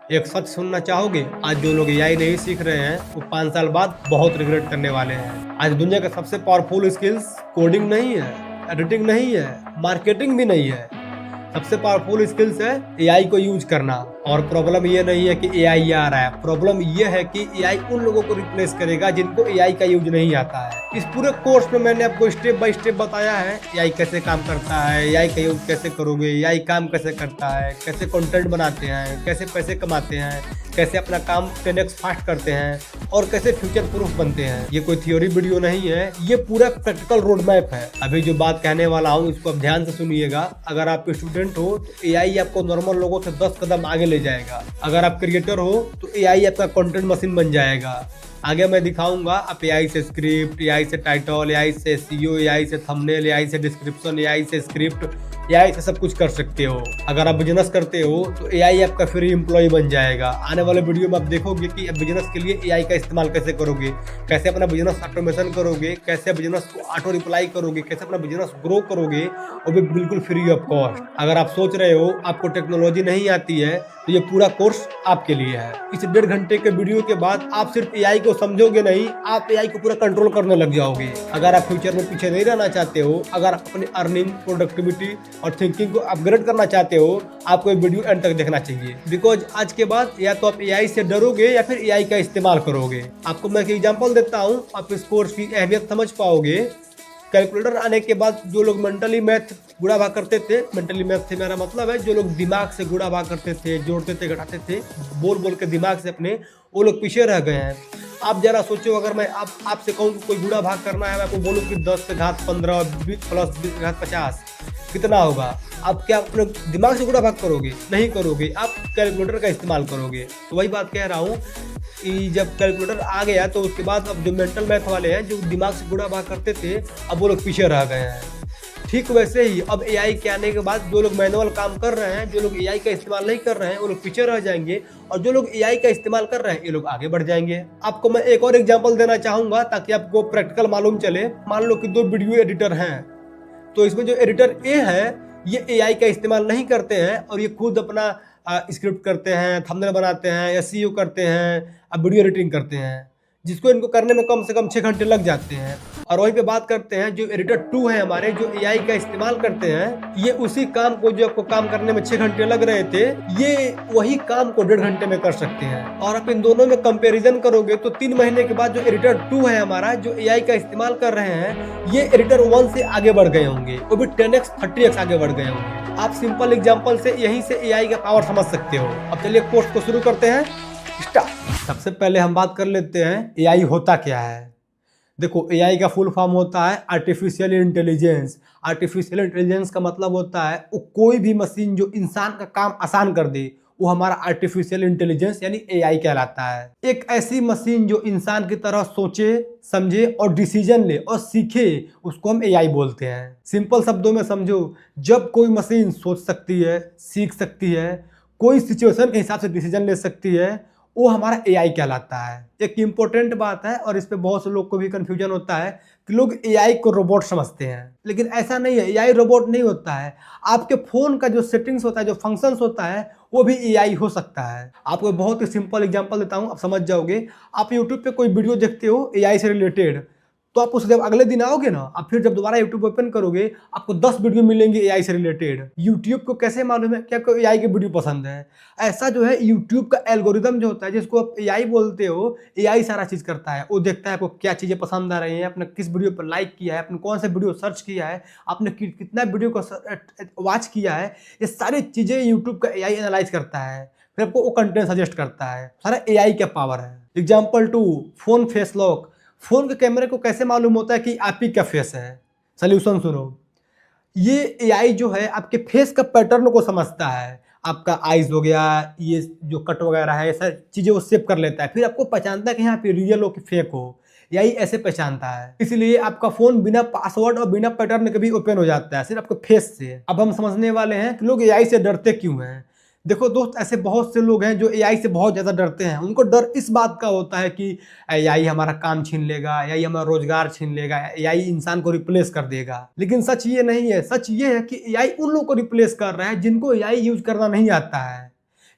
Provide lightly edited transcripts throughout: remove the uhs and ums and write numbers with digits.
एक सच सुनना चाहोगे? आज जो लोग एआई नहीं सीख रहे हैं वो 5 साल बाद बहुत रिग्रेट करने वाले हैं। आज दुनिया का सबसे पावरफुल स्किल्स कोडिंग नहीं है, एडिटिंग नहीं है, मार्केटिंग भी नहीं है। सबसे पावरफुल स्किल्स है एआई को यूज करना। और प्रॉब्लम ये नहीं है कि एआई आ रहा है, प्रॉब्लम ये है कि एआई उन लोगों को रिप्लेस करेगा जिनको एआई का यूज नहीं आता है। इस पूरे कोर्स में मैंने आपको स्टेप बाय स्टेप बताया है एआई कैसे काम करता है, एआई का यूज कैसे करोगे, एआई काम कैसे करता है, कैसे कंटेंट बनाते हैं, कैसे पैसे कमाते हैं, कैसे अपना काम 10x फास्ट करते हैं और कैसे फ्यूचर प्रूफ बनते हैं। ये कोई थ्योरी वीडियो नहीं है, ये पूरा प्रैक्टिकल रोड मैप है। अभी जो बात कहने वाला हूँ इसको आप ध्यान से सुनिएगा। अगर आप स्टूडेंट हो तो एआई आपको नॉर्मल लोगों से 10 कदम आगे ले जाएगा। अगर आप क्रिएटर हो तो एआई आपका कंटेंट मशीन बन जाएगा। आगे मैं दिखाऊंगा आप एआई से स्क्रिप्ट, एआई से टाइटल, एआई से एसईओ, एआई से थंबनेल, एआई से डिस्क्रिप्शन, एआई से स्क्रिप्ट, एआई से सब कुछ कर सकते हो। अगर आप बिजनेस करते हो तो एआई आपका फ्री एम्प्लॉय बन जाएगा। आने वाले वीडियो में आप देखोगे कि बिजनेस के लिए एआई का इस्तेमाल कैसे करोगे, कैसे अपना बिजनेस ऑटोमेशन करोगे, कैसे बिजनेस को ऑटो रिप्लाई करोगे, कैसे अपना बिजनेस ग्रो करोगे, वो भी बिल्कुल फ्री ऑफ कॉस्ट। अगर आप सोच रहे हो आपको टेक्नोलॉजी नहीं आती है तो ये पूरा कोर्स आपके लिए है। इस 1.5 घंटे के वीडियो के बाद आप सिर्फ एआई को समझोगे नहीं, आप एआई को पूरा कंट्रोल करने लग जाओगे। अगर आप फ्यूचर में पीछे नहीं रहना चाहते हो, अगर आप अपनी अर्निंग, प्रोडक्टिविटी और थिंकिंग को अपग्रेड करना चाहते हो, आपको ये वीडियो एंड तक देखना चाहिए। बिकॉज आज के बाद या तो आप एआई से डरोगे या फिर एआई का इस्तेमाल करोगे। आपको मैं एक एग्जांपल देता हूँ, आप इस कोर्स की अहमियत समझ पाओगे। कैलकुलेटर आने के बाद जो लोग मेंटली मैथ गुणा भाग करते थे, मेंटली मैथ से मेरा मतलब है जो लोग दिमाग से गुणा भाग करते थे, जोड़ते थे, घटाते थे, बोल बोल के दिमाग से अपने, वो लोग पीछे रह गए हैं। आप जरा सोचो, अगर मैं आपसे कहूँ कि कोई गुणा भाग करना है, मैं आपको बोलूँ कि 10 से घात 15 प्लस 20 से घात 50 कितना होगा, आप क्या अपने दिमाग से गुणा भाग करोगे? नहीं करोगे, आप कैलकुलेटर का इस्तेमाल करोगे। तो वही बात कह रहा हूँ कि जब कैलकुलेटर आ गया तो उसके बाद अब जो मेंटल मैथ वाले हैं जो दिमाग से गुणा भाग करते थे, अब वो लोग पीछे रह गए हैं। ठीक वैसे ही अब एआई के आने के बाद जो लोग मैनुअल काम कर रहे हैं, जो लोग एआई का इस्तेमाल नहीं कर रहे हैं, वो लोग पीछे रह जाएंगे, और जो लोग एआई का इस्तेमाल कर रहे हैं ये लोग आगे बढ़ जाएंगे। आपको मैं एक और एग्जांपल देना चाहूंगा ताकि आपको प्रैक्टिकल मालूम चले। मान लो कि 2 वीडियो एडिटर हैं, तो इसमें जो एडिटर ए है ये एआई का इस्तेमाल नहीं करते हैं और ये खुद अपना स्क्रिप्ट करते हैं, थंबनेल बनाते हैं, एसईओ करते हैं, अब वीडियो एडिटिंग करते हैं, जिसको इनको करने में कम से कम 6 घंटे लग जाते हैं। और वहीं पे बात करते हैं जो एडिटर 2 है हमारे, जो एआई का इस्तेमाल करते हैं, ये उसी काम को जो आपको काम करने में 6 घंटे लग रहे थे, ये वही काम को 1.5 घंटे में कर सकते हैं। और आप इन दोनों में कंपैरिजन करोगे तो 3 महीने के बाद जो एडिटर 2 है हमारा, जो एआई का इस्तेमाल कर रहे हैं, ये एडिटर 1 से आगे बढ़ गए होंगे, वो भी 10x 30x आगे बढ़ गए होंगे। आप सिंपल एग्जाम्पल से यहीं से एआई का पावर समझ सकते हो। अब चलिए कोर्स को शुरू करते हैं, स्टार्ट। सबसे पहले हम बात कर लेते हैं एआई होता क्या है। देखो, एआई का फुल फॉर्म होता है आर्टिफिशियल इंटेलिजेंस। आर्टिफिशियल इंटेलिजेंस का मतलब होता है वो कोई भी मशीन जो इंसान का काम आसान कर दे, वो हमारा आर्टिफिशियल इंटेलिजेंस यानी एआई कहलाता है। एक ऐसी मशीन जो इंसान की तरह सोचे, समझे और डिसीजन ले और सीखे, उसको हम एआई बोलते हैं। सिंपल शब्दों में समझो, जब कोई मशीन सोच सकती है, सीख सकती है, कोई सिचुएशन के हिसाब से डिसीजन ले सकती है, वो हमारा एआई कहलाता है। एक इम्पोर्टेंट बात है और इस पे बहुत से लोग को भी कंफ्यूजन होता है कि लोग एआई को रोबोट समझते हैं, लेकिन ऐसा नहीं है। एआई रोबोट नहीं होता है। आपके फोन का जो सेटिंग्स होता है, जो फंक्शंस होता है, वो भी एआई हो सकता है। आपको बहुत ही सिंपल एग्जांपल देता हूं, आप समझ जाओगे। आप यूट्यूब पे कोई वीडियो देखते हो एआई से रिलेटेड, तो आप उसे जब अगले दिन आओगे ना, आप फिर जब दोबारा यूट्यूब ओपन करोगे, आपको 10 वीडियो मिलेंगे एआई से रिलेटेड। यूट्यूब को कैसे मालूम है कि आपको एआई की वीडियो पसंद है? ऐसा जो है यूट्यूब का एल्गोरिदम जो होता है, जिसको आप एआई बोलते हो, एआई सारा चीज करता है। वो देखता है आपको क्या चीजें पसंद आ रही हैं, आपने किस वीडियो पर लाइक किया है, आपने कौन सा वीडियो सर्च किया है, आपने कितना वीडियो को वॉच किया है, ये सारी चीजें यूट्यूब का एआई एनालाइज करता है, फिर आपको वो कंटेंट सजेस्ट करता है। सारा एआई का पावर है। Example 2, phone face lock. Phone के कैमरे को कैसे मालूम होता है कि आप ही का फेस है? सोल्यूशन सुनो। ये एआई जो है आपके फेस का पैटर्न को समझता है। आपका आईज हो गया, ये जो कट वगैरह है, ऐसा चीजें वो सेव कर लेता है, फिर आपको पहचानता है कि यहाँ पे रियल हो कि फेक हो। यही ऐसे पहचानता है, इसलिए आपका फोन बिना पासवर्ड और बिना पैटर्न के भी ओपन हो जाता है, सिर्फ आपके फेस से। अब हम समझने वाले हैं कि लोग एआई से डरते क्यों हैं। देखो दोस्त, ऐसे बहुत से लोग हैं जो एआई से बहुत ज़्यादा डरते हैं। उनको डर इस बात का होता है कि एआई हमारा काम छीन लेगा, एआई हमारा रोजगार छीन लेगा, एआई इंसान को रिप्लेस कर देगा। लेकिन सच ये नहीं है। सच ये है कि एआई उन लोगों को रिप्लेस कर रहा है जिनको एआई यूज करना नहीं आता है।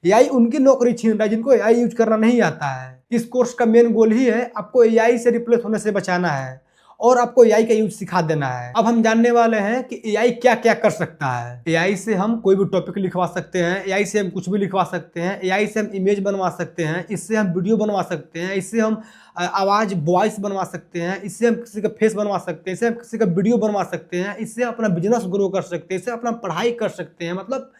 एआई उनकी नौकरी छीन रहा है जिनको एआई यूज करना नहीं आता है। इस कोर्स का मेन गोल ही है आपको एआई से रिप्लेस होने से बचाना है और आपको एआई का यूज सिखा देना है। अब हम जानने वाले हैं कि एआई क्या क्या कर सकता है। एआई से हम कोई भी टॉपिक लिखवा सकते हैं, एआई से हम कुछ भी लिखवा सकते हैं, एआई से हम इमेज बनवा सकते हैं, इससे हम वीडियो बनवा सकते हैं, इससे हम आवाज वॉइस बनवा सकते हैं, इससे हम किसी का फेस बनवा सकते हैं, इससे हम किसी का वीडियो बनवा सकते हैं, इससे अपना बिजनेस ग्रो कर सकते हैं, इससे अपना पढ़ाई कर सकते हैं। मतलब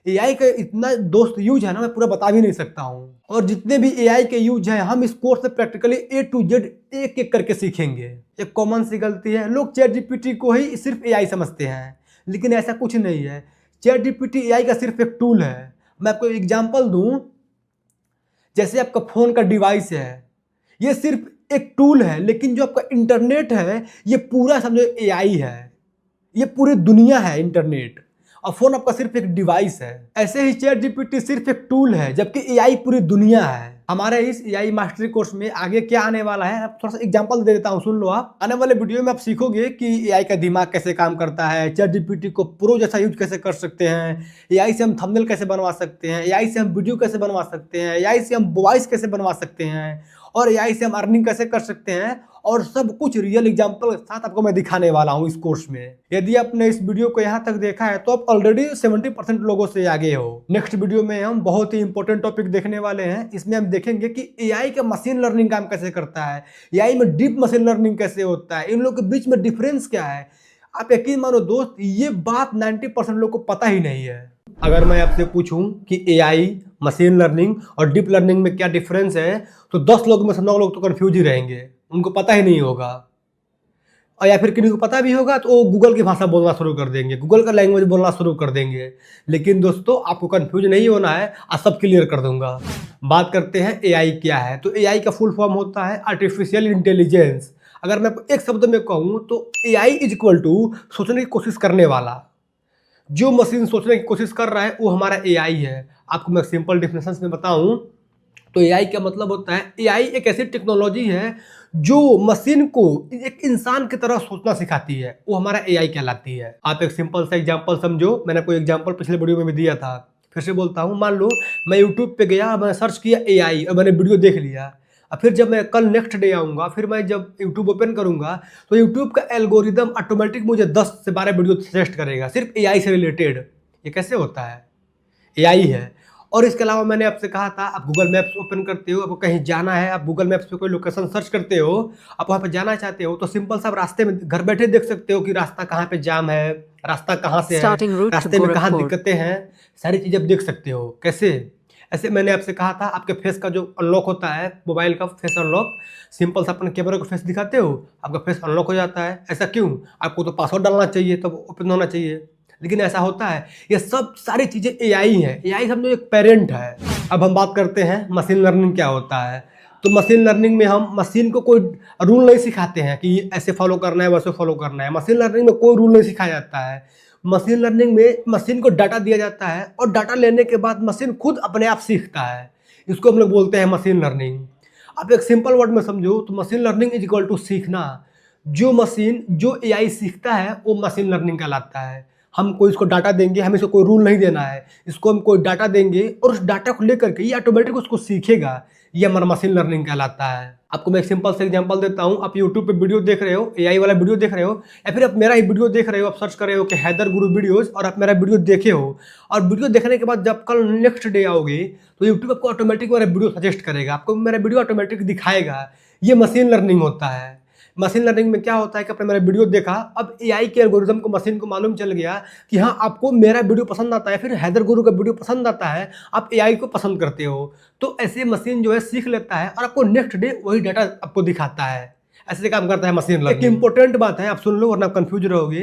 एआई का इतना दोस्त यूज है ना, मैं पूरा बता भी नहीं सकता हूँ। और जितने भी एआई के यूज हैं हम इस कोर्स से प्रैक्टिकली A to Z एक एक करके सीखेंगे। एक कॉमन सी गलती है, लोग चैट जीपीटी को ही सिर्फ एआई समझते हैं, लेकिन ऐसा कुछ नहीं है। चैट जीपीटी एआई का सिर्फ एक टूल है। मैं आपको एग्जांपल दूं, जैसे आपका फोन का डिवाइस है, ये सिर्फ एक टूल है, लेकिन जो आपका इंटरनेट है ये पूरा समझो एआई है, ये पूरी दुनिया है इंटरनेट, और फोन आपका सिर्फ एक डिवाइस है। ऐसे ही चैट जीपीटी सिर्फ एक टूल है, जबकि एआई पूरी दुनिया है। हमारे इस एआई मास्टरी कोर्स में आगे क्या आने वाला है, अब थोड़ा सा एग्जांपल दे देता हूं, सुन लो आप। आने वाले वीडियो में आप सीखोगे कि एआई का दिमाग कैसे काम करता है, चैट जीपीटी को प्रो जैसा यूज कैसे कर सकते हैं, एआई से हम थंबनेल कैसे बनवा सकते हैं, एआई से हम वीडियो कैसे बनवा सकते हैं, एआई से हम वॉइस कैसे बनवा सकते हैं, और एआई से हम अर्निंग कैसे कर सकते हैं, और सब कुछ रियल एग्जांपल के साथ आपको मैं दिखाने वाला हूं इस कोर्स में। यदि आपने इस वीडियो को यहां तक देखा है तो आप ऑलरेडी 70% लोगों से आगे हो। नेक्स्ट वीडियो में हम बहुत ही इंपॉर्टेंट टॉपिक देखने वाले हैं। इसमें हम देखेंगे कि एआई का मशीन लर्निंग काम कैसे करता है, एआई में डीप मशीन लर्निंग कैसे होता है, इन लोगों के बीच में डिफरेंस क्या है। आप यकीन मानो दोस्त, ये बात 90% लोग को पता ही नहीं है। अगर मैं आपसे पूछूं कि एआई, मशीन लर्निंग और डीप लर्निंग में क्या डिफरेंस है, तो 10 लोग में से 9 लोग तो कंफ्यूज ही रहेंगे, उनको पता ही नहीं होगा। और या फिर किसी को पता भी होगा तो वो गूगल की भाषा बोलना शुरू कर देंगे, गूगल का लैंग्वेज बोलना शुरू कर देंगे। लेकिन दोस्तों आपको कंफ्यूज नहीं होना है, आज सब क्लियर कर दूंगा। बात करते हैं एआई क्या है। तो एआई का फुल फॉर्म होता है आर्टिफिशियल इंटेलिजेंस। अगर मैं एक शब्द में कहूँ तो एआई इज इक्वल टू सोचने की कोशिश करने वाला। जो मशीन सोचने की कोशिश कर रहा है वो हमारा एआई है। आपको मैं सिंपल डेफिनेशन में बताऊं तो एआई का मतलब होता है, एआई एक ऐसी टेक्नोलॉजी है जो मशीन को एक इंसान की तरह सोचना सिखाती है, वो हमारा एआई कहलाती है। आप एक सिंपल सा एग्जांपल समझो, मैंने कोई एग्जांपल पिछले वीडियो में भी दिया था, फिर से बोलता हूँ। मान लो मैं यूट्यूब पे गया, मैंने सर्च किया एआई और मैंने वीडियो देख लिया। और फिर जब मैं कल नेक्स्ट डे आऊँगा, फिर मैं जब यूट्यूब ओपन करूँगा तो यूट्यूब का एल्गोरिदम ऑटोमेटिक मुझे 10 से 12 वीडियो सजेस्ट करेगा सिर्फ एआई से रिलेटेड। ये कैसे होता है? एआई है। और इसके अलावा मैंने आपसे कहा था, आप गूगल मैप्स ओपन करते हो, आपको कहीं जाना है, आप गूगल मैप्स पे कोई लोकेशन सर्च करते हो, आप वहाँ पे जाना चाहते हो, तो सिंपल सा आप रास्ते में घर बैठे देख सकते हो कि रास्ता कहाँ पे जाम है, रास्ता कहाँ से है, रास्ते में कहाँ दिक्कतें हैं, सारी चीज़ें आप देख सकते हो। कैसे? ऐसे मैंने आपसे कहा था, आपके फेस का जो अनलॉक होता है, मोबाइल का फेस अनलॉक, सिंपल सा अपने कैमरा को फेस दिखाते हो, आपका फेस अनलॉक हो जाता है। ऐसा क्यों? आपको तो पासवर्ड डालना चाहिए तब ओपन होना चाहिए, लेकिन ऐसा होता है। ये सब सारी चीज़ें एआई है। एआई समझो एक पेरेंट है। अब हम बात करते हैं मशीन लर्निंग क्या होता है। तो मशीन लर्निंग में हम मशीन को कोई रूल नहीं सिखाते हैं कि ऐसे फॉलो करना है, वैसे फॉलो करना है। मशीन लर्निंग में कोई रूल नहीं सिखाया जाता है। मशीन लर्निंग में मशीन को डाटा दिया जाता है और डाटा लेने के बाद मशीन खुद अपने आप सीखता है। इसको हम लोग बोलते हैं मशीन लर्निंग। आप एक सिंपल वर्ड में समझो तो machine learning is equal to सीखना। जो एआई सीखता है वो मशीन लर्निंग कहलाता है। हम कोई इसको डाटा देंगे, हमें इसको कोई रूल नहीं देना है, इसको हम कोई डाटा देंगे और उस डाटा को लेकर के ये ऑटोमेटिक उसको सीखेगा। ये हमारा मशीन लर्निंग कहलाता है। आपको मैं एक सिंपल से एग्जांपल देता हूँ। आप यूट्यूब पे वीडियो देख रहे हो, एआई वाला वीडियो देख रहे हो, या फिर आप मेरा ही वीडियो देख रहे हो, आप सर्च कर रहे हो कि हैदर गुरु वीडियोज़, और आप मेरा वीडियो देखे हो, और वीडियो देखने के बाद जब कल नेक्स्ट डे आओगे तो यूट्यूब आपको ऑटोमेटिक मेरा वीडियो सजेस्ट करेगा, आपको मेरा वीडियो ऑटोमेटिक दिखाएगा। ये मशीन लर्निंग होता है। मशीन लर्निंग में क्या होता है कि आपने मेरा वीडियो देखा, अब एआई के एल्गोरिदम को मशीन को मालूम चल गया कि हाँ आपको मेरा वीडियो पसंद आता है, फिर हैदर गुरु का वीडियो पसंद आता है, आप एआई को पसंद करते हो, तो ऐसे मशीन जो है सीख लेता है और आपको नेक्स्ट डे वही डाटा आपको दिखाता है। ऐसे काम करता है मशीन लर्निंग। एक इंपॉर्टेंट बात है, आप सुन लो वरना आप कंफ्यूज रहोगे,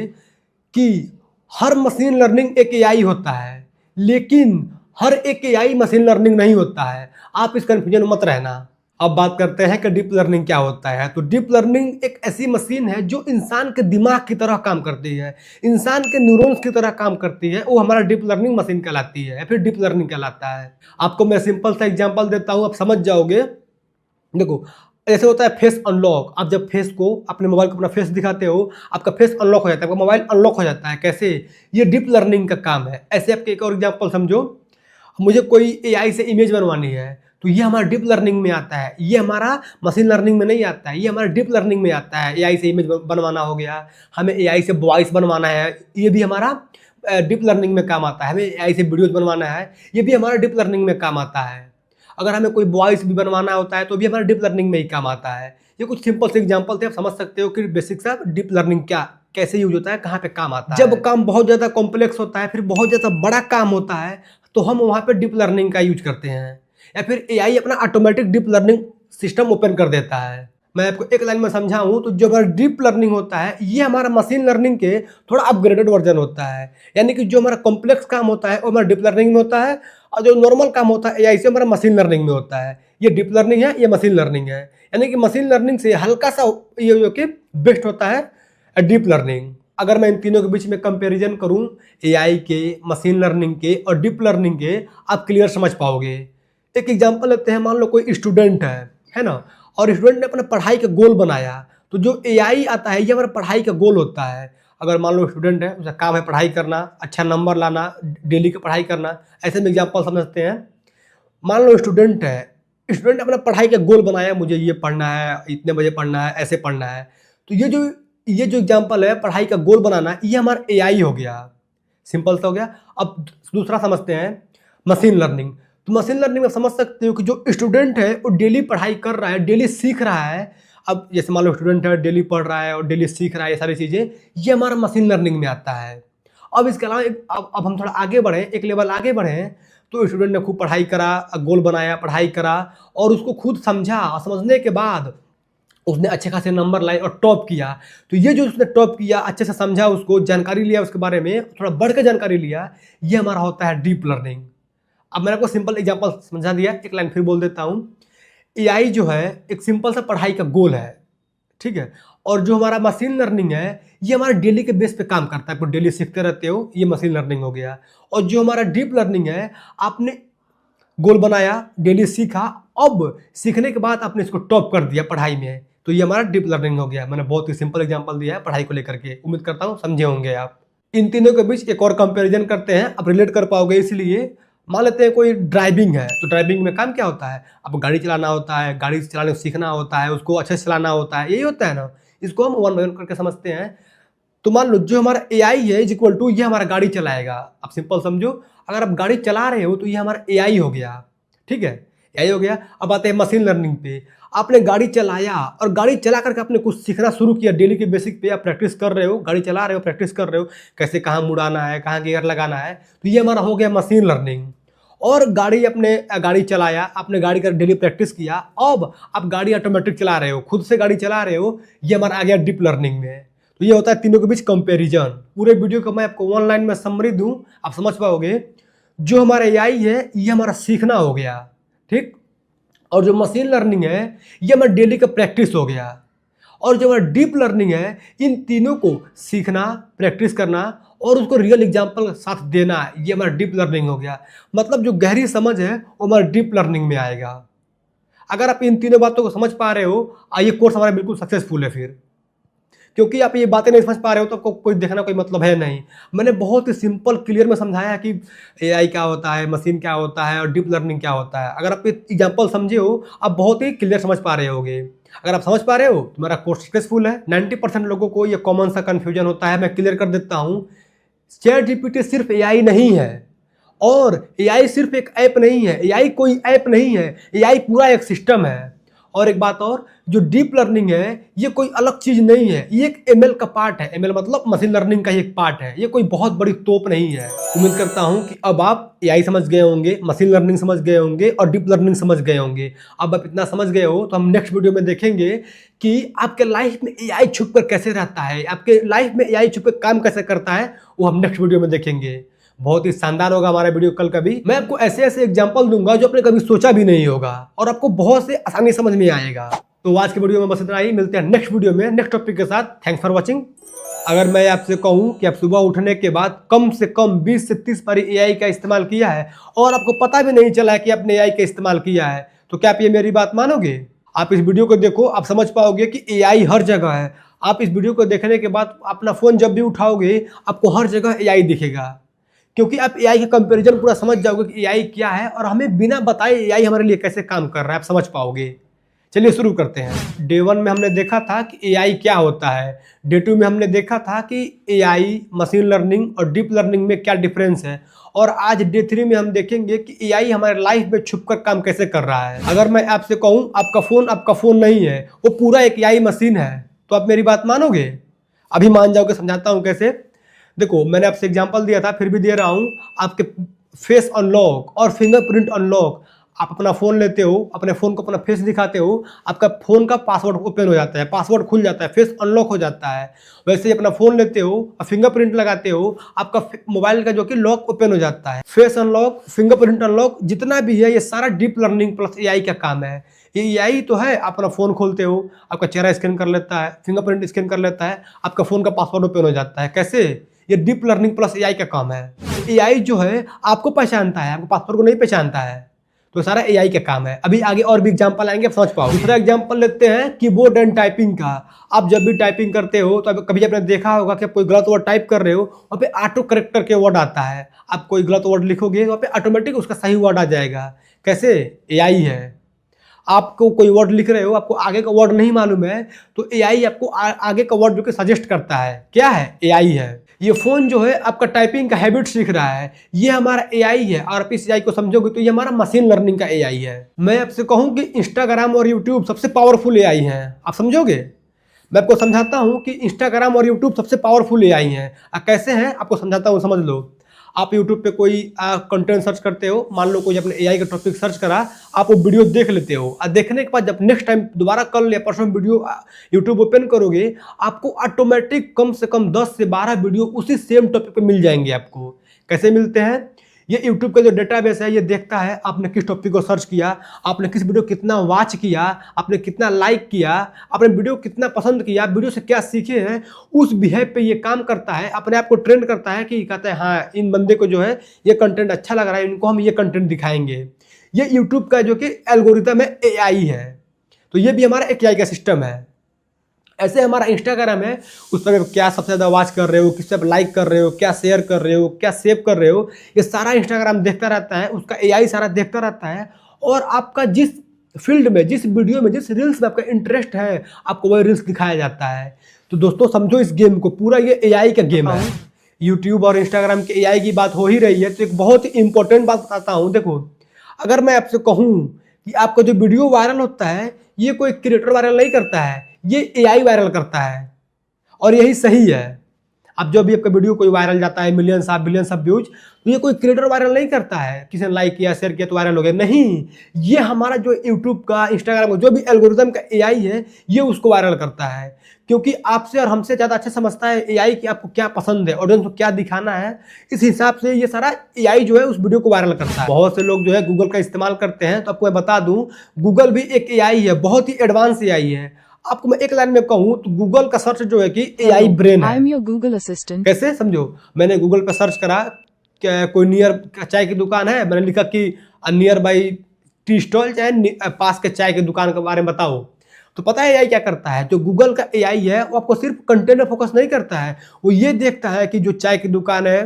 कि हर मशीन लर्निंग एक एआई होता है, लेकिन हर एक एआई मशीन लर्निंग नहीं होता है। आप इस कंफ्यूजन में मत रहना। अब बात करते हैं कि डीप लर्निंग क्या होता है। तो डीप लर्निंग एक ऐसी मशीन है जो इंसान के दिमाग की तरह काम करती है, इंसान के न्यूरॉन्स की तरह काम करती है, वो हमारा डीप लर्निंग मशीन कहलाती है या फिर डीप लर्निंग कहलाता है। आपको मैं सिंपल सा एग्जांपल देता हूँ, आप समझ जाओगे। देखो ऐसे होता है फेस अनलॉक। आप जब फेस को अपने मोबाइल को अपना फेस दिखाते हो, आपका फेस अनलॉक हो जाता है, आपका मोबाइल अनलॉक हो जाता है। कैसे? ये डीप लर्निंग का काम है। ऐसे आपके एक और एग्जांपल समझो। मुझे कोई एआई से इमेज बनवानी है तो ये हमारा डीप लर्निंग में आता है, ये हमारा मशीन लर्निंग में नहीं आता है, ये हमारा डीप लर्निंग में आता है। एआई से इमेज बनवाना हो गया, हमें एआई से वॉइस बनवाना है, ये भी हमारा डीप लर्निंग में काम आता है। हमें एआई से वीडियोज बनवाना है, ये भी हमारा डीप लर्निंग में काम आता है। अगर हमें कोई वॉइस भी बनवाना होता है तो भी हमारा डीप लर्निंग में ही काम आता है। ये कुछ सिंपल से एग्जांपल थे, आप समझ सकते हो कि बेसिक सा डीप लर्निंग क्या कैसे यूज होता है, कहाँ पे काम आता है। जब काम बहुत ज़्यादा कॉम्प्लेक्स होता है, फिर बहुत ज़्यादा बड़ा काम होता है, तो हम वहाँ पे डीप लर्निंग का यूज करते हैं, या फिर एआई अपना automatic deep learning system open कर देता है। मैं आपको एक लाइन में समझाऊं तो जो हमारा डीप लर्निंग होता है ये हमारा मशीन लर्निंग के थोड़ा अपग्रेडेड वर्जन होता है। यानी कि जो हमारा कॉम्प्लेक्स काम होता है वो हमारा डीप लर्निंग में होता है, और जो नॉर्मल काम होता है एआई से हमारा मशीन लर्निंग में होता है। ये डीप लर्निंग है, ये मशीन लर्निंग है। यानी कि मशीन लर्निंग से हल्का सा ये जो कि बेस्ट होता है डीप लर्निंग। अगर मैं इन तीनों के बीच में कंपैरिजन करूं, एआई के, मशीन लर्निंग के और डीप लर्निंग के, आप क्लियर समझ पाओगे। एक एग्जांपल लेते हैं, मान लो कोई स्टूडेंट है ना, और स्टूडेंट ने अपना पढ़ाई का गोल बनाया, तो जो एआई आता है ये हमारा पढ़ाई का गोल होता है। अगर मान लो स्टूडेंट है, उसका काम है पढ़ाई करना, अच्छा नंबर लाना, डेली की पढ़ाई करना, ऐसे में एग्जांपल समझते हैं। मान लो स्टूडेंट है, स्टूडेंट अपना पढ़ाई का गोल बनाया, मुझे ये पढ़ना है, इतने बजे पढ़ना है, ऐसे पढ़ना है। तो ये जो एग्जांपल है पढ़ाई का गोल बनाना, ये हमारा एआई हो गया, सिंपल सा हो गया। अब दूसरा समझते हैं मशीन लर्निंग। तो मशीन लर्निंग में समझ सकते हो कि जो स्टूडेंट है वो डेली पढ़ाई कर रहा है, डेली सीख रहा है। अब जैसे मान लो स्टूडेंट है, डेली पढ़ रहा है और डेली सीख रहा है, ये सारी चीज़ें ये हमारा मशीन लर्निंग में आता है। अब इसके अलावा अब हम थोड़ा आगे बढ़ें, एक लेवल आगे बढ़ें, तो स्टूडेंट ने खूब पढ़ाई करा, गोल बनाया, पढ़ाई करा और उसको खुद समझा, और समझने के बाद उसने अच्छे खासे नंबर लाए और टॉप किया। तो ये जो उसने टॉप किया, अच्छे से समझा, उसको जानकारी लिया, उसके बारे में थोड़ा बढ़ के जानकारी लिया, ये हमारा होता है डीप लर्निंग। अब मैंने आपको सिंपल एग्जांपल समझा दिया, एक लाइन फिर बोल देता हूँ। एआई जो है एक सिंपल सा पढ़ाई का गोल है, ठीक है, और जो हमारा मशीन लर्निंग है ये हमारा डेली के बेस पे काम करता है, आप डेली सीखते रहते हो, ये मशीन लर्निंग हो गया। और जो हमारा डीप लर्निंग है, आपने गोल बनाया, डेली सीखा, अब सीखने के बाद आपने इसको टॉप कर दिया पढ़ाई में, तो ये हमारा डीप लर्निंग हो गया। मैंने बहुत ही सिंपल एग्जांपल दिया है पढ़ाई को लेकर के, उम्मीद करता हूँ समझे होंगे आप। इन तीनों के बीच एक और कंपैरिजन करते हैं, आप रिलेट कर पाओगे। इसलिए मान लेते हैं कोई ड्राइविंग है, तो ड्राइविंग में काम क्या होता है, आपको गाड़ी चलाना होता है, गाड़ी चलाने को सीखना होता है, उसको अच्छे से चलाना होता है, यही होता है ना। इसको हम वन बाय वन करके समझते हैं। तो मान लो जो हमारा एआई है इज इक्वल टू ये हमारा गाड़ी चलाएगा। आप सिंपल समझो, अगर आप गाड़ी चला रहे हो तो ये हमारा एआई हो गया, ठीक है, एआई हो गया। अब आते हैं मशीन लर्निंग पे। आपने गाड़ी चलाया और गाड़ी चला करके आपने कुछ सीखना शुरू किया, डेली के बेसिक पे आप प्रैक्टिस कर रहे हो, गाड़ी चला रहे हो, प्रैक्टिस कर रहे हो, कैसे कहाँ मुड़ाना है, कहाँ गियर लगाना है, तो ये हमारा हो गया मशीन लर्निंग। और गाड़ी चलाया, आपने गाड़ी का डेली प्रैक्टिस किया, अब आप गाड़ी ऑटोमेटिक चला रहे हो, खुद से गाड़ी चला रहे हो, ये हमारा आ गया डीप लर्निंग में। तो ये होता है तीनों के बीच कंपैरिजन। पूरे वीडियो को मैं आपको ऑनलाइन में समरी दूं, आप समझ पाओगे। जो हमारा एआई है ये हमारा सीखना हो गया, ठीक, और जो मशीन लर्निंग है ये हमारा डेली का प्रैक्टिस हो गया, और जो हमारा डीप लर्निंग है इन तीनों को सीखना, प्रैक्टिस करना और उसको रियल एग्जांपल के साथ देना, ये हमारा डीप लर्निंग हो गया। मतलब जो गहरी समझ है वो हमारा डीप लर्निंग में आएगा। अगर आप इन तीनों बातों को समझ पा रहे हो, ये कोर्स हमारा बिल्कुल सक्सेसफुल है। फिर क्योंकि आप ये बातें नहीं समझ पा रहे हो तो आपको कोई देखना कोई मतलब है नहीं। मैंने बहुत ही सिंपल क्लियर में समझाया कि एआई क्या होता है, मशीन क्या होता है और डीप लर्निंग क्या होता है। अगर आप एग्जांपल समझे हो, आप बहुत ही क्लियर समझ पा रहे होगे। अगर आप समझ पा रहे हो तो मेरा कोर्स सक्सेसफुल है। 90% लोगों को ये कॉमन सा कन्फ्यूजन होता है, मैं क्लियर कर देता हूँ। ChatGPT सिर्फ एआई नहीं है, और एआई सिर्फ एक ऐप नहीं है, एआई कोई ऐप नहीं है, एआई पूरा एक सिस्टम है। और एक बात और, जो डीप लर्निंग है ये कोई अलग चीज नहीं है, ये एक एमएल का पार्ट है। एमएल मतलब मशीन लर्निंग का ही एक पार्ट है, ये कोई बहुत बड़ी तोप नहीं है। उम्मीद करता हूं कि अब आप एआई समझ गए होंगे, मशीन लर्निंग समझ गए होंगे और डीप लर्निंग समझ गए होंगे। अब आप इतना समझ गए हो तो हम नेक्स्ट वीडियो में देखेंगे कि आपके लाइफ में एआई छुप कर कैसे रहता है, आपके लाइफ में एआई छुप कर काम कैसे करता है, वो हम नेक्स्ट वीडियो में देखेंगे। बहुत ही शानदार होगा हमारा वीडियो कल का भी। मैं आपको ऐसे ऐसे एग्जांपल दूंगा जो आपने कभी सोचा भी नहीं होगा और आपको बहुत से आसानी समझ में आएगा। तो आज के वीडियो में बस इतना ही, मिलते हैं नेक्स्ट वीडियो में नेक्स्ट टॉपिक के साथ। Thanks for watching. अगर मैं आपसे कहूं कि आप सुबह उठने के बाद कम से कम 20 से 30 बार एआई का इस्तेमाल किया है और आपको पता भी नहीं चला है कि आपने एआई का इस्तेमाल किया है, तो क्या आप ये मेरी बात मानोगे? आप इस वीडियो को देखो, आप समझ पाओगे कि एआई हर जगह है। आप इस वीडियो को देखने के बाद अपना फोन जब भी उठाओगे आपको हर जगह एआई दिखेगा। क्योंकि आप एआई का कंपैरिजन पूरा समझ जाओगे कि एआई क्या है और हमें बिना बताए एआई हमारे लिए कैसे काम कर रहा है, आप समझ पाओगे। चलिए शुरू करते हैं। डे 1 में हमने देखा था कि एआई क्या होता है। डे 2 में हमने देखा था कि एआई, मशीन लर्निंग और डीप लर्निंग में क्या डिफरेंस है। और आज डे 3 में हम देखेंगे कि एआई हमारे लाइफ में छुपकर काम कैसे कर रहा है। अगर मैं आपसे कहूँ आपका फोन नहीं है, वो पूरा एक एआई मशीन है, तो आप मेरी बात मानोगे? अभी मान जाओगे, समझाता हूँ कैसे। देखो, मैंने आपसे एग्जांपल दिया था, फिर भी दे रहा हूँ। आपके फेस अनलॉक और फिंगरप्रिंट अनलॉक, आप अपना फ़ोन लेते हो, अपने फ़ोन को अपना फेस दिखाते हो, आपका फ़ोन का पासवर्ड ओपन हो जाता है, पासवर्ड खुल जाता है, फेस अनलॉक हो जाता है। वैसे ही अपना फ़ोन लेते हो और फिंगरप्रिंट लगाते हो, आपका मोबाइल का जो कि लॉक ओपन हो जाता है। फेस अनलॉक, फिंगरप्रिंट अनलॉक जितना भी है, ये सारा डीप लर्निंग प्लस एआई का काम है। ये एआई तो है, आप अपना फ़ोन खोलते हो, आपका चेहरा स्कैन कर लेता है, फिंगरप्रिंट स्कैन कर लेता है, आपका फ़ोन का पासवर्ड ओपन हो जाता है। कैसे? ये डीप लर्निंग प्लस एआई का काम है। एआई जो है आपको पहचानता है, आपको पासवर्ड को नहीं पहचानता है, तो सारा एआई का काम है। अभी आगे और भी एग्जांपल आएंगे, आप समझ पाओ। दूसरा एग्जांपल लेते हैं कीबोर्ड एंड टाइपिंग का। आप जब भी टाइपिंग करते हो तो कभी आपने देखा होगा कि आप कोई गलत वर्ड टाइप कर रहे हो, वहाँ पे ऑटो करेक्ट करके वर्ड आता है। आप कोई गलत वर्ड लिखोगे, वहाँ पे ऑटोमेटिक उसका सही वर्ड आ जाएगा। कैसे? एआई है। आपको कोई वर्ड लिख रहे हो, आपको आगे का वर्ड नहीं मालूम है, तो एआई आपको आगे का वर्ड जो कि सजेस्ट करता है। क्या है? एआई है। ये फोन जो है आपका टाइपिंग का हैबिट सीख रहा है, ये हमारा एआई है। और आप इस एआई को समझोगे तो ये हमारा मशीन लर्निंग का एआई है। मैं आपसे कहूँ कि इंस्टाग्राम और यूट्यूब सबसे पावरफुल एआई है, आप समझोगे? मैं आपको समझाता हूँ कि इंस्टाग्राम और यूट्यूब सबसे पावरफुल एआई है। कैसे हैं आपको समझाता हूँ, समझ लो। आप यूट्यूब पे कोई कंटेंट सर्च करते हो, मान लो कोई अपने एआई का टॉपिक सर्च करा, आप वो वीडियो देख लेते हो। और देखने के बाद जब नेक्स्ट टाइम दोबारा कल या परसों वीडियो यूट्यूब ओपन करोगे, आपको ऑटोमेटिक कम से कम 10 से 12 वीडियो उसी सेम टॉपिक पे मिल जाएंगे। आपको कैसे मिलते हैं? ये यूट्यूब का जो डेटाबेस है, ये देखता है आपने किस टॉपिक को सर्च किया, आपने किस वीडियो कितना वॉच किया, आपने कितना लाइक किया, आपने वीडियो कितना पसंद किया, वीडियो से क्या सीखे हैं, उस बिहेव पे ये काम करता है। अपने आप को ट्रेंड करता है कि कहता है हाँ, इन बंदे को जो है ये कंटेंट अच्छा लग रहा है, इनको हम ये कंटेंट दिखाएंगे। ये यूट्यूब का जो कि एल्गोरिथम है, एआई है। तो ये भी हमारा एक एआई का सिस्टम है। ऐसे हमारा इंस्टाग्राम है, उस पर क्या सबसे ज़्यादा वॉच कर रहे हो, किस पे लाइक कर रहे हो, क्या शेयर कर रहे हो, क्या सेव कर रहे हो, ये सारा इंस्टाग्राम देखता रहता है, उसका एआई सारा देखता रहता है। और आपका जिस फील्ड में, जिस वीडियो में, जिस रील्स में आपका इंटरेस्ट है, आपको वही रील्स दिखाया जाता है। तो दोस्तों समझो इस गेम को, पूरा ये एआई का गेम है। यूट्यूब और इंस्टाग्राम के एआई की बात हो ही रही है, तो एक बहुत ही इंपॉर्टेंट बात बताता हूँ। देखो, अगर मैं आपसे कहूँ कि आपका जो वीडियो वायरल होता है, ये कोई क्रिएटर वायरल नहीं करता है, ये एआई वायरल करता है। और यही सही है। अब जो भी आपका वीडियो कोई वायरल जाता है, मिलियंस ऑफ व्यूज, तो ये कोई क्रिएटर वायरल नहीं करता है, किसी ने लाइक किया, शेयर किया तो वायरल हो गया, नहीं। ये हमारा जो यूट्यूब का, इंस्टाग्राम का जो भी एल्गोरिथम का एआई है, ये उसको वायरल करता है। क्योंकि आपसे और हमसे ज़्यादा अच्छा समझता है एआई कि आपको क्या पसंद है, ऑडियंस को क्या दिखाना है। इस हिसाब से ये सारा एआई जो है उस वीडियो को वायरल करता है। बहुत से लोग जो है गूगल का इस्तेमाल करते हैं, तो आपको मैं बता दूं, गूगल भी एक एआई है, बहुत ही एडवांस एआई है। आपको मैं एक लाइन में कहूँ तो गूगल का सर्च जो है कि एआई ब्रेन है। I am your Google Assistant. कैसे? समझो, मैंने गूगल पे सर्च करा कि कोई नियर चाय की दुकान है, मैंने लिखा कि नियर बाई टी स्टॉल, चाहे पास के चाय की दुकान के बारे में बताओ। तो पता है एआई क्या करता है? जो गूगल का एआई है वो आपको सिर्फ कंटेंट में फोकस नहीं करता है, वो ये देखता है कि जो चाय की दुकान है,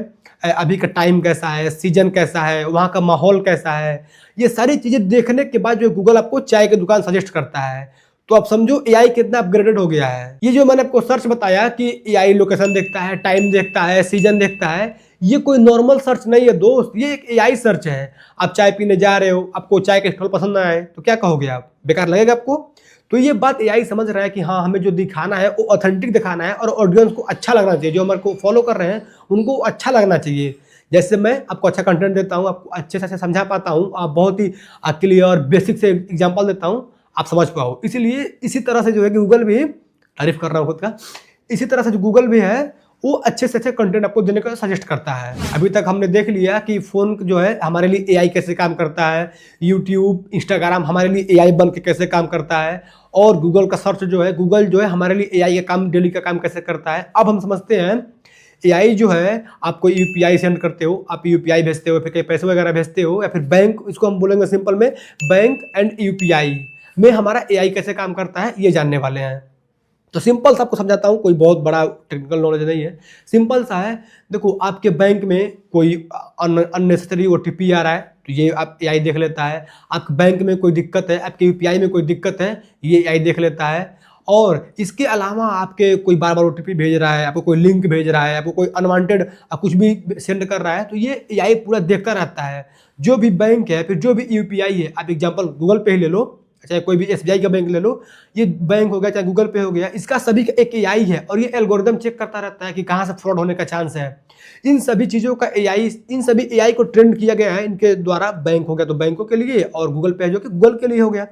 अभी का टाइम कैसा है, सीजन कैसा है, वहाँ का माहौल कैसा है। ये सारी चीज़ें देखने के बाद जो गूगल आपको चाय की दुकान सजेस्ट करता है। तो आप समझो एआई कितना अपग्रेडेड हो गया है। ये जो मैंने आपको सर्च बताया कि एआई लोकेशन देखता है, टाइम देखता है, सीजन देखता है, ये कोई नॉर्मल सर्च नहीं है दोस्त, ये एक एआई सर्च है। आप चाय पीने जा रहे हो, आपको चाय का स्टॉल पसंद ना आए तो क्या कहोगे आप? बेकार लगेगा आपको? तो ये बात एआई समझ रहा है कि हाँ, हमें जो दिखाना है वो ऑथेंटिक दिखाना है और ऑडियंस को अच्छा लगना चाहिए। जो हमारे को फॉलो कर रहे हैं उनको अच्छा लगना चाहिए। जैसे मैं आपको अच्छा कंटेंट देता हूँ, आपको अच्छे से समझा पाता हूँ, आप बहुत ही क्लियर बेसिक से एग्जाम्पल देता हूँ, आप समझ पाओ। इसीलिए इसी तरह से जो है गूगल भी, तारीफ कर रहा हूँ खुद का, इसी तरह से जो गूगल भी है वो अच्छे से अच्छे कंटेंट आपको देने का सजेस्ट करता है। अभी तक हमने देख लिया कि फ़ोन जो है हमारे लिए एआई कैसे काम करता है, यूट्यूब, इंस्टाग्राम हमारे लिए एआई बन के कैसे काम करता है, और गूगल का सर्च जो है, गूगल जो है हमारे लिए एआई का काम, डेली का काम कैसे करता है। अब हम समझते हैं एआई जो है, आपको यूपीआई सेंड करते हो, आप यूपीआई भेजते हो, फिर कहीं पैसे वगैरह भेजते हो, या फिर बैंक, इसको हम बोलेंगे सिंपल में बैंक एंड यूपीआई में हमारा एआई कैसे काम करता है, ये जानने वाले हैं। तो सिंपल सा आपको समझाता हूँ, कोई बहुत बड़ा टेक्निकल नॉलेज नहीं है, सिंपल सा है। देखो आपके बैंक में कोई अननेसेसरी ओटीपी आ रहा है तो ये आप एआई देख लेता है। आपके बैंक में कोई दिक्कत है, आपके यूपीआई में कोई दिक्कत है, ये एआई देख लेता है। और इसके अलावा आपके कोई बार बार ओटीपी भेज रहा है, आपको कोई लिंक भेज रहा है, आपको कोई अनवांटेड कुछ भी सेंड कर रहा है, तो ये एआई पूरा देखता रहता है। जो भी बैंक है, फिर जो भी यूपीआई है, आप एग्जांपल गूगल पे ही ले लो, चाहे कोई भी एसबीआई का बैंक ले लो, ये बैंक हो गया चाहे गूगल पे हो गया, इसका सभी का एक एआई है और ये एल्गोरिदम चेक करता रहता है कि कहाँ से फ्रॉड होने का चांस है। इन सभी चीज़ों का एआई, इन सभी एआई को ट्रेंड किया गया है इनके द्वारा। बैंक हो गया तो बैंकों के लिए, और गूगल पे जो कि गूगल के लिए हो गया।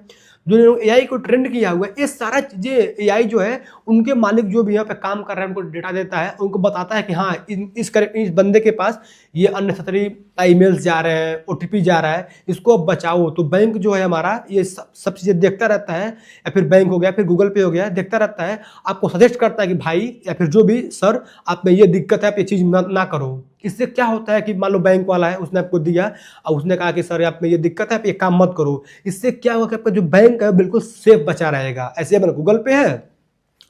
जो एआई को ट्रेंड किया हुआ है, ये सारा चीज़ें एआई जो है उनके मालिक जो भी यहाँ पे काम कर रहे हैं उनको डेटा देता है, उनको बताता है कि हाँ इस बंदे के पास ये अननेसेसरी ईमेल्स जा रहे हैं, ओटीपी जा रहा है, इसको बचाओ। तो बैंक जो है हमारा ये सब चीज़ें देखता रहता है, या फिर बैंक हो गया, फिर गूगल पे हो गया, देखता रहता है, आपको सजेस्ट करता है कि भाई या फिर जो भी सर आप में ये दिक्कत है, आप ये चीज़ ना करो। इससे क्या होता है कि मान लो बैंक वाला है, उसने आपको दिया और उसने कहा कि सर आप में ये दिक्कत है, आप ये काम मत करो। इससे क्या होगा कि आपका जो बैंक है बिल्कुल सेफ बचा रहेगा। ऐसे अपना गूगल पे है,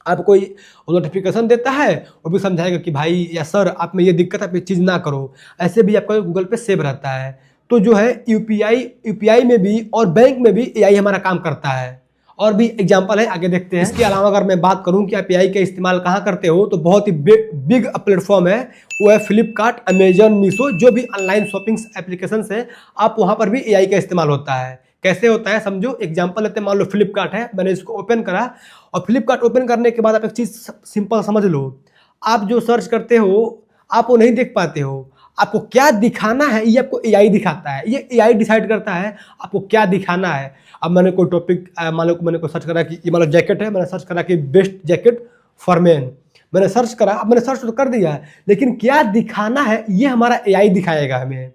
आप कोई नोटिफिकेशन देता है, वो भी समझाएगा कि भाई या सर आप में ये दिक्कत है, आप ये चीज़ ना करो। ऐसे भी आपका गूगल पे सेव रहता है। तो जो है यूपीआई में भी और बैंक में भी एआई हमारा काम करता है। और भी एग्जांपल है, आगे देखते हैं। इसके अलावा अगर मैं बात करूं कि आप एआई का इस्तेमाल कहाँ करते हो, तो बहुत ही बिग प्लेटफॉर्म है, वो है फ्लिपकार्ट, अमेजन, मीशो, जो भी ऑनलाइन शॉपिंग एप्लीकेशन है, आप वहाँ पर भी एआई का इस्तेमाल होता है। कैसे होता है समझो, एग्जांपल लेते हैं। मान लो फ्लिपकार्ट है, मैंने इसको ओपन करा, और फ्लिपकार्ट ओपन करने के बाद आप एक चीज़ सिंपल समझ लो, आप जो सर्च करते हो आप वो नहीं देख पाते हो। आपको क्या दिखाना है ये आपको एआई दिखाता है, ये एआई डिसाइड करता है आपको क्या दिखाना है। अब मैंने कोई टॉपिक मान लो मैंने कोई सर्च करा कि ये मान लो जैकेट है, मैंने सर्च करा कि बेस्ट जैकेट फॉर मैन, मैंने सर्च करा। अब मैंने सर्च तो कर दिया है, लेकिन क्या दिखाना है ये हमारा एआई दिखाएगा हमें।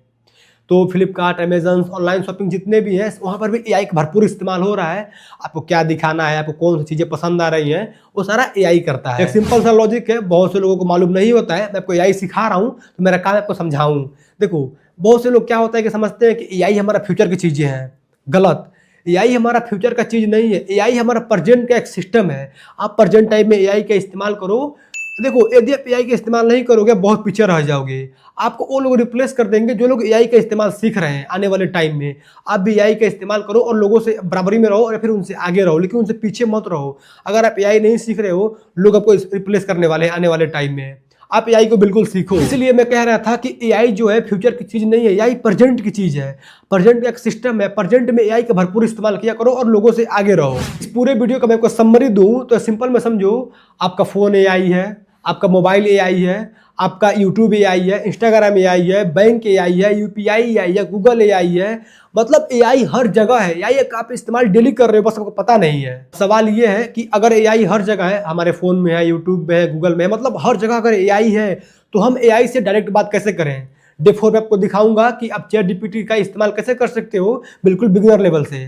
तो फ्लिपकार्ट, अमेजन, ऑनलाइन शॉपिंग जितने भी हैं वहाँ पर भी एआई का भरपूर इस्तेमाल हो रहा है। आपको क्या दिखाना है, आपको कौन सी चीज़ें पसंद आ रही हैं, वो सारा एआई करता है। एक सिंपल सा लॉजिक है, बहुत से लोगों को मालूम नहीं होता है। मैं आपको एआई सिखा रहा हूँ तो मेरा काम है आपको समझाऊँ। देखो बहुत से लोग क्या होता है कि समझते हैं कि एआई हमारा फ्यूचर की चीज़ें हैं। गलत, एआई हमारा फ्यूचर का चीज़ नहीं है। एआई हमारा प्रेजेंट का एक सिस्टम है। आप प्रेजेंट टाइम में एआई का इस्तेमाल करो। देखो यदि आप एआई का इस्तेमाल नहीं करोगे बहुत पीछे रह जाओगे। आपको वो लोग रिप्लेस कर देंगे जो लोग एआई का इस्तेमाल सीख रहे हैं। आने वाले टाइम में आप भी एआई का इस्तेमाल करो और लोगों से बराबरी में रहो, या फिर उनसे आगे रहो, लेकिन उनसे पीछे मत रहो। अगर आप एआई नहीं सीख रहे हो, लोग आपको रिप्लेस करने वाले हैं आने वाले टाइम में। आप एआई को बिल्कुल सीखो। इसलिए मैं कह रहा था कि एआई जो है फ्यूचर की चीज़ नहीं है, एआई प्रेजेंट की चीज़ है। प्रेजेंट एक सिस्टम है, प्रेजेंट में एआई का भरपूर इस्तेमाल किया करो और लोगों से आगे रहो। इस पूरे वीडियो का मैं आपको समरी दूं तो सिंपल में समझो, आपका फ़ोन एआई है, आपका मोबाइल एआई है, आपका यूट्यूब एआई है, इंस्टाग्राम एआई है, बैंक एआई है, यूपीआई एआई है, गूगल एआई है। मतलब एआई हर जगह है। एआई आप इस्तेमाल डेली कर रहे हो, बस आपको पता नहीं है। सवाल ये है कि अगर एआई हर जगह है, हमारे फ़ोन में है, यूट्यूब में है, गूगल में है, मतलब हर जगह अगर एआई है तो हम एआई से डायरेक्ट बात कैसे करें। डे 4 में आपको दिखाऊंगा कि आप चैट जीपीटी का इस्तेमाल कैसे कर सकते हो, बिल्कुल बिगिनर लेवल से।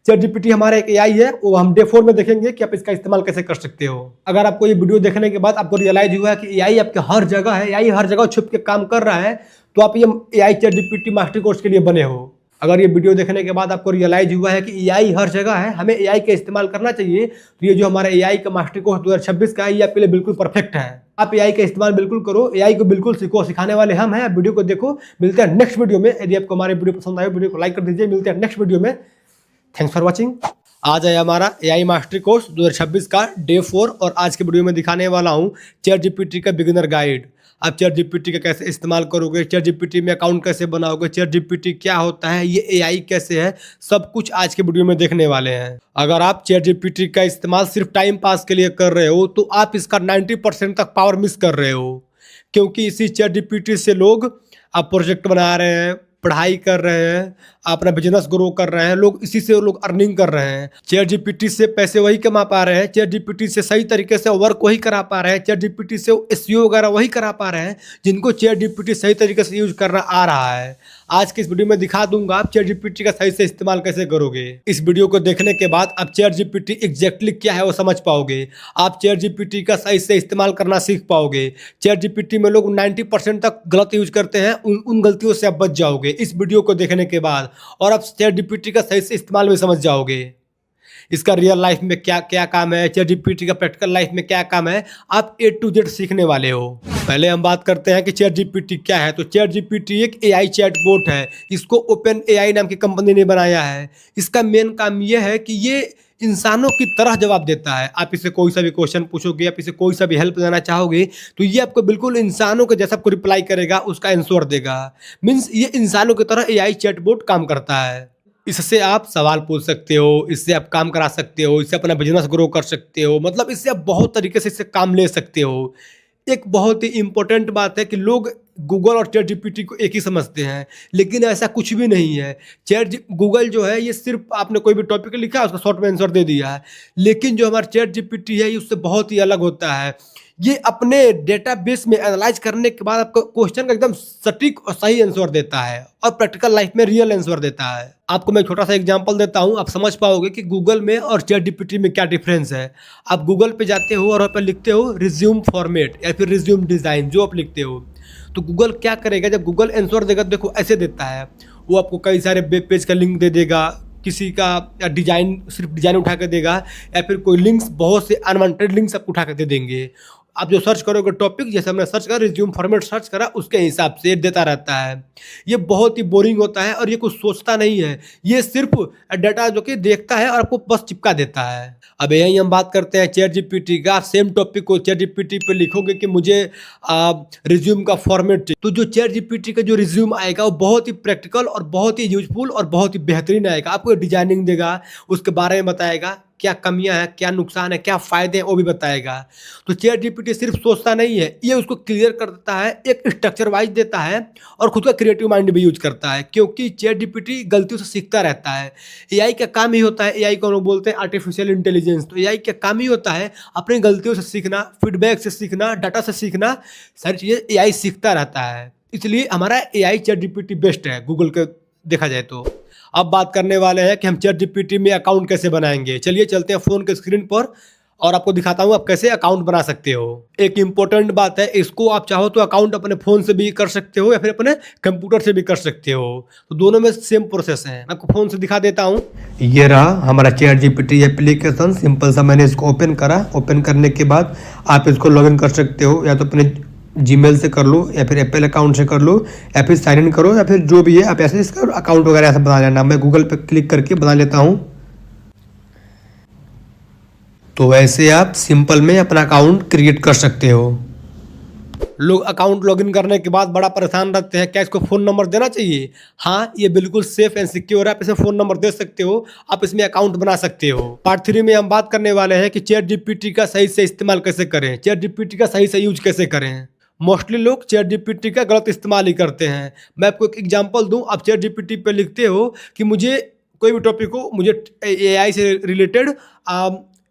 चैट जीपीटी हमारा एक एआई है, वो हम डे 4 में देखेंगे कि आप इसका इस्तेमाल कैसे कर सकते हो। अगर आपको ये वीडियो देखने के बाद आपको रियलाइज हुआ कि एआई आपके हर जगह है, एआई हर जगह छुप के काम कर रहा है, तो आप ये AI chat GPT master course के लिए बने हो। अगर ये वीडियो देखने के बाद आपको रियलाइज हुआ है कि एआई हर जगह है, हमें एआई का इस्तेमाल करना चाहिए, तो ये जो हमारा एआई का मास्टर कोर्स 2026 का है, ये आपके लिए बिल्कुल परफेक्ट है। आप एआई का इस्तेमाल बिल्कुल करो, एआई को बिल्कुल सीखो, सिखाने वाले हम हैं। वीडियो को देखो, मिलते हैं नेक्स्ट वीडियो में। यदि आपको हमारे वीडियो पसंद आए, वीडियो को लाइक कर दीजिए। मिलते हैं नेक्स्ट वीडियो में। Thanks for watching. आज है हमारा एआई मास्टर कोर्स 2026 का डे 4, और आज के वीडियो में दिखाने वाला हूँ चैट जीपीटी का बिगिनर गाइड। आप चैट जीपीटी का कैसे इस्तेमाल करोगे, चैट जीपीटी में अकाउंट कैसे बनाओगे, चैट जीपीटी क्या होता है, ये एआई कैसे है, सब कुछ आज के वीडियो में देखने वाले हैं। अगर आप चैट जीपीटी का इस्तेमाल सिर्फ टाइम पास के लिए कर रहे हो तो आप इसका 90% तक पावर मिस कर रहे हो, क्योंकि इसी चैट जीपीटी से लोग आप प्रोजेक्ट बना रहे हैं, पढ़ाई कर रहे हैं, अपना बिजनेस ग्रो कर रहे हैं, लोग इसी से लोग अर्निंग कर रहे हैं। चैट जीपीटी से पैसे वही कमा पा रहे हैं, चैट जीपीटी से सही तरीके से वर्क वही करा पा रहे हैं, चैट जीपीटी से एसईओ वगैरह वही करा पा रहे हैं जिनको चैट जीपीटी सही तरीके से यूज करना आ रहा है। आज के इस वीडियो में दिखा दूंगा आप चैट जीपीटी का सही से इस्तेमाल कैसे करोगे। इस वीडियो को देखने के बाद आप चैट जीपीटी एग्जैक्टली क्या है वो समझ पाओगे। आप चैट जीपीटी का सही से इस्तेमाल करना सीख पाओगे। चैट जीपीटी में लोग 90% तक गलत यूज करते हैं, उन गलतियों से आप बच जाओगे इस वीडियो को देखने के बाद, और आप चैट जीपीटी का सही से इस्तेमाल भी समझ जाओगे। इसका रियल लाइफ में क्या क्या काम है, चैट जीपीटी का प्रैक्टिकल लाइफ में क्या काम है, आप ए टू जेड सीखने वाले हो। पहले हम बात करते हैं कि चैट जीपीटी क्या है। तो चैट जीपीटी एक एआई चैटबॉट है। इसको ओपन एआई नाम की कंपनी ने बनाया है। इसका मेन काम यह है कि ये इंसानों की तरह जवाब देता है। आप इसे कोई सा भी क्वेश्चन पूछोगे, आप इसे कोई सा भी हेल्प देना चाहोगे, तो ये आपको बिल्कुल इंसानों के जैसा आपको रिप्लाई करेगा, उसका आंसर देगा। मीन्स ये इंसानों की तरह एआई चैटबॉट काम करता है। इससे आप सवाल पूछ सकते हो, इससे आप काम करा सकते हो, इससे अपना बिजनेस ग्रो कर सकते हो, मतलब इससे आप बहुत तरीके से इससे काम ले सकते हो। एक बहुत ही इंपॉर्टेंट बात है कि लोग गूगल और चैट जीपीटी को एक ही समझते हैं, लेकिन ऐसा कुछ भी नहीं है। गूगल जो है ये सिर्फ आपने कोई भी टॉपिक लिखा है उसका शॉर्ट में आंसर दे दिया है, लेकिन जो हमारा चैट जीपीटी है ये उससे बहुत ही अलग होता है। ये अपने डेटाबेस में एनालाइज करने के बाद आपको क्वेश्चन का एकदम सटीक और सही आंसर देता है और प्रैक्टिकल लाइफ में रियल आंसर देता है। आपको मैं छोटा सा एग्जांपल देता हूं, आप समझ पाओगे कि गूगल में और चैट जीपीटी में क्या डिफरेंस है। आप गूगल पे जाते हो और वहाँ पर लिखते हो रिज्यूम फॉर्मेट या फिर रिज्यूम डिज़ाइन, जो आप लिखते हो, तो गूगल क्या करेगा, जब गूगल आंसर देगा देखो ऐसे देता है। वो आपको कई सारे वेब पेज का लिंक दे देगा, किसी का डिजाइन सिर्फ डिजाइन उठा के देगा, या फिर कोई लिंक्स, बहुत से अनवांटेड लिंक्स आपको उठा के दे देंगे। आप जो सर्च करोगे टॉपिक, जैसे हमने सर्च करा रिज्यूम फॉर्मेट सर्च करा, उसके हिसाब से देता रहता है। ये बहुत ही बोरिंग होता है और ये कुछ सोचता नहीं है, ये सिर्फ डाटा जो कि देखता है और आपको बस चिपका देता है। अब यही हम बात करते हैं चैट जीपीटी का। सेम टॉपिक को चैट जीपीटी पे लिखोगे कि मुझे रिज्यूम का फॉर्मेट चाहिए, तो जो चैट जीपीटी का जो रिज्यूम आएगा वो बहुत ही प्रैक्टिकल और बहुत ही यूजफुल और बहुत ही बेहतरीन आएगा। आपको डिजाइनिंग देगा, उसके बारे में बताएगा, क्या कमियां हैं, क्या नुकसान है, क्या फ़ायदे हैं, वो भी बताएगा। तो चैट जीपीटी सिर्फ सोचता नहीं है, ये उसको क्लियर कर देता है, एक स्ट्रक्चर वाइज देता है और खुद का क्रिएटिव माइंड भी यूज करता है, क्योंकि चैट जीपीटी गलतियों से सीखता रहता है। एआई का काम ही होता है, एआई को हम लोग बोलते हैं आर्टिफिशियल इंटेलिजेंस, तो एआई का काम ही होता है अपनी गलतियों से सीखना, फीडबैक से सीखना, डाटा से सीखना, सारी चीज़ें एआई सीखता रहता है। इसलिए हमारा एआई चैट जीपीटी बेस्ट है गूगल का देखा जाए तो। अब बात करने वाले हैं कि हम चैट जीपीटी में अकाउंट कैसे बनाएंगे। चलिए चलते हैं फ़ोन के स्क्रीन पर और आपको दिखाता हूँ आप कैसे अकाउंट बना सकते हो। एक इम्पोर्टेंट बात है, इसको आप चाहो तो अकाउंट अपने फ़ोन से भी कर सकते हो या फिर अपने कंप्यूटर से भी कर सकते हो, तो दोनों में सेम प्रोसेस है। मैं आपको फ़ोन से दिखा देता हूँ। ये रहा हमारा चैट जीपीटी एप्लीकेशन, सिंपल सा मैंने इसको ओपन करा। ओपन करने के बाद आप इसको लॉगिन कर सकते हो, या तो अपने जीमेल से कर लो या फिर एप्पल अकाउंट से कर लो या फिर साइन इन करो, या फिर जो भी है आप ऐसे इसका अकाउंट वगैरह ऐसा बना लेना। मैं गूगल पे क्लिक करके बना लेता हूँ। तो ऐसे आप सिंपल में अपना अकाउंट क्रिएट कर सकते हो। लोग अकाउंट लॉगिन करने के बाद बड़ा परेशान रहते हैं, क्या इसको फ़ोन नंबर देना चाहिए? हाँ, ये बिल्कुल सेफ एंड सिक्योर है, आप इसमें फ़ोन नंबर दे सकते हो, आप इसमें अकाउंट बना सकते हो। पार्ट 3 में हम बात करने वाले हैं कि चैट जीपीटी का सही से इस्तेमाल कैसे करें, चैट जीपीटी का सही से यूज कैसे करें। मोस्टली लोग चैट जीपीटी का गलत इस्तेमाल ही करते हैं। मैं आपको एक एग्जांपल दूं, आप चैट जीपीटी पे लिखते हो कि मुझे कोई भी टॉपिक हो, मुझे एआई से रिलेटेड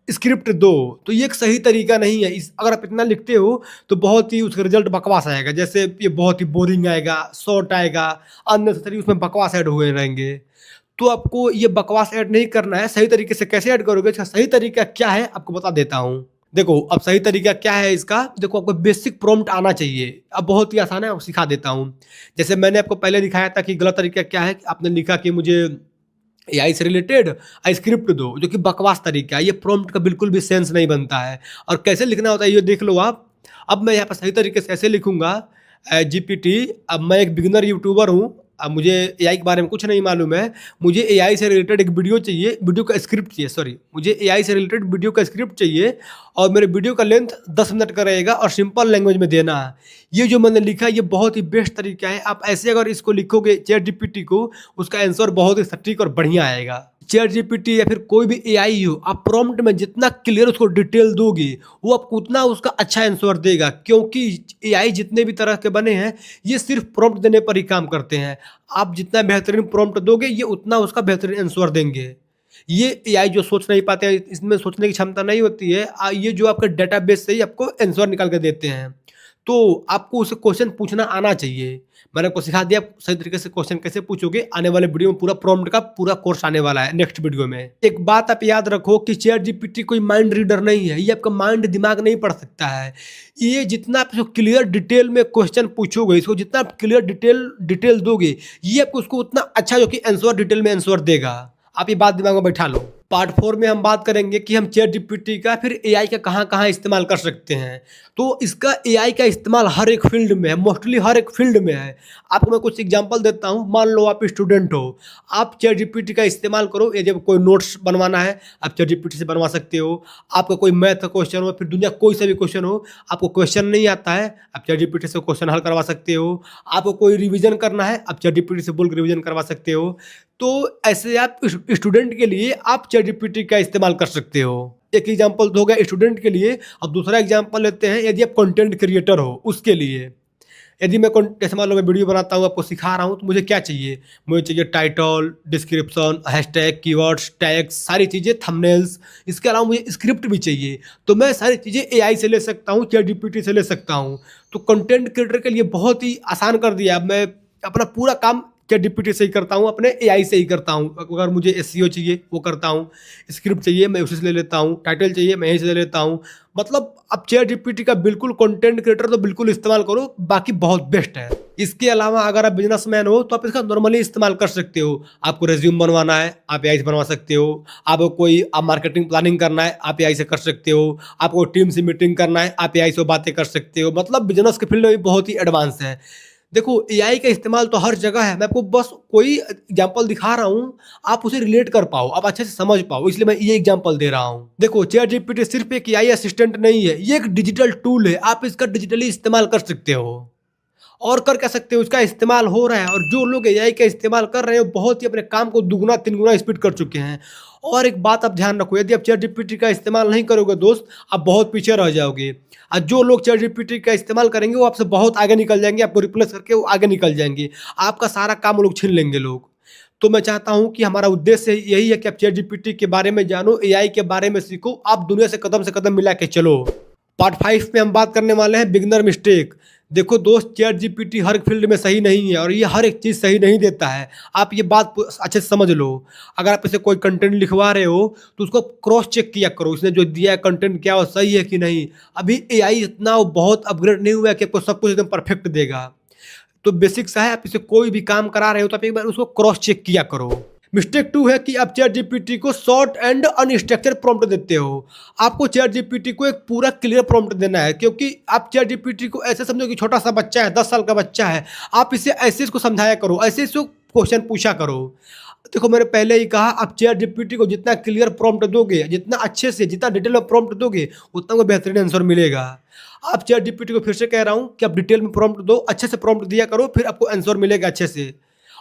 स्क्रिप्ट दो, तो ये एक सही तरीका नहीं है। अगर आप इतना लिखते हो तो बहुत ही उसका रिजल्ट बकवास आएगा, जैसे ये बहुत ही बोरिंग आएगा, शॉर्ट आएगा, अननेसेसरी उसमें बकवास ऐड हुए रहेंगे। तो आपको ये बकवास ऐड नहीं करना है। सही तरीके से कैसे ऐड करोगे, इसका सही तरीका क्या है आपको बता देता हूँ। देखो अब सही तरीका क्या है इसका, देखो आपको बेसिक प्रॉम्प्ट आना चाहिए। अब बहुत ही आसान है, आपको सिखा देता हूँ। जैसे मैंने आपको पहले दिखाया था कि गलत तरीका क्या है, आपने लिखा कि मुझे एआई से रिलेटेड स्क्रिप्ट दो, जो कि बकवास तरीका है। ये प्रॉम्प्ट का बिल्कुल भी सेंस नहीं बनता है। और कैसे लिखना होता है ये देख लो आप। अब मैं यहाँ पर सही तरीके से ऐसे लिखूंगा, जीपीटी, अब मैं एक बिगिनर यूट्यूबर हूँ, अब मुझे एआई के बारे में कुछ नहीं मालूम है, मुझे एआई से रिलेटेड एक वीडियो चाहिए, वीडियो का स्क्रिप्ट चाहिए, सॉरी, मुझे एआई से रिलेटेड वीडियो का स्क्रिप्ट चाहिए और मेरे वीडियो का लेंथ 10 मिनट का रहेगा और सिंपल लैंग्वेज में देना है। ये जो मैंने लिखा ये बहुत ही बेस्ट तरीका है। आप ऐसे अगर इसको लिखोगे चैट जीपीटी को, उसका आंसर बहुत ही सटीक और बढ़िया आएगा। चैट जीपीटी या फिर कोई भी एआई हो, आप प्रॉम्प्ट में जितना क्लियर उसको डिटेल दोगे वो आपको उतना उसका अच्छा आंसर देगा, क्योंकि एआई जितने भी तरह के बने हैं ये सिर्फ प्रॉम्प्ट देने पर ही काम करते हैं। आप जितना बेहतरीन प्रॉम्प्ट दोगे ये उतना उसका बेहतरीन आंसर देंगे। ये एआई जो सोच नहीं पाते हैं, इसमें सोचने की क्षमता नहीं होती है, ये जो आपके डेटाबेस से ही आपको आंसर निकाल के देते हैं। तो आपको उसे क्वेश्चन पूछना आना चाहिए। मैंने आपको सिखा दिया सही तरीके से क्वेश्चन कैसे पूछोगे। आने वाले वीडियो में पूरा प्रॉम्प्ट का पूरा कोर्स आने वाला है नेक्स्ट वीडियो में। एक बात आप याद रखो कि चैट जीपीटी कोई माइंड रीडर नहीं है, ये आपका माइंड दिमाग नहीं पढ़ सकता है। ये जितना आप इसको क्लियर डिटेल में क्वेश्चन पूछोगे, इसको जितना आप क्लियर डिटेल दोगे, ये आपको उसको उतना अच्छा जो कि आंसर डिटेल में आंसर देगा। आप ये बात दिमाग में बैठा लो। पार्ट 4 में हम बात करेंगे कि हम चैट जीपीटी का फिर एआई का कहाँ कहाँ इस्तेमाल कर सकते हैं। तो इसका एआई का इस्तेमाल हर एक फील्ड में है, मोस्टली हर एक फील्ड में है। आपको मैं कुछ एग्जांपल देता हूँ। मान लो आप स्टूडेंट हो, आप चैट जीपीटी का इस्तेमाल करो। यदि कोई नोट्स बनवाना है आप चैट जीपीटी से बनवा सकते हो। आपका कोई मैथ का क्वेश्चन हो, फिर दुनिया कोई सा भी क्वेश्चन हो, आपको क्वेश्चन नहीं आता है आप चैट जीपीटी से क्वेश्चन हल करवा सकते हो। आपको कोई रिवीजन करना है आप चैट जीपीटी से बोल के रिवीजन करवा सकते हो। तो ऐसे आप स्टूडेंट के लिए आप चैट जीपीटी का इस्तेमाल कर सकते हो। एक एग्जांपल तो हो गया स्टूडेंट के लिए। अब दूसरा एग्जांपल लेते हैं, यदि आप कंटेंट क्रिएटर हो उसके लिए। यदि मैं जैसे मान लो मैं वीडियो बनाता हूँ, आपको सिखा रहा हूँ, तो मुझे क्या चाहिए? मुझे चाहिए title, description, hashtag, keywords, tags, सारी चीज़ें, थंबनेल्स। इसके अलावा मुझे स्क्रिप्ट भी चाहिए। तो मैं सारी चीज़ें एआई से ले सकता हूँ, चैट जीपीटी से ले सकता हूँ। तो कंटेंट क्रिएटर के लिए बहुत ही आसान कर दिया। अब मैं अपना पूरा काम चैट जीपीटी से ही करता हूँ, अपने एआई से ही करता हूँ। अगर मुझे एसईओ चाहिए वो करता हूँ, स्क्रिप्ट चाहिए मैं उसी से ले लेता हूँ, टाइटल चाहिए मैं यहीं से ले लेता हूँ। मतलब अब चैट जीपीटी का बिल्कुल कंटेंट क्रिएटर तो बिल्कुल इस्तेमाल करो, बाकी बहुत बेस्ट है। इसके अलावा अगर आप बिजनेसमैन हो तो आप इसका नॉर्मली इस्तेमाल कर सकते हो। आपको रेज्यूम बनवाना है आप एआई से बनवा सकते हो। आपको कोई मार्केटिंग प्लानिंग करना है आप एआई से कर सकते हो। आपको टीम से मीटिंग करना है आप एआई से बातें कर सकते हो। मतलब बिजनेस के फील्ड में भी बहुत ही एडवांस है। देखो एआई का इस्तेमाल तो हर जगह है। मैं आपको बस कोई एग्जांपल दिखा रहा हूँ, आप उसे रिलेट कर पाओ, आप अच्छे से समझ पाओ, इसलिए मैं ये एग्जांपल दे रहा हूँ। देखो चैट जीपीटी सिर्फ एक एआई असिस्टेंट नहीं है, ये एक डिजिटल टूल है। आप इसका डिजिटली इस्तेमाल कर सकते हो और कर क्या सकते हो, इसका इस्तेमाल हो रहा है। और जो लोग एआई का इस्तेमाल कर रहे हैं वो बहुत ही अपने काम को दुगुना तीन गुना स्पीड कर चुके हैं। और एक बात आप ध्यान रखो, यदि आप चैट जीपीटी का इस्तेमाल नहीं करोगे दोस्त, आप बहुत पीछे रह जाओगे। और जो लोग चैट जीपीटी का इस्तेमाल करेंगे वो आपसे बहुत आगे निकल जाएंगे, आपको रिप्लेस करके वो आगे निकल जाएंगे। आपका सारा काम वो लोग छीन लेंगे लोग। तो मैं चाहता हूं कि हमारा उद्देश्य यही है कि आप चैट जीपीटी के बारे में जानो, एआई के बारे में सीखो, आप दुनिया से कदम मिला के चलो। पार्ट 5 में हम बात करने वाले हैं बिगिनर मिस्टेक। देखो दोस्त, चैट जीपीटी हर फील्ड में सही नहीं है और ये हर एक चीज़ सही नहीं देता है। आप ये बात अच्छे से समझ लो। अगर आप इसे कोई कंटेंट लिखवा रहे हो तो उसको क्रॉस चेक किया करो, इसने जो दिया है कंटेंट क्या वो सही है कि नहीं। अभी एआई इतना बहुत अपग्रेड नहीं हुआ है कि आपको सब कुछ एकदम परफेक्ट देगा। तो बेसिक सा है, आप इसे कोई भी काम करा रहे हो तो आप एक बार उसको क्रॉस चेक किया करो। मिस्टेक 2 है कि आप चैट जीपीटी को शॉर्ट एंड अनस्ट्रक्चर्ड प्रॉम्प्ट देते हो। आपको चैट जीपीटी को एक पूरा क्लियर प्रॉम्प्ट देना है, क्योंकि आप चैट जीपीटी को ऐसे समझो कि छोटा सा बच्चा है, 10 साल का बच्चा है। आप इसे ऐसे इसको समझाया करो, ऐसे इसको क्वेश्चन पूछा करो। देखो मैंने पहले ही कहा, आप चैट जीपीटी को जितना क्लियर प्रॉम्प्ट दोगे, जितना अच्छे से, जितना डिटेल में प्रॉम्प्ट दोगे, उतना को बेहतरीन आंसर मिलेगा। आप चैट जीपीटी को फिर से कह रहा हूँ कि आप डिटेल में प्रॉम्प्ट दो, अच्छे से प्रॉम्प्ट दिया करो, फिर आपको आंसर मिलेगा अच्छे से।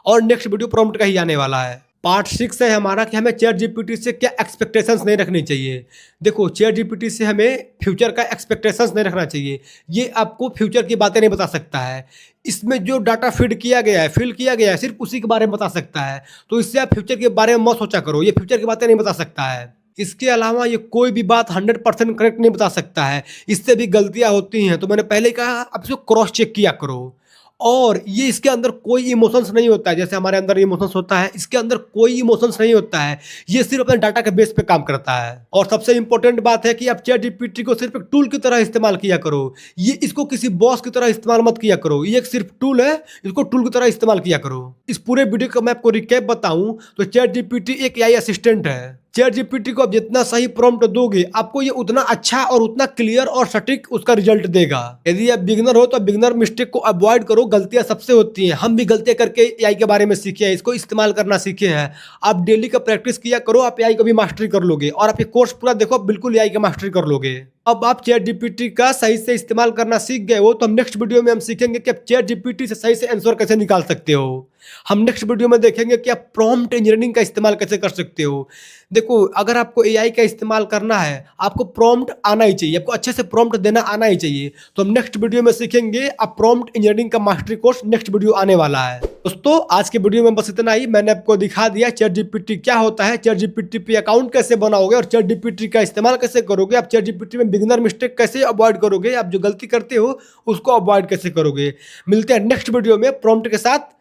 और नेक्स्ट वीडियो प्रॉम्प्ट का ही आने वाला है। पार्ट 6 है हमारा कि हमें चैट जीपीटी से क्या एक्सपेक्टेशंस नहीं रखनी चाहिए। देखो चैट जीपीटी से हमें फ्यूचर का एक्सपेक्टेशंस नहीं रखना चाहिए। ये आपको फ्यूचर की बातें नहीं बता सकता है। इसमें जो डाटा फीड किया गया है, फिल किया गया है, सिर्फ उसी के बारे में बता सकता है। तो इससे आप फ्यूचर के बारे में मत सोचा करो, ये फ्यूचर की बातें नहीं बता सकता है। इसके अलावा ये कोई भी बात 100% करेक्ट नहीं बता सकता है, इससे भी गलतियाँ होती हैं। तो मैंने पहले कहा, आप इसको क्रॉस चेक किया करो। और ये इसके अंदर कोई इमोशंस नहीं होता है, जैसे हमारे अंदर इमोशंस होता है, इसके अंदर कोई इमोशंस नहीं होता है। ये सिर्फ अपने डाटा के बेस पे काम करता है। और सबसे इंपॉर्टेंट बात है कि आप चैट जीपीटी को सिर्फ एक टूल की तरह इस्तेमाल किया करो। ये इसको किसी बॉस की तरह इस्तेमाल मत किया करो। ये एक सिर्फ टूल है, इसको टूल की तरह इस्तेमाल किया करो। इस पूरे वीडियो का मैं आपको रिकैप बताऊं तो चैट जीपीटी एक एआई असिस्टेंट है। चैट जीपीटी को आप जितना सही प्रॉम्प्ट दोगे, आपको ये उतना अच्छा और उतना क्लियर और सटीक उसका रिजल्ट देगा। यदि आप बिगिनर हो तो बिगिनर मिस्टेक को अवॉइड करो। गलतियां सबसे होती हैं, हम भी गलतियां करके एआई के बारे में सीखे हैं, इसको इस्तेमाल करना सीखे हैं। आप डेली का प्रैक्टिस किया करो, आप एआई को भी मास्टरी कर लोगे। और आप ये कोर्स पूरा देखो, बिल्कुल एआई का मास्टरी कर लोगे। अब आप चैट जीपीटी का सही से इस्तेमाल करना सीख गए हो, तो हम नेक्स्ट वीडियो में हम सीखेंगे कि आप चैट जीपीटी से सही से आंसर कैसे निकाल सकते हो। हम नेक्स्ट वीडियो में देखेंगे कि आप प्रॉम्प्ट इंजीनियरिंग का इस्तेमाल कैसे कर सकते हो। देखो अगर आपको एआई का इस्तेमाल करना है, आपको प्रॉम्प्ट आना ही चाहिए, आपको अच्छे से प्रॉम्प्ट देना आना ही चाहिए। तो हम नेक्स्ट वीडियो में सीखेंगे। आप प्रॉम्प्ट इंजीनियरिंग का मास्टरी कोर्स नेक्स्ट वीडियो आने वाला है। दोस्तों आज के वीडियो में बस इतना ही। मैंने आपको दिखा दिया चैट जीपीटी क्या होता है, चैट जीपीटी पे अकाउंट कैसे बनाओगे और चैट जीपीटी का इस्तेमाल कैसे करोगे। आप चैट जीपीटी में बिगिनर मिस्टेक कैसे अवॉइड करोगे, आप जो गलती करते हो उसको अवॉइड कैसे करोगे। मिलते हैं नेक्स्ट वीडियो में प्रॉम्प्ट के साथ।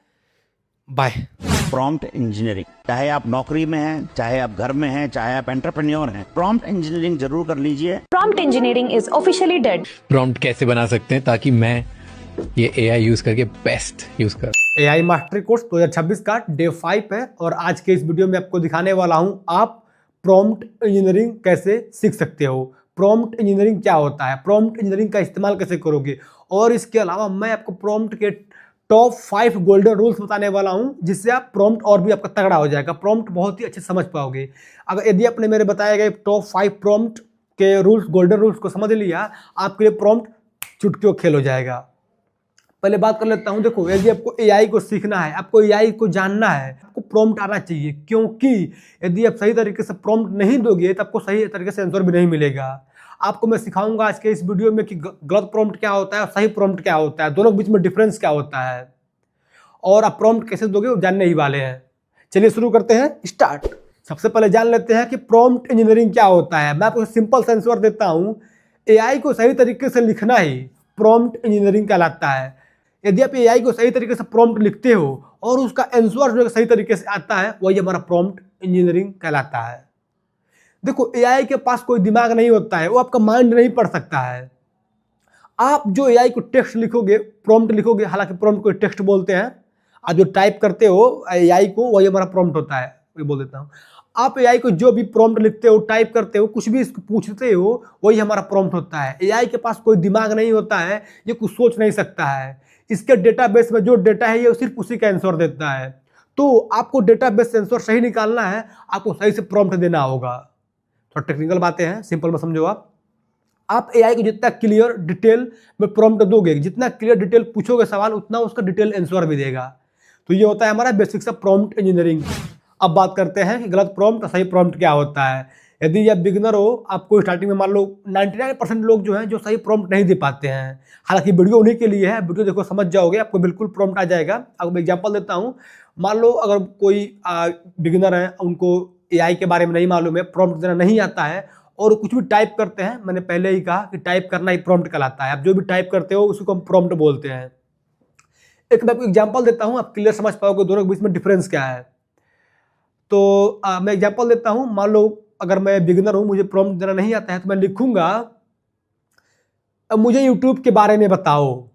बाय। प्रॉम्प्ट इंजीनियरिंग, चाहे आप नौकरी में हैं, चाहे आप घर में हैं, चाहे आप एंटरप्रेन्योर हैं, प्रॉम्प्ट इंजीनियरिंग जरूर कर लीजिए। Prompt engineering is officially dead. Prompt कैसे बना सकते हैं ताकि मैं ये एआई यूज करके बेस्ट यूज कर। एआई मास्टरी कोर्स 2026 का डे 5 है और आज के इस वीडियो में आपको दिखाने वाला हूं आप प्रॉम्प्ट इंजीनियरिंग कैसे सीख सकते हो, प्रॉम्प्ट इंजीनियरिंग क्या होता है, प्रॉम्प्ट इंजीनियरिंग का इस्तेमाल कैसे करोगे, और इसके अलावा मैं आपको प्रॉम्प्ट के टॉप 5 गोल्डन रूल्स बताने वाला हूं, जिससे आप प्रॉम्प्ट और भी आपका तगड़ा हो जाएगा, प्रॉम्प्ट बहुत ही अच्छे समझ पाओगे। अगर यदि आपने मेरे बताए गए टॉप 5 प्रॉम्प्ट के रूल्स, गोल्डन रूल्स को समझ लिया, आपके लिए प्रॉम्प्ट चुटकियों खेल हो जाएगा। पहले बात कर लेता हूं, देखो यदि आपको एआई को सीखना है, आपको एआई को जानना है, आपको प्रॉम्प्ट आना चाहिए, क्योंकि यदि आप सही तरीके से प्रॉम्प्ट नहीं दोगे तो आपको सही तरीके से आंसर भी नहीं मिलेगा। आपको मैं सिखाऊंगा आज के इस वीडियो में कि गलत प्रॉम्प्ट क्या होता है और सही प्रॉम्प्ट क्या होता है, दोनों के बीच में डिफरेंस क्या होता है, और आप प्रॉम्प्ट कैसे दोगे वो जानने ही वाले हैं। चलिए शुरू करते हैं, स्टार्ट। सबसे पहले जान लेते हैं कि प्रॉम्प्ट इंजीनियरिंग क्या होता है। मैं आपको सिंपल सा आंसर देता हूं, एआई को सही तरीके से लिखना ही प्रॉम्प्ट इंजीनियरिंग कहलाता है। यदि आप एआई को सही तरीके से प्रॉम्प्ट लिखते हो और उसका आंसर जो सही तरीके से आता है, वही हमारा प्रॉम्प्ट इंजीनियरिंग कहलाता है। देखो एआई के पास कोई दिमाग नहीं होता है, वो आपका माइंड नहीं पढ़ सकता है। आप जो एआई को टेक्स्ट लिखोगे, प्रॉम्प्ट लिखोगे, हालांकि प्रॉम्प्ट को टेक्स्ट बोलते हैं, आप जो टाइप करते हो एआई को, वही हमारा प्रॉम्प्ट होता है, ये बोल देता हूँ। आप एआई को जो भी प्रॉम्प्ट लिखते हो, टाइप करते हो, कुछ भी इसको पूछते हो, वही हमारा प्रॉम्प्ट होता है। एआई के पास कोई दिमाग नहीं होता है, ये कुछ सोच नहीं सकता है। इसके डेटाबेस में जो डेटा है ये सिर्फ उसी का आंसर देता है। तो आपको डेटाबेस से आंसर सही निकालना है, आपको सही से प्रॉम्प्ट देना होगा। थोड़ा टेक्निकल बातें हैं, सिंपल में समझो। आप एआई को जितना क्लियर डिटेल में प्रॉम्प्ट दोगे, जितना क्लियर डिटेल पूछोगे सवाल, उतना उसका डिटेल आंसर भी देगा। तो ये होता है हमारा बेसिक्स ऑफ प्रॉम्प्ट इंजीनियरिंग। अब बात करते हैं कि गलत प्रॉम्प्ट और सही प्रॉम्प्ट क्या होता है। यदि आप बिगिनर हो, आपको स्टार्टिंग में मान लो 99% लोग जो हैं जो सही प्रॉम्प्ट नहीं दे पाते हैं। हालांकि वीडियो उन्हीं के लिए है, वीडियो देखो समझ जाओगे, आपको बिल्कुल प्रॉम्प्ट आ जाएगा। अब मैं एग्जांपल देता हूं, मान लो अगर कोई बिगिनर है, उनको एआई के बारे में नहीं मालूम है, प्रॉम्प्ट देना नहीं आता है, और कुछ भी टाइप करते हैं, मैंने पहले ही कहा कि टाइप करना ही प्रॉम्प्ट कहलाता है। आप जो भी टाइप करते हो उसको हम प्रॉम्प्ट बोलते हैं। एक मैं आपको एग्जांपल देता हूं, आप क्लियर समझ पाओगे दोनों के बीच में डिफरेंस क्या है। तो मैं एग्जांपल देता हूं, मान लो अगर मैं बिगिनर हूं, मुझे प्रॉम्प्ट देना नहीं आता है, तो मैं लिखूंगा मुझे यूट्यूब के बारे में बताओ।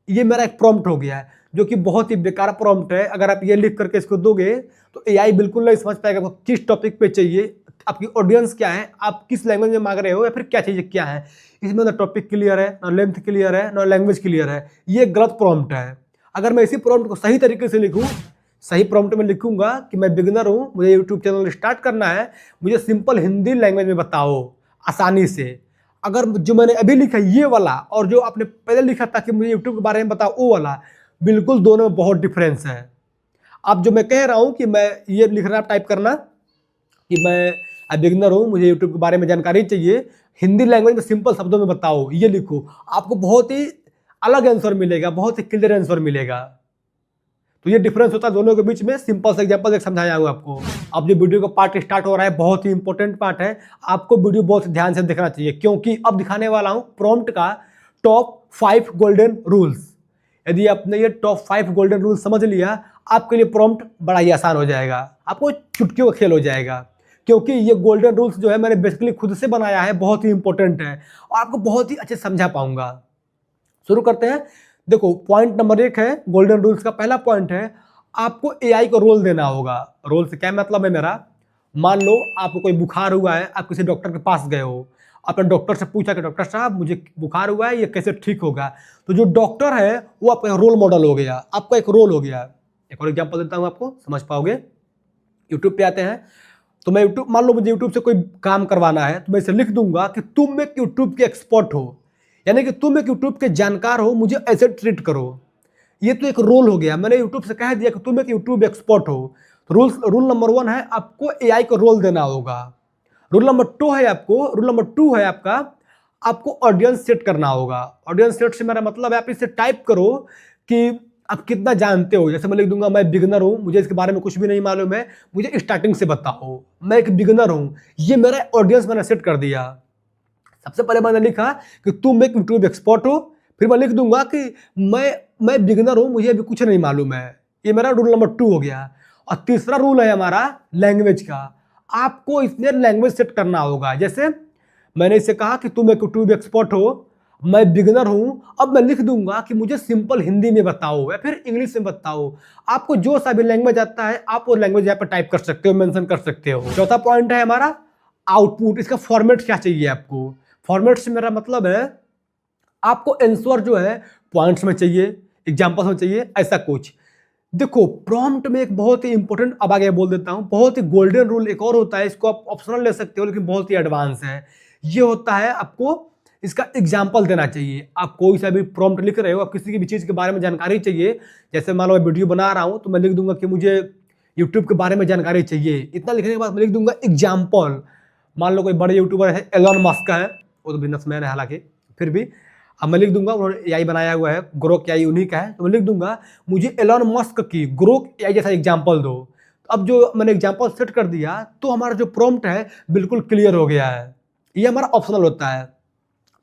ये मेरा एक प्रॉम्प्ट हो गया है, जो कि बहुत ही बेकार प्रॉम्प्ट है। अगर आप ये लिख करके इसको दोगे तो एआई बिल्कुल नहीं समझ पाएगा आपको किस टॉपिक पे चाहिए, आपकी ऑडियंस क्या है, आप किस लैंग्वेज में मांग रहे हो, या फिर क्या चीज़ क्या है। इसमें ना टॉपिक क्लियर है, ना लेंथ क्लियर है, ना लैंग्वेज क्लियर है। ये गलत प्रॉम्प्ट है। अगर मैं इसी प्रॉम्प्ट को सही तरीके से लिखूँ, सही प्रॉम्प्ट में लिखूंगा कि मैं बिगिनर हूँ, मुझे यूट्यूब चैनल स्टार्ट करना है, मुझे सिंपल हिंदी लैंग्वेज में बताओ आसानी से। अगर जो मैंने अभी लिखा ये वाला और जो आपने पहले लिखा था कि मुझे यूट्यूब के बारे में बताओ, वो वाला, बिल्कुल दोनों में बहुत डिफरेंस है। अब जो मैं कह रहा हूँ कि मैं ये लिख रहा, टाइप करना कि मैं बिगिनर हूँ, मुझे यूट्यूब के बारे में जानकारी चाहिए, हिंदी लैंग्वेज में सिंपल शब्दों में बताओ, ये लिखो, आपको बहुत ही अलग आंसर मिलेगा, बहुत ही क्लियर आंसर मिलेगा। तो ये डिफरेंस होता है दोनों के बीच में। सिंपल सा एग्जांपल एक समझाया हूँ आपको। अब जो वीडियो का पार्ट स्टार्ट हो रहा है, बहुत ही इंपॉर्टेंट पार्ट है, आपको वीडियो बहुत ध्यान से देखना चाहिए, क्योंकि अब दिखाने वाला हूँ प्रॉम्प्ट का टॉप 5 गोल्डन रूल्स। यदि आपने ये टॉप 5 गोल्डन रूल्स समझ लिया, आपके लिए प्रॉम्प्ट बड़ा ही आसान हो जाएगा, आपको चुटकियों का खेल हो जाएगा। क्योंकि ये गोल्डन रूल्स जो है मैंने बेसिकली खुद से बनाया है, बहुत ही इंपॉर्टेंट है और आपको बहुत ही अच्छे समझा पाऊंगा। शुरू करते हैं। देखो पॉइंट नंबर 1 है गोल्डन रूल्स का। पहला पॉइंट है, आपको एआई को रोल देना होगा। रोल से क्या मतलब है मेरा, मान लो आपको कोई बुखार हुआ है, आप किसी डॉक्टर के पास गए हो, आपने डॉक्टर से पूछा कि डॉक्टर साहब मुझे बुखार हुआ है, ये कैसे ठीक होगा। तो जो डॉक्टर है वो आपका रोल मॉडल हो गया, आपका एक रोल हो गया। एक और एग्जाम्पल देता हूँ, आपको समझ पाओगे। यूट्यूब पे आते हैं, तो मैं यूट्यूब, मान लो मुझे यूट्यूब से कोई काम करवाना है, तो मैं इसे लिख दूंगा कि तुम एक यूट्यूब के एक्सपर्ट हो, यानी कि तुम एक यूट्यूब के जानकार हो, मुझे ऐसे ट्रीट करो। ये तो एक रोल हो गया, मैंने यूट्यूब से कह दिया कि तुम एक यूट्यूब एक्सपर्ट हो। तो रूल नंबर 1 है, आपको एआई को रोल देना होगा। रूल नंबर 2 है आपका, आपको ऑडियंस सेट करना होगा। ऑडियंस सेट से मेरा मतलब है, आप इसे टाइप करो कि आप कितना जानते हो। जैसे मैं लिख दूंगा मैं बिगिनर हूँ, मुझे इसके बारे में कुछ भी नहीं मालूम है, मुझे स्टार्टिंग से बताओ, मैं एक बिगिनर हूँ। ये मेरा ऑडियंस मैंने सेट कर दिया। सबसे पहले मैंने लिखा कि तुम एक यूट्यूब एक्सपर्ट हो, फिर मैं लिख दूंगा कि मैं बिगिनर हूं, मुझे अभी कुछ नहीं मालूम है। ये मेरा रूल नंबर 2 हो गया। और तीसरा रूल है हमारा लैंग्वेज का। आपको इसमें लैंग्वेज सेट करना होगा। जैसे मैंने इसे कहा कि तुम एक यूट्यूब एक्सपर्ट हो, मैं बिगिनर हूं, अब मैं लिख दूंगा कि मुझे सिंपल हिंदी में बताओ या फिर इंग्लिश में बताओ। आपको जो सा भी लैंग्वेज आता है, आप वो लैंग्वेज यहाँ पर टाइप कर सकते हो, मेंशन कर सकते हो। चौथा पॉइंट है हमारा, आउटपुट, इसका फॉर्मेट क्या चाहिए आपको। फॉर्मेट से मेरा मतलब है आपको आंसर जो है पॉइंट्स में चाहिए, एग्जाम्पल्स में चाहिए, ऐसा कुछ। देखो प्रॉम्प्ट में एक बहुत ही इंपॉर्टेंट, अब आगे बोल देता हूं, बहुत ही गोल्डन रूल एक और होता है, इसको आप ऑप्शनल ले सकते हो लेकिन बहुत ही एडवांस है। ये होता है आपको इसका एग्जाम्पल देना चाहिए। आप कोई सा भी प्रॉम्प्ट लिख रहे हो, आप किसी भी चीज़ के बारे में जानकारी चाहिए, जैसे मान लो मैं वीडियो बना रहा हूँ तो मैं लिख दूंगा कि मुझे यूट्यूब के बारे में जानकारी चाहिए। इतना लिखने के बाद मैं लिख दूंगा एग्जाम्पल। मान लो कोई बड़े यूट्यूबर है, एलन मस्क है, वो तो बिजनेसमैन है हालांकि, फिर भी अब मैं लिख दूंगा, उन्होंने एआई बनाया हुआ है, ग्रोक एआई उन्हीं का है, तो मैं लिख दूंगा मुझे एलन मस्क की ग्रोक एआई जैसा एग्जाम्पल दो। अब जो मैंने एग्जाम्पल सेट कर दिया तो हमारा जो प्रॉम्प्ट है बिल्कुल क्लियर हो गया है। ये हमारा ऑप्शनल होता है।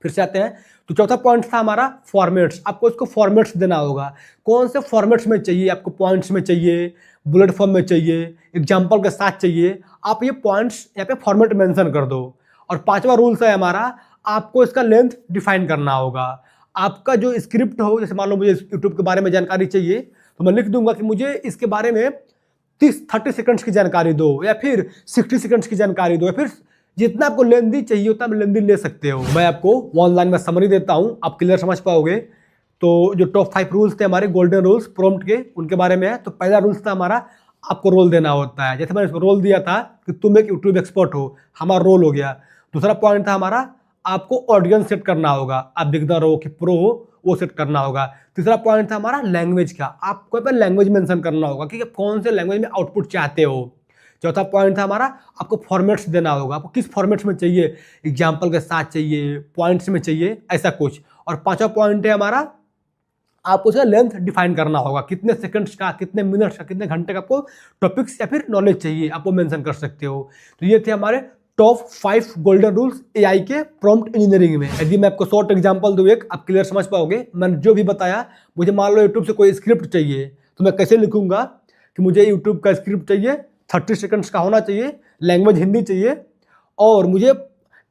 फिर से आते हैं, तो चौथा पॉइंट था हमारा फॉर्मेट्स। आपको इसको फॉर्मेट्स देना होगा। कौन से फॉर्मेट्स में चाहिए आपको, पॉइंट्स में चाहिए, बुलेट फॉर्म में चाहिए, एग्जाम्पल के साथ चाहिए, आप ये पॉइंट्स यहाँ पे फॉर्मेट मेंशन कर दो। और पांचवा रूल्स है हमारा, आपको इसका लेंथ डिफाइन करना होगा। आपका जो स्क्रिप्ट हो, जैसे मान लो मुझे यूट्यूब के बारे में जानकारी चाहिए तो मैं लिख दूंगा कि मुझे इसके बारे में 30 सेकंड्स की जानकारी दो, या फिर 60 सेकंड्स की जानकारी दो, या फिर जितना आपको लेंदी चाहिए उतना लेंदी ले सकते हो। मैं आपको वन लाइन में समरी देता हूँ, आप क्लियर समझ पाओगे। तो जो टॉप 5 रूल्स थे हमारे गोल्डन रूल्स प्रॉम्प्ट के, उनके बारे में है। तो पहला रूल्स था हमारा, आपको रोल देना होता है। जैसे मैंने इसको रोल दिया था कि तुम एक यूट्यूब एक्सपर्ट हो, हमारा रोल हो गया। दूसरा पॉइंट था हमारा, आपको ऑडियंस सेट करना होगा, आप बिगनर हो कि प्रो हो वो सेट करना होगा। तीसरा पॉइंट था हमारा लैंग्वेज का, आपको यहाँ पर लैंग्वेज मेंशन करना होगा कि आप कौन से लैंग्वेज में आउटपुट चाहते हो। चौथा पॉइंट था हमारा, आपको फॉर्मेट्स देना होगा, आपको किस फॉर्मेट्स में चाहिए, एग्जाम्पल के साथ चाहिए, पॉइंट्स में चाहिए, ऐसा कुछ। और पांचवा पॉइंट है हमारा, आपको उसका लेंथ डिफाइन करना होगा, कितने सेकंड्स का, कितने मिनट्स का, कितने घंटे का आपको टॉपिक्स या फिर नॉलेज चाहिए, आप वो मेंशन कर सकते हो। तो ये थे हमारे टॉप 5 गोल्डन रूल्स एआई के प्रॉम्प्ट इंजीनियरिंग में। यदि मैं आपको शॉर्ट एग्जांपल दूं एक, आप क्लियर समझ पाओगे। मैंने जो भी बताया, मुझे मान लो यूट्यूब से कोई स्क्रिप्ट चाहिए तो मैं कैसे लिखूंगा कि मुझे यूट्यूब का स्क्रिप्ट चाहिए, 30 सेकंड्स का होना चाहिए, लैंग्वेज हिंदी चाहिए और मुझे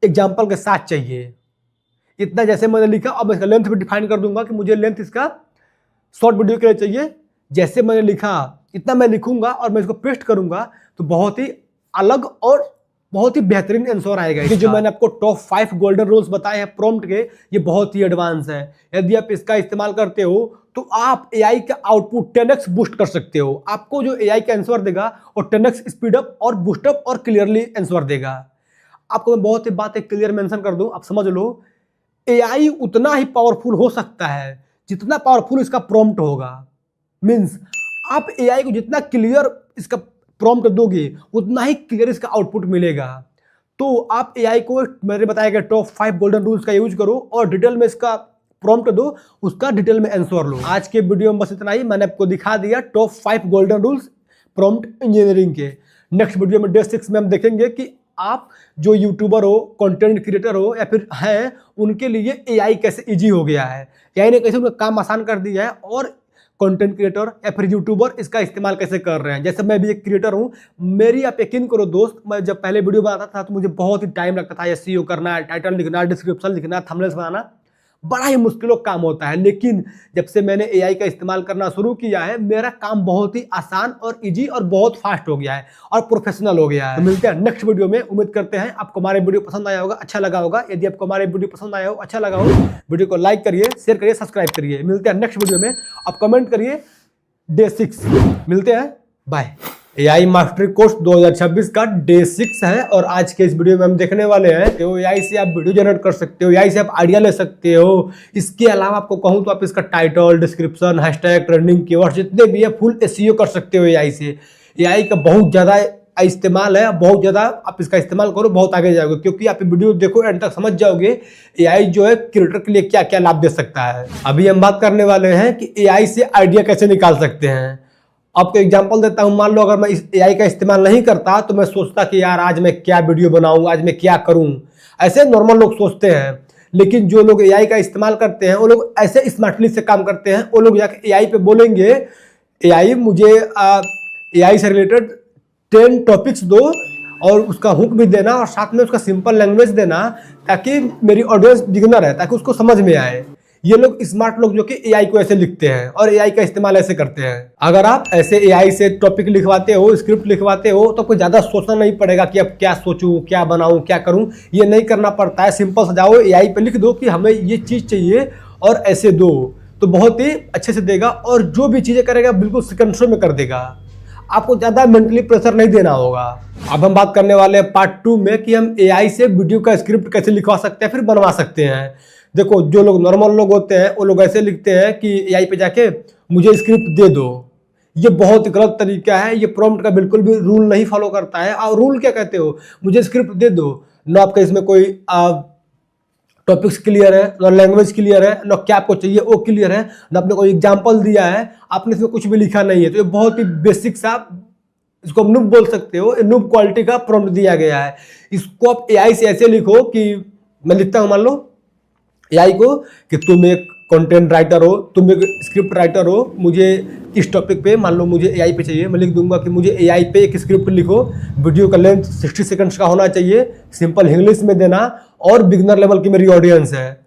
एग्जाम्पल के साथ चाहिए। इतना जैसे मैंने लिखा, अब मैं इसका लेंथ भी डिफाइन कर दूंगा कि मुझे लेंथ इसका शॉर्ट वीडियो के लिए चाहिए। जैसे मैंने लिखा इतना मैं लिखूंगा और मैं इसको पेस्ट करूंगा तो बहुत ही अलग और बहुत ही बेहतरीन आंसर आएगा। जो मैंने आपको टॉप 5 गोल्डन रूल्स बताए हैं प्रॉम्प्ट के, ये बहुत ही एडवांस है। यदि आप इसका इस्तेमाल करते हो तो आप एआई का आउटपुट 10x बूस्ट कर सकते हो। आपको जो एआई का आंसर देगा और 10x स्पीड अप और बूस्ट अप और क्लियरली आंसर देगा। आपको मैं बहुत ही बातें क्लियर मेंशन कर दूं, आप समझ लो। एआई उतना ही पावरफुल हो सकता है जितना पावरफुल इसका प्रॉम्प्ट होगा। मींस आप एआई को जितना क्लियर इसका प्रॉम्प्ट दोगे उतना ही क्लियर इसका आउटपुट मिलेगा। तो आप एआई को मेरे बताए गए टॉप 5 गोल्डन रूल्स का यूज करो और डिटेल में इसका प्रॉम्प्ट दो, उसका डिटेल में आंसर लो। आज के वीडियो में बस इतना ही, मैंने आपको दिखा दिया top 5 golden rules prompt engineering के। नेक्स्ट वीडियो में डे 6 में हम देखेंगे कि आप जो यूट्यूबर हो, कंटेंट क्रिएटर हो या फिर हैं, उनके लिए एआई कैसे इजी हो गया है, एआई ने कैसे उनका काम आसान कर दिया है और कंटेंट क्रिएटर या फिर यूट्यूबर इसका इस्तेमाल कैसे कर रहे हैं। जैसे मैं भी एक क्रिएटर हूं, मेरी आप यकीन करो दोस्त, मैं जब पहले वीडियो बनाता था तो मुझे बहुत ही टाइम लगता था एसईओ करना, टाइटल लिखना, डिस्क्रिप्शन लिखना, थंबनेल्स बनाना, बड़ा ही मुश्किलों काम होता है। लेकिन जब से मैंने एआई का इस्तेमाल करना शुरू किया है, मेरा काम बहुत ही आसान और इजी और बहुत फास्ट हो गया है और प्रोफेशनल हो गया है। तो मिलते हैं नेक्स्ट वीडियो में। उम्मीद करते हैं आपको हमारे वीडियो पसंद आया होगा, अच्छा लगा होगा। यदि आपको हमारे वीडियो पसंद आया हो, अच्छा लगा हो, वीडियो को लाइक करिए, शेयर करिए, सब्सक्राइब करिए। मिलते हैं नेक्स्ट वीडियो में, आप कमेंट करिए। डे 6 मिलते हैं, बाय। एआई मास्टरी कोर्स 2026 का डे 6 है और आज के इस वीडियो में हम देखने वाले हैं कि एआई से आप वीडियो जनरेट कर सकते हो, एआई से आप आइडिया ले सकते हो। इसके अलावा आपको कहूँ तो आप इसका title, description, hashtag, trending keywords जितने भी है फुल एसईओ कर सकते हो एआई से। एआई का बहुत ज़्यादा इस्तेमाल है, बहुत ज़्यादा आप इसका इस्तेमाल करो, बहुत आगे जाओगे, क्योंकि आप वीडियो देखो एंड तक समझ जाओगे एआई जो है क्रिएटर के लिए क्या क्या लाभ दे सकता है। अभी हम बात करने वाले हैं कि एआई से आइडिया कैसे निकाल सकते हैं। आपको एग्जांपल देता हूं, मान लो अगर मैं इस एआई का इस्तेमाल नहीं करता तो मैं सोचता कि यार आज मैं क्या वीडियो बनाऊं, आज मैं क्या करूं, ऐसे नॉर्मल लोग सोचते हैं। लेकिन जो लोग एआई का इस्तेमाल करते हैं वो लोग ऐसे स्मार्टली से काम करते हैं। वो लोग जाके एआई पे बोलेंगे, एआई मुझे एआई से रिलेटेड 10 टॉपिक्स दो और उसका हुक भी देना और साथ में उसका सिंपल लैंग्वेज देना, ताकि मेरी ऑडियंस बिगिनर है, ताकि उसको समझ में आए। ये लोग स्मार्ट लोग जो कि एआई को ऐसे लिखते हैं और एआई का इस्तेमाल ऐसे करते हैं। अगर आप ऐसे एआई से टॉपिक लिखवाते हो, स्क्रिप्ट लिखवाते हो, तो आपको ज़्यादा सोचना नहीं पड़ेगा कि अब क्या सोचूं, क्या बनाऊं, क्या करूं। ये नहीं करना पड़ता है। सिंपल से जाओ एआई पे लिख दो कि हमें ये चीज़ चाहिए और ऐसे दो, तो बहुत ही अच्छे से देगा और जो भी चीज़ें करेगा बिल्कुल सेकंड्स में कर देगा। आपको ज़्यादा मेंटली प्रेशर नहीं देना होगा। अब हम बात करने वाले हैं पार्ट 2 में कि हम एआई से वीडियो का स्क्रिप्ट कैसे लिखवा सकते हैं, फिर बनवा सकते हैं। देखो, जो लोग नॉर्मल लोग होते हैं वो लोग ऐसे लिखते हैं कि एआई पे जाके मुझे स्क्रिप्ट दे दो। ये बहुत गलत तरीका है। ये प्रॉम्प्ट का बिल्कुल भी रूल नहीं फॉलो करता है। और रूल क्या कहते हो, मुझे स्क्रिप्ट दे दो, ना आपका इसमें कोई टॉपिक्स क्लियर है, ना लैंग्वेज क्लियर है, ना क्या आपको चाहिए वो क्लियर है, ना आपने कोई एग्जाम्पल दिया है, आपने इसमें कुछ भी लिखा नहीं है। तो ये बहुत ही बेसिक सा, इसको आप नूब बोल सकते हो, नूब क्वालिटी का प्रॉम्प्ट दिया गया है। इसको आप एआई से ऐसे लिखो कि मैं लिखता हूँ, मान लो एआई को कि तुम एक कंटेंट राइटर हो, तुम एक स्क्रिप्ट राइटर हो, मुझे इस टॉपिक पे, मान लो मुझे एआई पे चाहिए, मैं लिख दूंगा कि मुझे एआई पे एक स्क्रिप्ट लिखो, वीडियो का लेंथ 60 सेकंड्स का होना चाहिए, सिंपल इंग्लिश में देना और बिगनर लेवल की मेरी ऑडियंस है।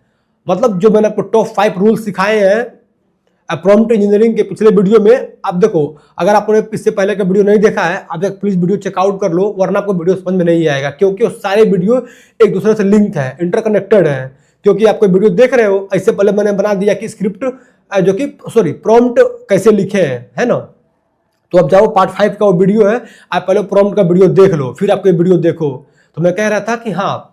मतलब जो मैंने आपको टॉप 5 रूल्स सिखाए हैं प्रॉम्प्ट इंजीनियरिंग के पिछले वीडियो में, आप देखो। अगर आपने इससे पहले का वीडियो नहीं देखा है, आप प्लीज वीडियो चेकआउट कर लो, वरना आपको वीडियो समझ में नहीं आएगा, क्योंकि वो सारे वीडियो एक दूसरे से लिंक है, इंटरकनेक्टेड है। क्योंकि आप कोई वीडियो देख रहे हो, इससे पहले मैंने बना दिया कि स्क्रिप्ट जो कि प्रॉम्प्ट कैसे लिखे हैं, है ना। तो अब जाओ पार्ट 5 का वो वीडियो है, आप पहले प्रॉम्प्ट का वीडियो देख लो, फिर आपको वीडियो देखो। तो मैं कह रहा था कि हाँ,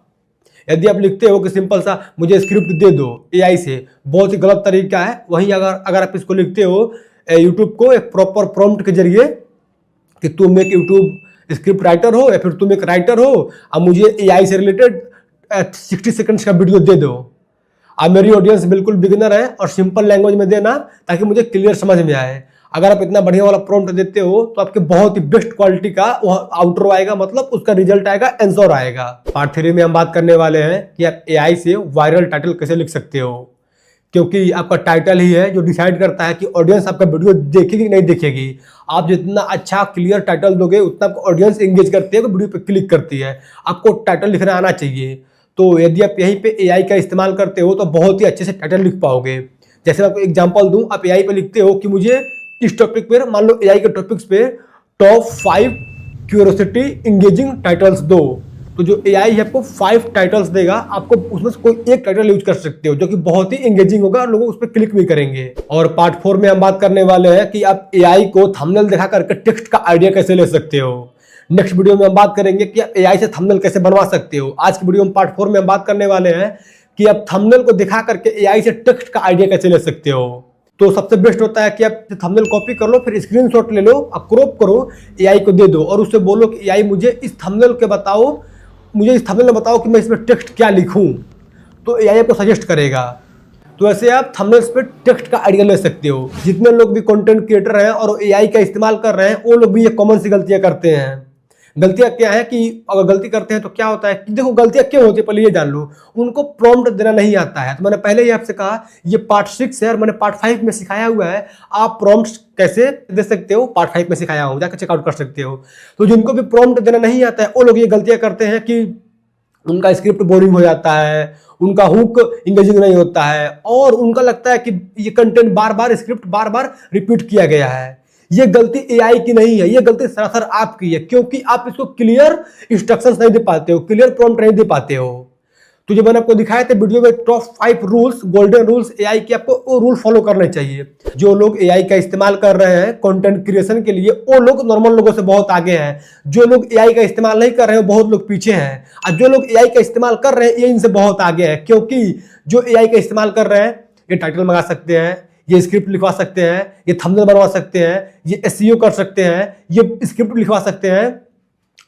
यदि आप लिखते हो कि सिंपल सा मुझे स्क्रिप्ट दे दो एआई से, बहुत ही गलत तरीका है। वहीं अगर आप इसको लिखते हो यूट्यूब को एक प्रॉपर प्रॉम्प्ट के जरिए कि तुम एक यूट्यूब स्क्रिप्ट राइटर हो या फिर तुम एक राइटर हो, अब मुझे एआई से रिलेटेड 60 सेकंड्स का वीडियो दे दो। अब मेरी ऑडियंस बिल्कुल बिगिनर है और सिंपल लैंग्वेज में देना ताकि मुझे क्लियर समझ में आए। अगर आप इतना बढ़िया वाला प्रॉम्प्ट देते हो तो आपके बहुत ही बेस्ट क्वालिटी का आउटरो आएगा, मतलब उसका रिजल्ट आएगा, आंसर आएगा। पार्ट 3 में हम बात करने वाले हैं कि आप एआई से वायरल टाइटल कैसे लिख सकते हो, क्योंकि आपका टाइटल ही है जो डिसाइड करता है कि ऑडियंस आपका वीडियो देखेगी कि नहीं देखेगी। आप जितना अच्छा क्लियर टाइटल दोगे उतना आपको ऑडियंस एंगेज करती है, वीडियो पे क्लिक करती है। आपको टाइटल लिखना आना चाहिए। तो यदि आप यहीं पे एआई का इस्तेमाल करते हो तो बहुत ही अच्छे से टाइटल लिख पाओगे। जैसे मैं आपको एग्जांपल दूं, आप एआई पे लिखते हो कि मुझे इस टॉपिक पर, मान लो एआई के टॉपिक्स पे टॉप 5 क्यूरियोसिटी इंगेजिंग टाइटल्स दो, तो जो एआई है आपको 5 टाइटल्स देगा। आपको उसमें से कोई एक टाइटल यूज कर सकते हो जो कि बहुत ही एंगेजिंग होगा और लोग उस पर क्लिक भी करेंगे। और पार्ट 4 में हम बात करने वाले हैं कि आप एआई को थंबनेल दिखा करके टेक्स्ट का आइडिया कैसे ले सकते हो। नेक्स्ट वीडियो में हम बात करेंगे कि आप एआई से थंबनेल कैसे बनवा सकते हो। आज की वीडियो में पार्ट 4 में हम बात करने वाले हैं कि आप थंबनेल को दिखा करके एआई से टेक्स्ट का आइडिया कैसे ले सकते हो। तो सबसे बेस्ट होता है कि आप थंबनेल कॉपी कर लो, फिर स्क्रीनशॉट ले लो, क्रॉप करो, एआई को दे दो और उससे बोलो कि एआई मुझे इस थंबनेल के बताओ, मुझे इस थंबनेल में बताओ कि मैं इसमें टेक्स्ट क्या लिखूं। तो एआई आपको सजेस्ट करेगा। तो ऐसे आप थंबनेल्स पे टेक्स्ट का आइडिया ले सकते हो। जितने लोग भी कंटेंट क्रिएटर हैं और एआई का इस्तेमाल कर रहे हैं, वो लोग भी ये कॉमन सी गलतियां करते हैं। गलतियां क्या है कि अगर गलती करते हैं तो क्या होता है कि देखो, गलतियां क्यों होती है पहले ये जान लो। उनको प्रॉम्प्ट देना नहीं आता है। तो मैंने पहले ही आपसे कहा ये पार्ट 6 है और मैंने पार्ट 5 में सिखाया हुआ है आप प्रॉम्प्ट्स कैसे दे सकते हो। पार्ट 5 में सिखाया हूं, जाकर चेकआउट कर सकते हो। तो जिनको भी प्रॉम्प्ट देना नहीं आता है वो लोग ये गलतियां करते हैं कि उनका स्क्रिप्ट बोरिंग हो जाता है, उनका हुक इंगेजिंग नहीं होता है और उनका लगता है कि ये कंटेंट बार बार, स्क्रिप्ट बार बार रिपीट किया गया है। ये गलती एआई की नहीं है, ये गलती सरासर आपकी है, क्योंकि आप इसको क्लियर इंस्ट्रक्शंस नहीं दे पाते हो, क्लियर प्रॉम्प्ट नहीं दे पाते हो। तो जो मैंने आपको दिखाया था वीडियो में top 5 rules, golden rules AI के, आपको वो रूल फॉलो करने चाहिए। जो लोग एआई का इस्तेमाल कर रहे हैं कंटेंट क्रिएशन के लिए, वो लोग नॉर्मल लोगों से बहुत आगे हैं। जो लोग एआई का इस्तेमाल नहीं कर रहे हैं बहुत लोग पीछे हैं, और जो लोग एआई का इस्तेमाल कर रहे हैं ये इनसे बहुत आगे है। क्योंकि जो एआई का इस्तेमाल कर रहे हैं ये टाइटल मंगा सकते हैं, ये स्क्रिप्ट लिखवा सकते हैं, ये थंबनेल बनवा सकते हैं, ये एसईओ कर सकते हैं, ये स्क्रिप्ट लिखवा सकते हैं।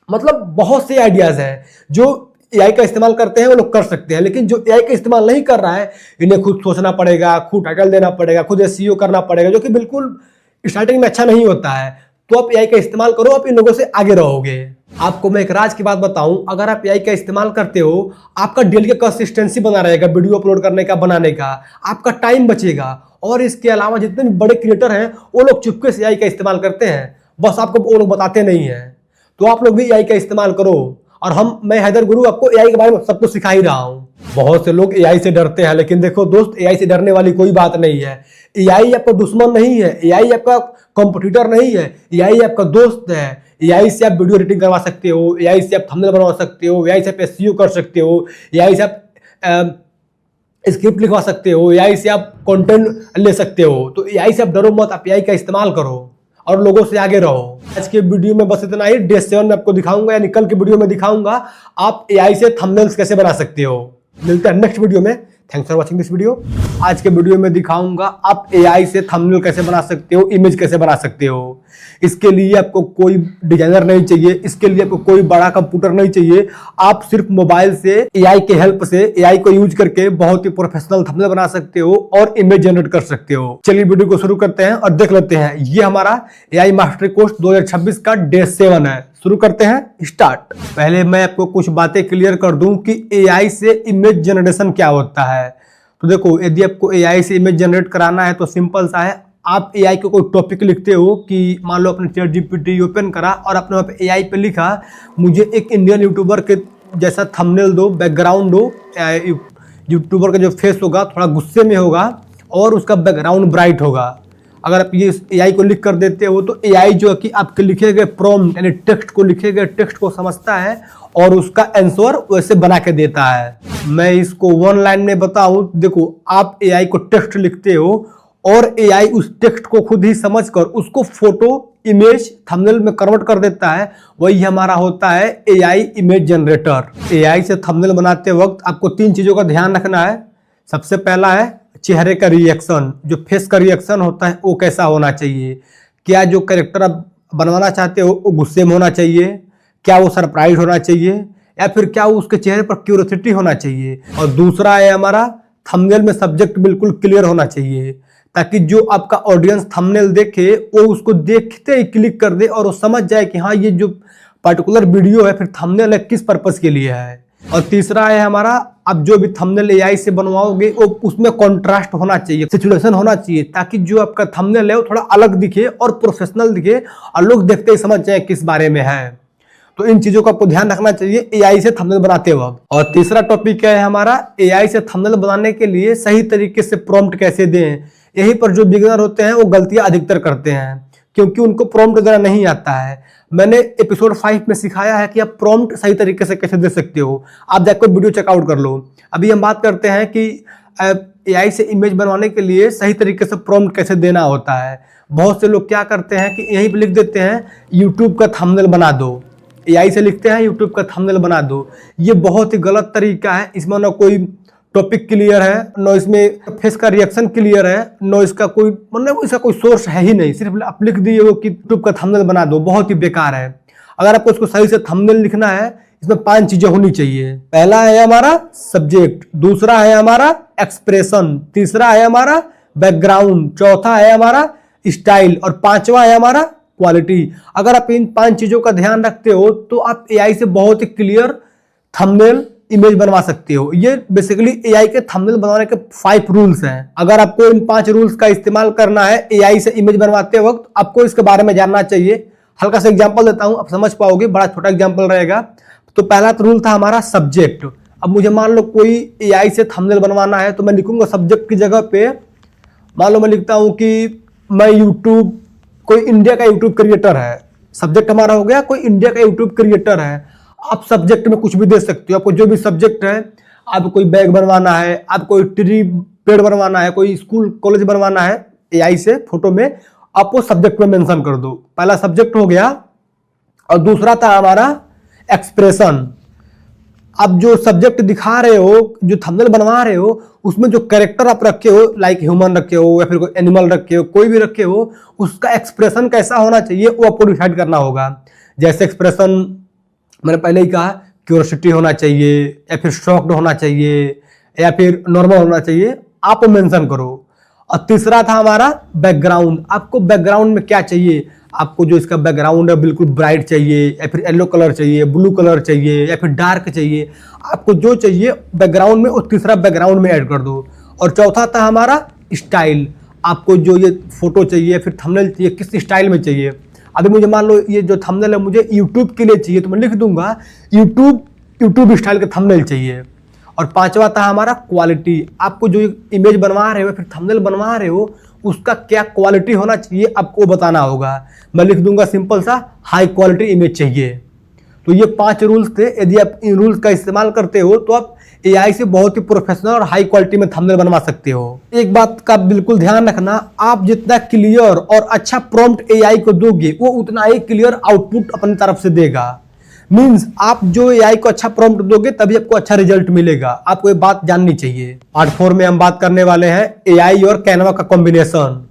मतलब बहुत से आइडियाज हैं जो एआई का इस्तेमाल करते हैं वो लोग कर सकते हैं। लेकिन जो एआई का इस्तेमाल नहीं कर रहा है, इन्हें खुद सोचना पड़ेगा, खुद टाइटल देना पड़ेगा, खुद एसईओ करना पड़ेगा, जो कि बिल्कुल स्टार्टिंग में अच्छा नहीं होता है। तो आप एआई का इस्तेमाल करो, आप इन लोगों से आगे रहोगे। आपको मैं एक राज की बात बताऊं, अगर आप एआई का इस्तेमाल करते हो, आपका डेली का कंसिस्टेंसी बना रहेगा, वीडियो अपलोड करने का, बनाने का, आपका टाइम बचेगा। और इसके अलावा जितने भी बड़े क्रिएटर हैं वो लोग चुपके से एआई का इस्तेमाल करते हैं, बस आपको वो लोग बताते नहीं हैं। तो आप लोग भी एआई का इस्तेमाल करो और मैं हैदर गुरु आपको एआई के बारे में सब कुछ सिखा ही रहा हूँ। बहुत से लोग एआई से डरते हैं, लेकिन देखो दोस्त, एआई से डरने वाली कोई बात नहीं है। एआई आपका दुश्मन नहीं है, एआई आपका कॉम्पिटिटर नहीं है, एआई आपका दोस्त है। एआई से आप वीडियो एडिटिंग करवा सकते हो, एआई से आप थंबनेल बनवा सकते हो, एआई से आप एसईओ कर सकते हो, एआई से आप स्क्रिप्ट लिखवा सकते हो, एआई से आप कंटेंट ले सकते हो। तो एआई से आप डरो मत, आप एआई का इस्तेमाल करो और लोगों से आगे रहो। आज के वीडियो में बस इतना ही। डे 7 में आपको दिखाऊंगा, यानी कल के वीडियो में दिखाऊंगा आप एआई से थंबनेल्स कैसे बना सकते हो। मिलते हैं नेक्स्ट वीडियो में। Thanks for watching this video. आज के वीडियो में दिखाऊंगा आप एआई से थंबनेल कैसे बना सकते हो, इमेज कैसे बना सकते हो। इसके लिए आपको कोई डिजाइनर नहीं चाहिए, इसके लिए आपको कोई बड़ा कंप्यूटर नहीं चाहिए। आप सिर्फ मोबाइल से एआई के हेल्प से, एआई को यूज करके बहुत ही प्रोफेशनल थंबनेल बना सकते हो और इमेज जनरेट कर सकते हो। चलिए वीडियो को शुरू करते हैं और देख लेते हैं। ये हमारा एआई मास्टरी कोर्स 2026 का डे 7 है। शुरू करते हैं, स्टार्ट। पहले मैं आपको कुछ बातें क्लियर कर दूं कि एआई से इमेज जनरेशन क्या होता है। तो देखो, यदि आपको एआई से इमेज जनरेट कराना है तो सिंपल सा है। आप एआई को कोई टॉपिक लिखते हो कि मान लो अपने चैट जीपीटी ओपन करा और आपने वहाँ पे एआई पे लिखा मुझे एक इंडियन यूट्यूबर के जैसा थंबनेल दो, बैकग्राउंड दो। यूट्यूबर का जो फेस होगा थोड़ा गुस्से में होगा और उसका बैकग्राउंड ब्राइट होगा। अगर आप ये एआई को लिख कर देते हो तो एआई जो है कि आपके लिखे गए प्रॉम्प्ट यानी टेक्स्ट को, लिखे गए टेक्स्ट को समझता है और उसका आंसर वैसे बना के देता है। मैं इसको 1 लाइन में बताऊं, देखो आप एआई को टेक्स्ट लिखते हो और एआई उस टेक्स्ट को खुद ही समझकर उसको फोटो, इमेज, थंबनेल में कन्वर्ट कर देता है। वही हमारा होता है एआई इमेज जनरेटर। एआई से थंबनेल बनाते वक्त आपको 3 चीजों का ध्यान रखना है। सबसे पहला है चेहरे का रिएक्शन, जो फेस का रिएक्शन होता है वो कैसा होना चाहिए। क्या जो कैरेक्टर आप बनवाना चाहते हो वो गुस्से में होना चाहिए, क्या वो सरप्राइज होना चाहिए, या फिर क्या वो उसके चेहरे पर क्यूरियोसिटी होना चाहिए। और दूसरा है हमारा थंबनेल में सब्जेक्ट बिल्कुल क्लियर होना चाहिए, ताकि जो आपका ऑडियंस थंबनेल देखे वो उसको देखते ही क्लिक कर दे और वो समझ जाए कि हाँ ये जो पर्टिकुलर वीडियो है फिर थंबनेल है किस पर्पस के लिए है। और तीसरा है हमारा, आप जो भी थंबनेल एआई से बनवाओगे वो उसमें कॉन्ट्रास्ट होना चाहिए, सिचुएशन होना चाहिए, ताकि जो आपका थंबनेल है वो थोड़ा अलग दिखे और प्रोफेशनल दिखे और लोग देखते ही समझ जाए किस बारे में है। तो इन चीजों का आपको ध्यान रखना चाहिए एआई से थंबनेल बनाते वक्त। और तीसरा टॉपिक है हमारा एआई से थंबनेल बनाने के लिए सही तरीके से प्रॉम्प्ट कैसे दें। यहीं पर जो बिगिनर होते हैं वो गलतियां अधिकतर करते हैं क्योंकि उनको प्रॉम्प्ट देना नहीं आता है। मैंने एपिसोड 5 में सिखाया है कि आप प्रॉम्प्ट सही तरीके से कैसे दे सकते हो। आप जाकर वीडियो चेकआउट कर लो। अभी हम बात करते हैं कि एआई से इमेज बनवाने के लिए सही तरीके से प्रॉम्प्ट कैसे देना होता है। बहुत से लोग क्या करते हैं कि यहीं पे लिख देते हैं यूट्यूब का थंबनेल बना दो। एआई से लिखते हैं यूट्यूब का थंबनेल बना दो। ये बहुत ही गलत तरीका है। इसमें ना कोई टॉपिक क्लियर है, न इसमें फेस का रिएक्शन क्लियर है, न इसका कोई मतलब इसका कोई सोर्स है ही नहीं। सिर्फ आप लिख दिए हो कि यूट्यूब का थंबनेल बना दो, बहुत ही बेकार है। अगर आपको इसको सही से थंबनेल लिखना है इसमें 5 चीजें होनी चाहिए। पहला है हमारा सब्जेक्ट, दूसरा है हमारा एक्सप्रेशन, तीसरा है हमारा बैकग्राउंड, चौथा है हमारा स्टाइल और 5वां है हमारा क्वालिटी। अगर आप इन 5 चीजों का ध्यान रखते हो तो आप एआई से बहुत ही क्लियर थंबनेल, इमेज बनवा सकते हो। ये बेसिकली एआई के थंबनेल बनवाने के 5 रूल्स हैं। अगर आपको इन 5 रूल्स का इस्तेमाल करना है एआई से इमेज बनवाते वक्त, आपको इसके बारे में जानना चाहिए। हल्का सा एग्जांपल देता हूं, आप समझ पाओगे, बड़ा छोटा एग्जांपल रहेगा। तो पहला रूल था हमारा सब्जेक्ट। अब मुझे मान लो कोई एआई से थंबनेल बनवाना है तो मैं लिखूंगा सब्जेक्ट की जगह पे, मान लो मैं लिखता हूं कि मैं यूट्यूब, कोई इंडिया का यूट्यूब क्रिएटर है। सब्जेक्ट हमारा हो गया कोई इंडिया का यूट्यूब क्रिएटर है। आप सब्जेक्ट में कुछ भी दे सकते हो, आपको जो भी सब्जेक्ट है, आपको कोई बैग बनवाना है, आपको कोई ट्री पेड़ बनवाना है, कोई स्कूल कॉलेज बनवाना है एआई से फोटो में, आप वो सब्जेक्ट में मेंशन कर दो। पहला सब्जेक्ट हो गया। और दूसरा था हमारा एक्सप्रेशन। आप जो सब्जेक्ट दिखा रहे हो, जो थंबनेल बनवा रहे हो, उसमें जो कैरेक्टर आप रखे हो, लाइक ह्यूमन रखे हो या फिर कोई एनिमल रखे हो, कोई भी रखे हो, उसका एक्सप्रेशन कैसा होना चाहिए वो आपको डिसाइड करना होगा। जैसे एक्सप्रेशन मैंने पहले ही कहा, क्यूरियोसिटी होना चाहिए या फिर शॉक्ड होना चाहिए या फिर नॉर्मल होना चाहिए, आप मेंशन करो। और तीसरा था हमारा बैकग्राउंड। आपको बैकग्राउंड में क्या चाहिए, आपको जो इसका बैकग्राउंड है बिल्कुल ब्राइट चाहिए या फिर येलो कलर चाहिए, ब्लू कलर चाहिए या फिर डार्क चाहिए, आपको जो चाहिए बैकग्राउंड में वो तीसरा बैकग्राउंड में ऐड कर दो। और चौथा था हमारा स्टाइल। आपको जो ये फोटो चाहिए फिर थंबनेल चाहिए किस स्टाइल में चाहिए, अभी मुझे मान लो ये जो थंबनेल है मुझे यूट्यूब के लिए चाहिए, तो मैं लिख दूंगा यूट्यूब स्टाइल का थंबनेल चाहिए। और पांचवा था हमारा क्वालिटी। आपको जो इमेज बनवा रहे हो फिर थंबनेल बनवा रहे हो उसका क्या क्वालिटी होना चाहिए आपको बताना होगा। मैं लिख दूंगा सिंपल सा हाई क्वालिटी इमेज चाहिए। तो ये 5 रूल्स थे। यदि आप इन रूल्स का इस्तेमाल करते हो तो आप एआई से बहुत ही प्रोफेशनल और हाई क्वालिटी में थंबनेल बनवा सकते हो। एक बात का बिल्कुल ध्यान रखना, आप जितना क्लियर और अच्छा प्रॉम्प्ट एआई को दोगे वो उतना ही क्लियर आउटपुट अपनी तरफ से देगा। मीन्स आप जो एआई को अच्छा प्रॉम्प्ट दोगे तभी आपको अच्छा रिजल्ट मिलेगा। आपको ये बात जाननी चाहिए। पार्ट 4 में हम बात करने वाले हैं एआई और कैनवा का कॉम्बिनेशन।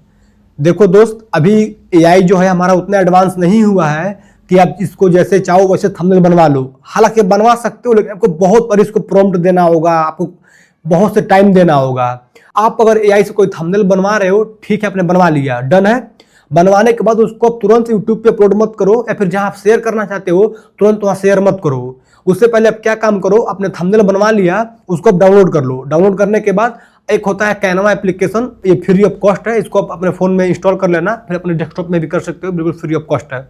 देखो दोस्त, अभी एआई जो है हमारा उतना एडवांस नहीं हुआ है कि आप इसको जैसे चाहो वैसे थंबनेल बनवा लो। हालांकि बनवा सकते हो, लेकिन आपको बहुत पर इसको प्रॉम्प्ट देना होगा, आपको बहुत से टाइम देना होगा। आप अगर एआई से कोई थंबनेल बनवा रहे हो, ठीक है, आपने बनवा लिया, डन है। बनवाने के बाद उसको आप तुरंत यूट्यूब पे अपलोड मत करो, या फिर जहां आप शेयर करना चाहते हो तुरंत वहां शेयर मत करो। उससे पहले आप क्या काम करो, अपने थंबनेल बनवा लिया, उसको आप डाउनलोड कर लो। डाउनलोड करने के बाद एक होता है कैनवा एप्लीकेशन, ये फ्री ऑफ कॉस्ट है, इसको आप अपने फोन में इंस्टॉल कर लेना, फिर अपने डेस्कटॉप में भी कर सकते हो, बिल्कुल फ्री ऑफ कॉस्ट है।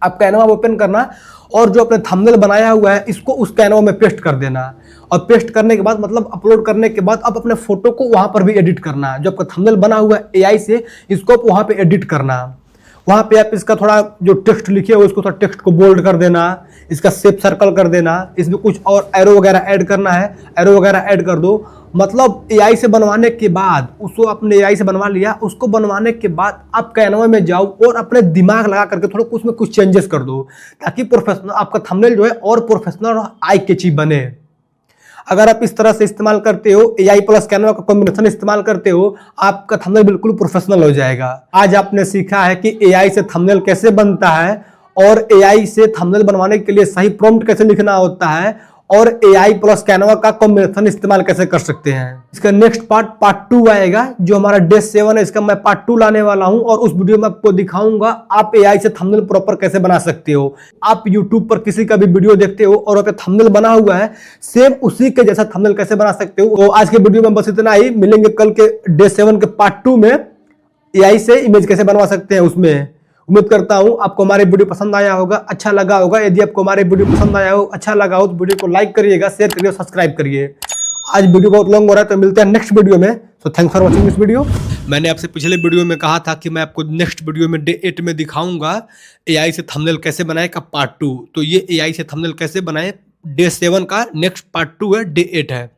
आप कैनवा ओपन करना और जो आपने थंबनेल बनाया हुआ है इसको उस कैनवा में पेस्ट कर देना। और पेस्ट करने के बाद मतलब अपलोड करने के बाद आप अपने फोटो को वहां पर भी एडिट करना। जो आपका थंबनेल बना हुआ है एआई से, इसको आप वहां पे एडिट करना। वहां पे आप इसका थोड़ा जो टेक्स्ट लिखे हो उसको थोड़ा टेक्स्ट को बोल्ड कर देना, इसका शेप सर्कल कर देना, इसमें कुछ और एरो वगैरह ऐड करना है, एरो वगैरह ऐड कर दो। मतलब एआई से बनवाने के बाद उसको आपने एआई से बनवा लिया, उसको बनवाने के बाद आप कैनवा में जाओ और अपने दिमाग लगा करके थोड़ा उसमें कुछ चेंजेस कर दो, ताकि प्रोफेशनल आपका थंबनेल जो है और प्रोफेशनल और आई कैची बने। अगर आप इस तरह से इस्तेमाल करते हो, एआई प्लस कैनवा का कॉम्बिनेशन इस्तेमाल करते हो, आपका थंबनेल बिल्कुल प्रोफेशनल हो जाएगा। आज आपने सीखा है कि एआई से थंबनेल कैसे बनता है और एआई से थंबनेल बनवाने के लिए सही प्रॉम्प्ट कैसे लिखना होता है और एआई प्लस कैनवा का कॉम्बिनेशन इस्तेमाल कैसे कर सकते हैं। इसका नेक्स्ट पार्ट 2 आएगा, जो हमारा डे 7 है, इसका मैं पार्ट 2 लाने वाला हूं और उस वीडियो में आपको दिखाऊंगा आप एआई से थंबनेल प्रॉपर कैसे बना सकते हो। आप यूट्यूब पर किसी का भी वीडियो देखते हो और वहाँ पे थंबनेल बना हुआ है, सेम उसी के जैसा थंबनेल कैसे बना सकते हो। तो आज के वीडियो में बस इतना ही। मिलेंगे कल के डे 7 के पार्ट 2 में, एआई से इमेज कैसे बनवा सकते हैं उसमें। उम्मीद करता हूं आपको हमारे वीडियो पसंद आया होगा, अच्छा लगा होगा। यदि आपको हमारे वीडियो पसंद आया हो, अच्छा लगा हो, तो वीडियो को लाइक करिएगा, शेयर करिए, सब्सक्राइब करिए। आज वीडियो बहुत लॉन्ग हो रहा है, तो मिलते हैं नेक्स्ट वीडियो में। So thanks for watching this video. मैंने आपसे पिछले वीडियो में कहा था कि मैं आपको नेक्स्ट वीडियो में डे 8 में दिखाऊंगा एआई से थंबनेल कैसे बनाए का पार्ट 2। तो ये एआई से थंबनेल कैसे बनाए डे 7 का नेक्स्ट पार्ट 2 है, डे 8 है।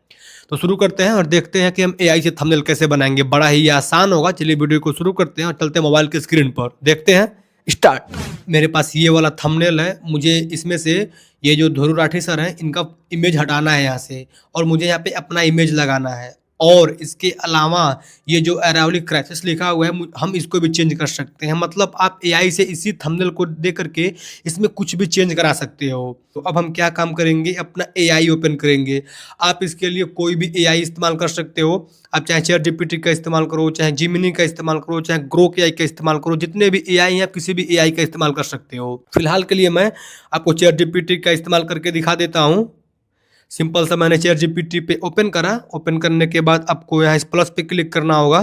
तो शुरू करते हैं और देखते हैं कि हम एआई से थंबनेल कैसे बनाएंगे। बड़ा ही आसान होगा। चलिए वीडियो को शुरू करते हैं और चलते हैं मोबाइल के स्क्रीन पर, देखते हैं। स्टार्ट। मेरे पास ये वाला थंबनेल है, मुझे इसमें से ये जो ध्रुव राठी सर हैं इनका इमेज हटाना है यहाँ से, और मुझे यहाँ पे अपना इमेज लगाना है। और इसके अलावा ये जो अरावली क्राइसिस लिखा हुआ है हम इसको भी चेंज कर सकते हैं। मतलब आप एआई से इसी थंबनेल को दे करके इसमें कुछ भी चेंज करा सकते हो। तो अब हम क्या काम करेंगे, अपना एआई ओपन करेंगे। आप इसके लिए कोई भी एआई इस्तेमाल कर सकते हो। आप चाहे चैट जीपीटी का इस्तेमाल करो, चाहे जिमिनी का इस्तेमाल करो, चाहे ग्रोक एआई का इस्तेमाल करो, जितने भी एआई हैं आप किसी भी एआई का इस्तेमाल कर सकते हो। फिलहाल के लिए मैं आपको चैट जीपीटी का इस्तेमाल करके दिखा देता हूँ। सिंपल सा मैंने चैट जीपीटी पे ओपन करा। ओपन करने के बाद आपको यहाँ इस प्लस पे क्लिक करना होगा।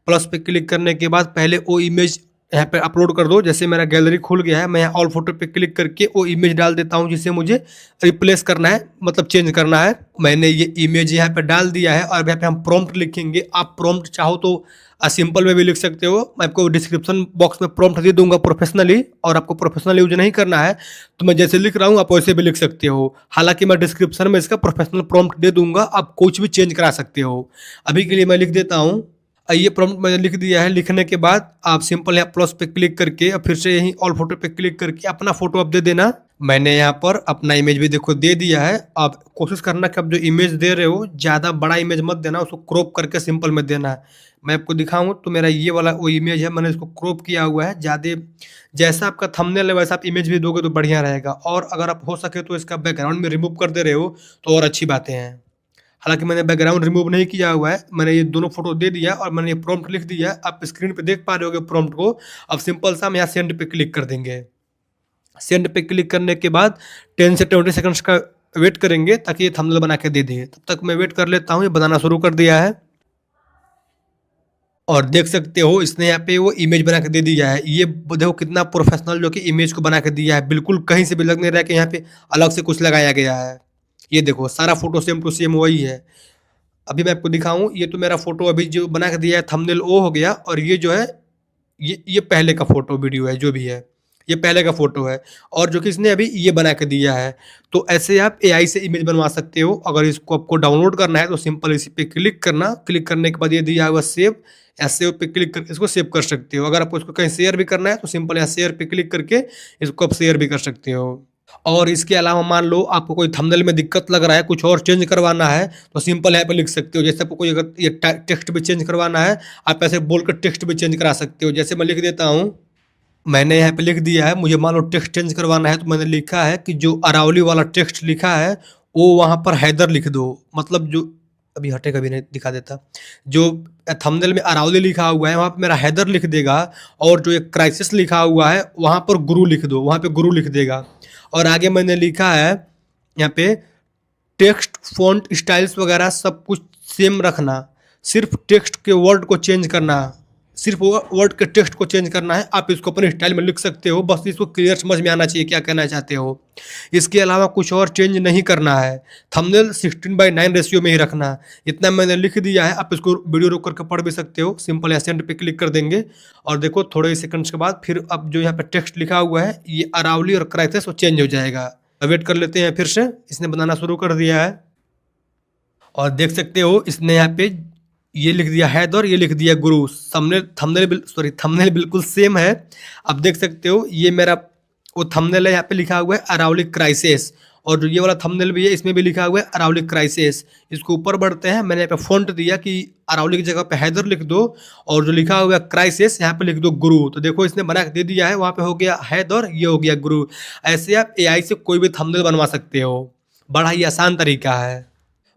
प्लस पे क्लिक करने के बाद पहले वो इमेज यहाँ पे अपलोड कर दो। जैसे मेरा गैलरी खुल गया है, मैं यहाँ ऑल फोटो पे क्लिक करके वो इमेज डाल देता हूँ जिसे मुझे रिप्लेस करना है, मतलब चेंज करना है। मैंने ये इमेज यहाँ पे डाल दिया है और यहाँ पे हम प्रॉम्प्ट लिखेंगे। आप प्रॉम्प्ट चाहो तो सिंपल में भी लिख सकते हो। मैं आपको डिस्क्रिप्शन बॉक्स में प्रॉम्प्ट दे दूंगा प्रोफेशनली, और आपको प्रोफेशनल यूज नहीं करना है तो मैं जैसे लिख रहा हूँ आप वैसे भी लिख सकते हो। हालांकि मैं डिस्क्रिप्शन में इसका प्रोफेशनल प्रॉम्प्ट दे दूंगा, आप कुछ भी चेंज करा सकते हो। अभी के लिए मैं लिख देता हूँ। ये प्रॉम्प्ट मैंने लिख दिया है। लिखने के बाद आप सिंपल यहाँ प्लस पे क्लिक करके और फिर से यहीं ऑल फोटो पे क्लिक करके अपना फोटो आप दे देना। मैंने यहाँ पर अपना इमेज भी देखो दे दिया है। आप कोशिश करना कि आप जो इमेज दे रहे हो ज़्यादा बड़ा इमेज मत देना, उसको क्रॉप करके सिंपल में देना है। मैं आपको दिखाऊँ तो मेरा ये वाला वो इमेज है, मैंने इसको क्रॉप किया हुआ है। ज़्यादा जैसा आपका थंबनेल है वैसा आप इमेज भी दोगे तो बढ़िया रहेगा। और अगर आप हो सके तो इसका बैकग्राउंड में रिमूव कर दे रहे हो तो और अच्छी बातें हैं। हालांकि मैंने बैकग्राउंड रिमूव नहीं किया हुआ है, मैंने ये दोनों फोटो दे दिया और मैंने ये प्रॉम्प्ट लिख दिया। आप स्क्रीन पे देख पा रहे होगे प्रॉम्प्ट को। अब सिंपल सा हम यहाँ सेंड पे क्लिक कर देंगे। सेंड पे क्लिक करने के बाद 10 से 20 सेकंड्स का वेट करेंगे ताकि ये थंबनेल बना के दे दे। तब तक मैं वेट कर लेता हूँ। ये बनाना शुरू कर दिया है और देख सकते हो इसने यहाँ पे वो इमेज बना के दे दिया है। ये देखो कितना प्रोफेशनल जो कि इमेज को बना के दिया है, बिल्कुल कहीं से भी लग नहीं रहा है कि यहाँ पे अलग से कुछ लगाया गया है। ये देखो सारा फोटो सेम टू सेम वही है। अभी मैं आपको दिखाऊं, ये तो मेरा फोटो अभी जो बना के दिया है थंबनेल वो हो गया, और ये जो है ये पहले का फोटो वीडियो है, जो भी है ये पहले का फोटो है, और जो कि इसने अभी ये बना के दिया है। तो ऐसे आप एआई से इमेज बनवा सकते हो। अगर इसको आपको डाउनलोड करना है तो सिंपल इसी पे क्लिक करना, क्लिक करने के बाद ये दिया हुआ सेव, या सेव पे क्लिक करके इसको सेव कर सकते हो। अगर आपको इसको कहीं शेयर भी करना है तो सिंपल यहाँ शेयर पे क्लिक करके इसको आप शेयर भी कर सकते हो। और इसके अलावा मान लो आपको कोई थंबनेल में दिक्कत लग रहा है, कुछ और चेंज करवाना है, तो सिंपल यहाँ पे लिख सकते हो। जैसे आपको कोई अगर ये टेक्स्ट भी चेंज करवाना है, आप ऐसे बोलकर टेक्स्ट भी चेंज करा सकते हो। जैसे मैं लिख देता हूँ, मैंने यहाँ पे लिख दिया है, मुझे मान लो टेक्स्ट चेंज करवाना है, तो मैंने लिखा है कि जो अरावली वाला टेक्स्ट लिखा है वो वहाँ पर हैदर लिख दो। मतलब जो अभी हटे कभी नहीं दिखा देता, जो थंबनेल में अरावली लिखा हुआ है वहाँ पे मेरा हैदर लिख देगा, और जो एक क्राइसिस लिखा हुआ है वहाँ पर गुरु लिख दो, वहाँ पे गुरु लिख देगा। और आगे मैंने लिखा है यहाँ पे टेक्स्ट फॉन्ट स्टाइल्स वगैरह सब कुछ सेम रखना, सिर्फ टेक्स्ट के वर्ड को चेंज करना, सिर्फ वर्ड के टेक्स्ट को चेंज करना है। आप इसको अपने स्टाइल में लिख सकते हो, बस इसको क्लियर समझ में आना चाहिए क्या कहना चाहते हो। इसके अलावा कुछ और चेंज नहीं करना है। थंबनेल 16:9 रेशियो में ही रखना, इतना मैंने लिख दिया है। आप इसको वीडियो रोक करके पढ़ भी सकते हो। सिंपल सेंड पे क्लिक कर देंगे, और देखो थोड़े ही सेकंड्स के बाद फिर अब जो यहाँ पे टेक्स्ट लिखा हुआ है ये अरावली और क्राइसिस वो चेंज हो जाएगा। वेट कर लेते हैं, फिर से इसने बनाना शुरू कर दिया है, और देख सकते हो इसने यहाँ पे ये लिख दिया हैदर, ये लिख दिया गुरु। थंबनेल बिल्कुल सेम है। अब देख सकते हो ये मेरा वो थंबनेल है, यहाँ पे लिखा हुआ है अरावली क्राइसिस, और जो ये वाला थंबनेल भी है इसमें भी लिखा हुआ है अरावली क्राइसिस। इसको ऊपर बढ़ते हैं, मैंने यहाँ पे फॉन्ट दिया कि अरावली की जगह पे हैदर लिख दो, और जो लिखा हुआ है क्राइसिस यहाँ पे लिख दो गुरु। तो देखो इसने बना के दे दिया है, वहाँ पे हो गया हैदर, ये हो गया गुरु। ऐसे आप एआई से कोई भी थंबनेल बनवा सकते हो, बड़ा ही आसान तरीका है।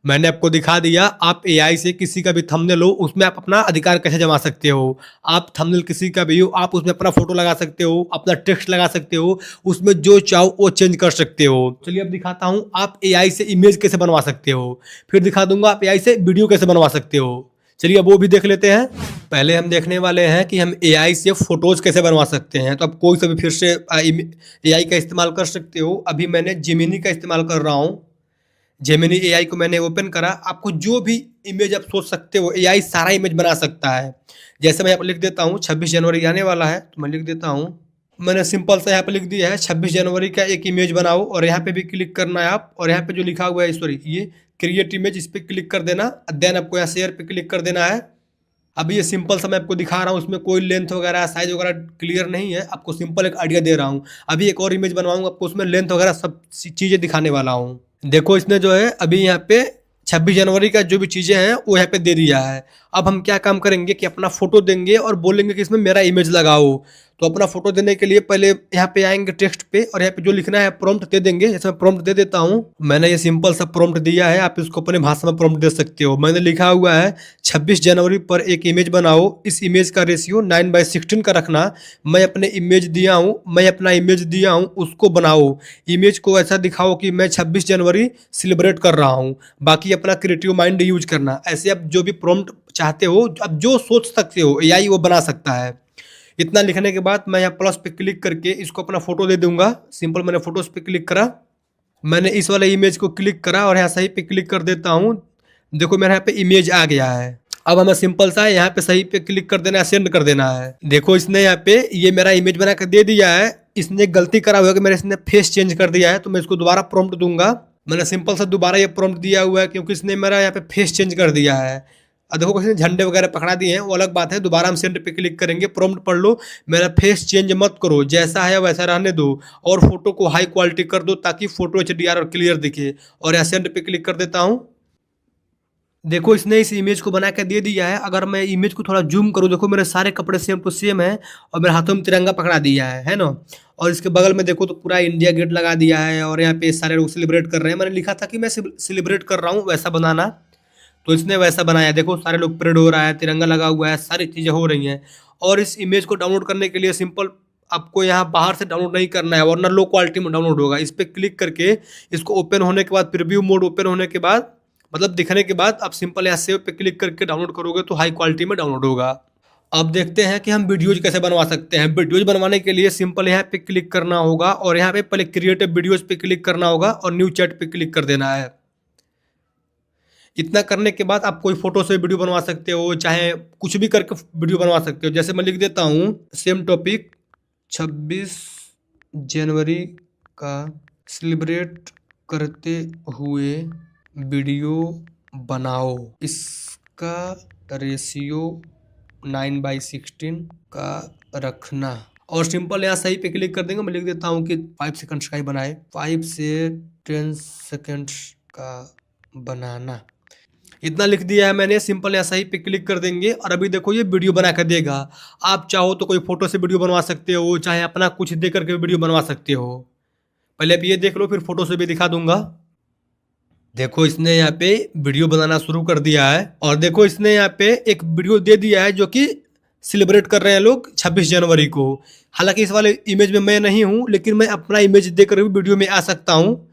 मैंने आपको दिखा दिया आप एआई से किसी का भी थंबनेल हो उसमें आप अपना अधिकार कैसे जमा सकते हो। आप थंबनेल किसी का भी हो, आप उसमें अपना फोटो लगा सकते हो, अपना टेक्स्ट लगा सकते हो, उसमें जो चाहो वो चेंज कर सकते हो। चलिए अब दिखाता हूँ आप एआई से इमेज कैसे बनवा सकते हो, फिर दिखा दूंगा आप एआई से वीडियो कैसे बनवा सकते हो। चलिए अब वो भी देख लेते हैं। पहले हम देखने वाले हैं कि हम एआई से फोटोज कैसे बनवा सकते हैं। तो आप कोई सा भी फिर से एआई का इस्तेमाल कर सकते हो। अभी मैंने जेमिनी का इस्तेमाल कर रहा हूँ। जेमिनी एआई को मैंने ओपन करा। आपको जो भी इमेज आप सोच सकते हो एआई सारा इमेज बना सकता है। जैसे मैं यहाँ पर लिख देता हूँ 26 जनवरी आने वाला है, तो मैं लिख देता हूँ, मैंने सिंपल सा यहाँ पे लिख दिया है 26 जनवरी का एक इमेज बनाओ, और यहाँ पे भी क्लिक करना है आप, और यहाँ पे जो लिखा हुआ है सॉरी ये क्रिएट इमेज, इस पर क्लिक कर देना। देन आपको यहाँ शेयर पे क्लिक कर देना है। अभी ये सिंपल सा मैं आपको दिखा रहा हूँ, उसमें कोई लेंथ वगैरह साइज वगैरह क्लियर नहीं है। आपको सिंपल एक आइडिया दे रहा हूँ। अभी एक और इमेज बनवाऊंगा, आपको उसमें लेंथ वगैरह सब चीज़ें दिखाने वाला हूँ। देखो इसने जो है अभी यहाँ पे 26 जनवरी का जो भी चीज़ें हैं वो यहाँ पे दे दिया है। अब हम क्या काम करेंगे कि अपना फोटो देंगे और बोलेंगे कि इसमें मेरा इमेज लगाओ। तो अपना फोटो देने के लिए पहले यहाँ पे आएंगे टेक्स्ट पे, और यहाँ पे जो लिखना है प्रॉम्प्ट दे देंगे। जैसे मैं प्रॉम्प्ट दे देता हूँ, मैंने ये सिंपल सा प्रॉम्प्ट दिया है, आप इसको अपने भाषा में प्रॉम्प्ट दे सकते हो। मैंने लिखा हुआ है 26 जनवरी पर एक इमेज बनाओ, इस इमेज का रेशियो 9:16 का रखना। मैं अपने इमेज दिया हूँ, मैं अपना इमेज दिया हूँ, उसको बनाओ। इमेज को ऐसा दिखाओ कि मैं 26 जनवरी सेलिब्रेट कर रहा हूँ। बाकी अपना क्रिएटिव माइंड यूज करना। ऐसे आप जो भी प्रॉम्प्ट चाहते हो, आप जो सोच सकते हो एआई वो बना सकता है। इतना लिखने के बाद मैं यहाँ प्लस पे क्लिक करके इसको अपना फोटो दे दूंगा। सिंपल मैंने फोटोज पे क्लिक करा, मैंने इस वाले इमेज को क्लिक करा, और यहाँ सही पे क्लिक कर देता हूँ। देखो मेरे यहाँ पे इमेज आ गया है। अब हमें सिंपल सा यहाँ पे सही पे क्लिक कर देना है, सेंड कर देना है। देखो इसने यहाँ पे ये मेरा इमेज बना कर दे दिया है। इसने गलती करा हुआ है कि मेरे इसने फेस चेंज कर दिया है, तो मैं इसको दोबारा प्रॉम्प्ट दूंगा। मैंने सिंपल सा दोबारा ये प्रॉम्प्ट दिया हुआ है क्योंकि इसने मेरा यहाँ पे फेस चेंज कर दिया है। अब देखो किसी ने झंडे वगैरह पकड़ा दिए हैं, वो अलग बात है। दोबारा हम सेंड पे क्लिक करेंगे, प्रॉम्प्ट पढ़ लो, मेरा फेस चेंज मत करो, जैसा है वैसा रहने दो, और फोटो को हाई क्वालिटी कर दो ताकि फोटो HDR और क्लियर दिखे। और यहाँ सेंड पे क्लिक कर देता हूँ। देखो इसने इस इमेज को बना के दे दिया है। अगर मैं इमेज को थोड़ा जूम करूँ, देखो मेरे सारे कपड़े सेम टू सेम है, और मेरे हाथों में तिरंगा पकड़ा दिया है ना। और इसके बगल में देखो तो पूरा इंडिया गेट लगा दिया है, और यहाँ पे सारे लोग सेलिब्रेट कर रहे हैं। मैंने लिखा था कि मैं सेलिब्रेट कर रहा हूँ, वैसा बनाना, तो इसने वैसा बनाया। देखो सारे लोग परेड हो रहा है, तिरंगा लगा हुआ है, सारी चीज़ें हो रही हैं। और इस इमेज को डाउनलोड करने के लिए सिंपल आपको यहाँ बाहर से डाउनलोड नहीं करना है, वरना लो क्वालिटी में डाउनलोड होगा। इस पर क्लिक करके इसको ओपन होने के बाद, प्रीव्यू मोड ओपन होने के बाद, मतलब दिखने के बाद, आप सिंपल यहाँ सेव पे क्लिक करके डाउनलोड करोगे तो हाई क्वालिटी में डाउनलोड होगा। अब देखते हैं कि हम वीडियोज कैसे बनवा सकते हैं। वीडियोज बनवाने के लिए सिंपल यहाँ पे क्लिक करना होगा और यहाँ पे पहले क्रिएटिव वीडियोज पे क्लिक करना होगा और न्यू चैट पे क्लिक कर देना है। इतना करने के बाद आप कोई फोटो से वीडियो बनवा सकते हो, चाहे कुछ भी करके वीडियो बनवा सकते हो। जैसे मैं लिख देता हूँ सेम टॉपिक 26 जनवरी का सेलिब्रेट करते हुए वीडियो बनाओ, इसका रेशियो 9:16 का रखना। और सिंपल यहाँ सही पे क्लिक कर देंगे। मैं लिख देता हूँ कि 5 सेकंड्स का ही बनाए, 5 से 10 सेकंड्स का बनाना। इतना लिख दिया है मैंने। सिंपल यहाँ सही पे क्लिक कर देंगे और अभी देखो ये वीडियो बना कर देगा। आप चाहो तो कोई फोटो से वीडियो बनवा सकते हो, चाहे अपना कुछ दे करके वीडियो बनवा सकते हो। पहले आप ये देख लो, फिर फोटो से भी दिखा दूंगा। देखो इसने यहाँ पे वीडियो बनाना शुरू कर दिया है और देखो इसने यहाँ पे एक वीडियो दे दिया है जो कि सेलिब्रेट कर रहे हैं लोग 26 जनवरी को। हालांकि इस वाले इमेज में मैं नहीं हूँ, लेकिन मैं अपना इमेज देकर भी वीडियो में आ सकता हूँ।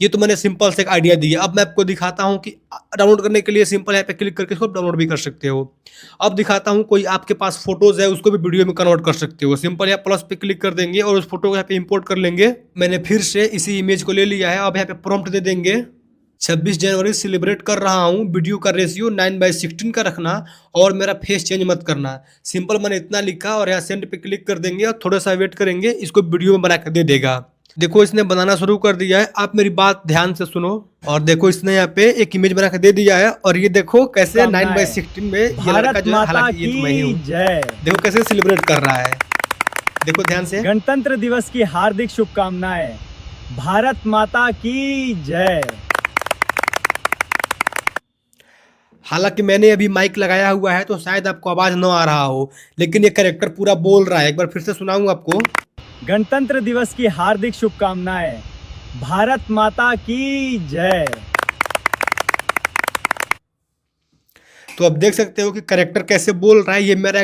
ये तो मैंने सिंपल से एक आइडिया दिया। अब मैं आपको दिखाता हूँ कि डाउनलोड करने के लिए सिंपल यहाँ पे क्लिक करके इसको डाउनलोड भी कर सकते हो। अब दिखाता हूँ कोई आपके पास फोटोज है उसको भी वीडियो में कन्वर्ट कर सकते हो। सिंपल यहाँ प्लस पे क्लिक कर देंगे और उस फोटो को यहाँ पे इंपोर्ट कर लेंगे। मैंने फिर से इसी इमेज को ले लिया है। अब यहाँ पे प्रॉम्प्ट दे देंगे 26 जनवरी सेलिब्रेट कर रहा हूँ, वीडियो का रेशियो 9:16 का रखना और मेरा फेस चेंज मत करना। सिंपल मैंने इतना लिखा और यहाँ सेंड पे क्लिक कर देंगे और थोड़ा सा वेट करेंगे, इसको वीडियो में बना कर दे देगा। देखो इसने बनाना शुरू कर दिया है। आप मेरी बात ध्यान से सुनो और देखो इसने यहाँ पे एक इमेज बना के दे दिया है और ये देखो कैसे 9:16 में ये लड़का जो है, हालांकि ये तो मैं ही हूँ, देखो कैसे सेलिब्रेट कर रहा है। देखो ध्यान से। गणतंत्र दिवस की हार्दिक शुभकामनाएं। भारत माता की जय। हालांकि मैंने अभी माइक लगाया हुआ है तो शायद आपको आवाज न आ रहा हो, लेकिन ये कैरेक्टर पूरा बोल रहा है। एक बार फिर से सुनाऊं आपको। गणतंत्र दिवस की हार्दिक शुभकामनाएं। भारत माता की जय। तो अब देख सकते हो कि कैरेक्टर कैसे बोल रहा है। ये मेरा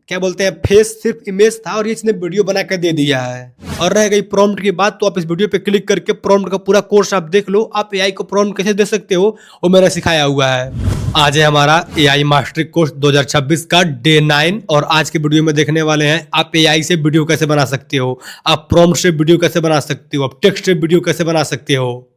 क्या बोलते हैं फेस सिर्फ इमेज था और ये इसने वीडियो बना कर दे दिया है। और रह गई प्रॉम्प्ट की बात, तो आप इस वीडियो पे क्लिक करके प्रॉम्प्ट का पूरा कोर्स आप देख लो। आप एआई को प्रॉम्प्ट कैसे दे सकते हो वो मैंने सिखाया हुआ है। आज है हमारा एआई मास्टरी कोर्स 2026 का डे 9 और आज के वीडियो में देखने वाले हैं आप एआई से वीडियो कैसे बना सकते हो, आप प्रॉम्प्ट से वीडियो कैसे बना सकते हो, आप टेक्स्ट से वीडियो कैसे बना सकते हो।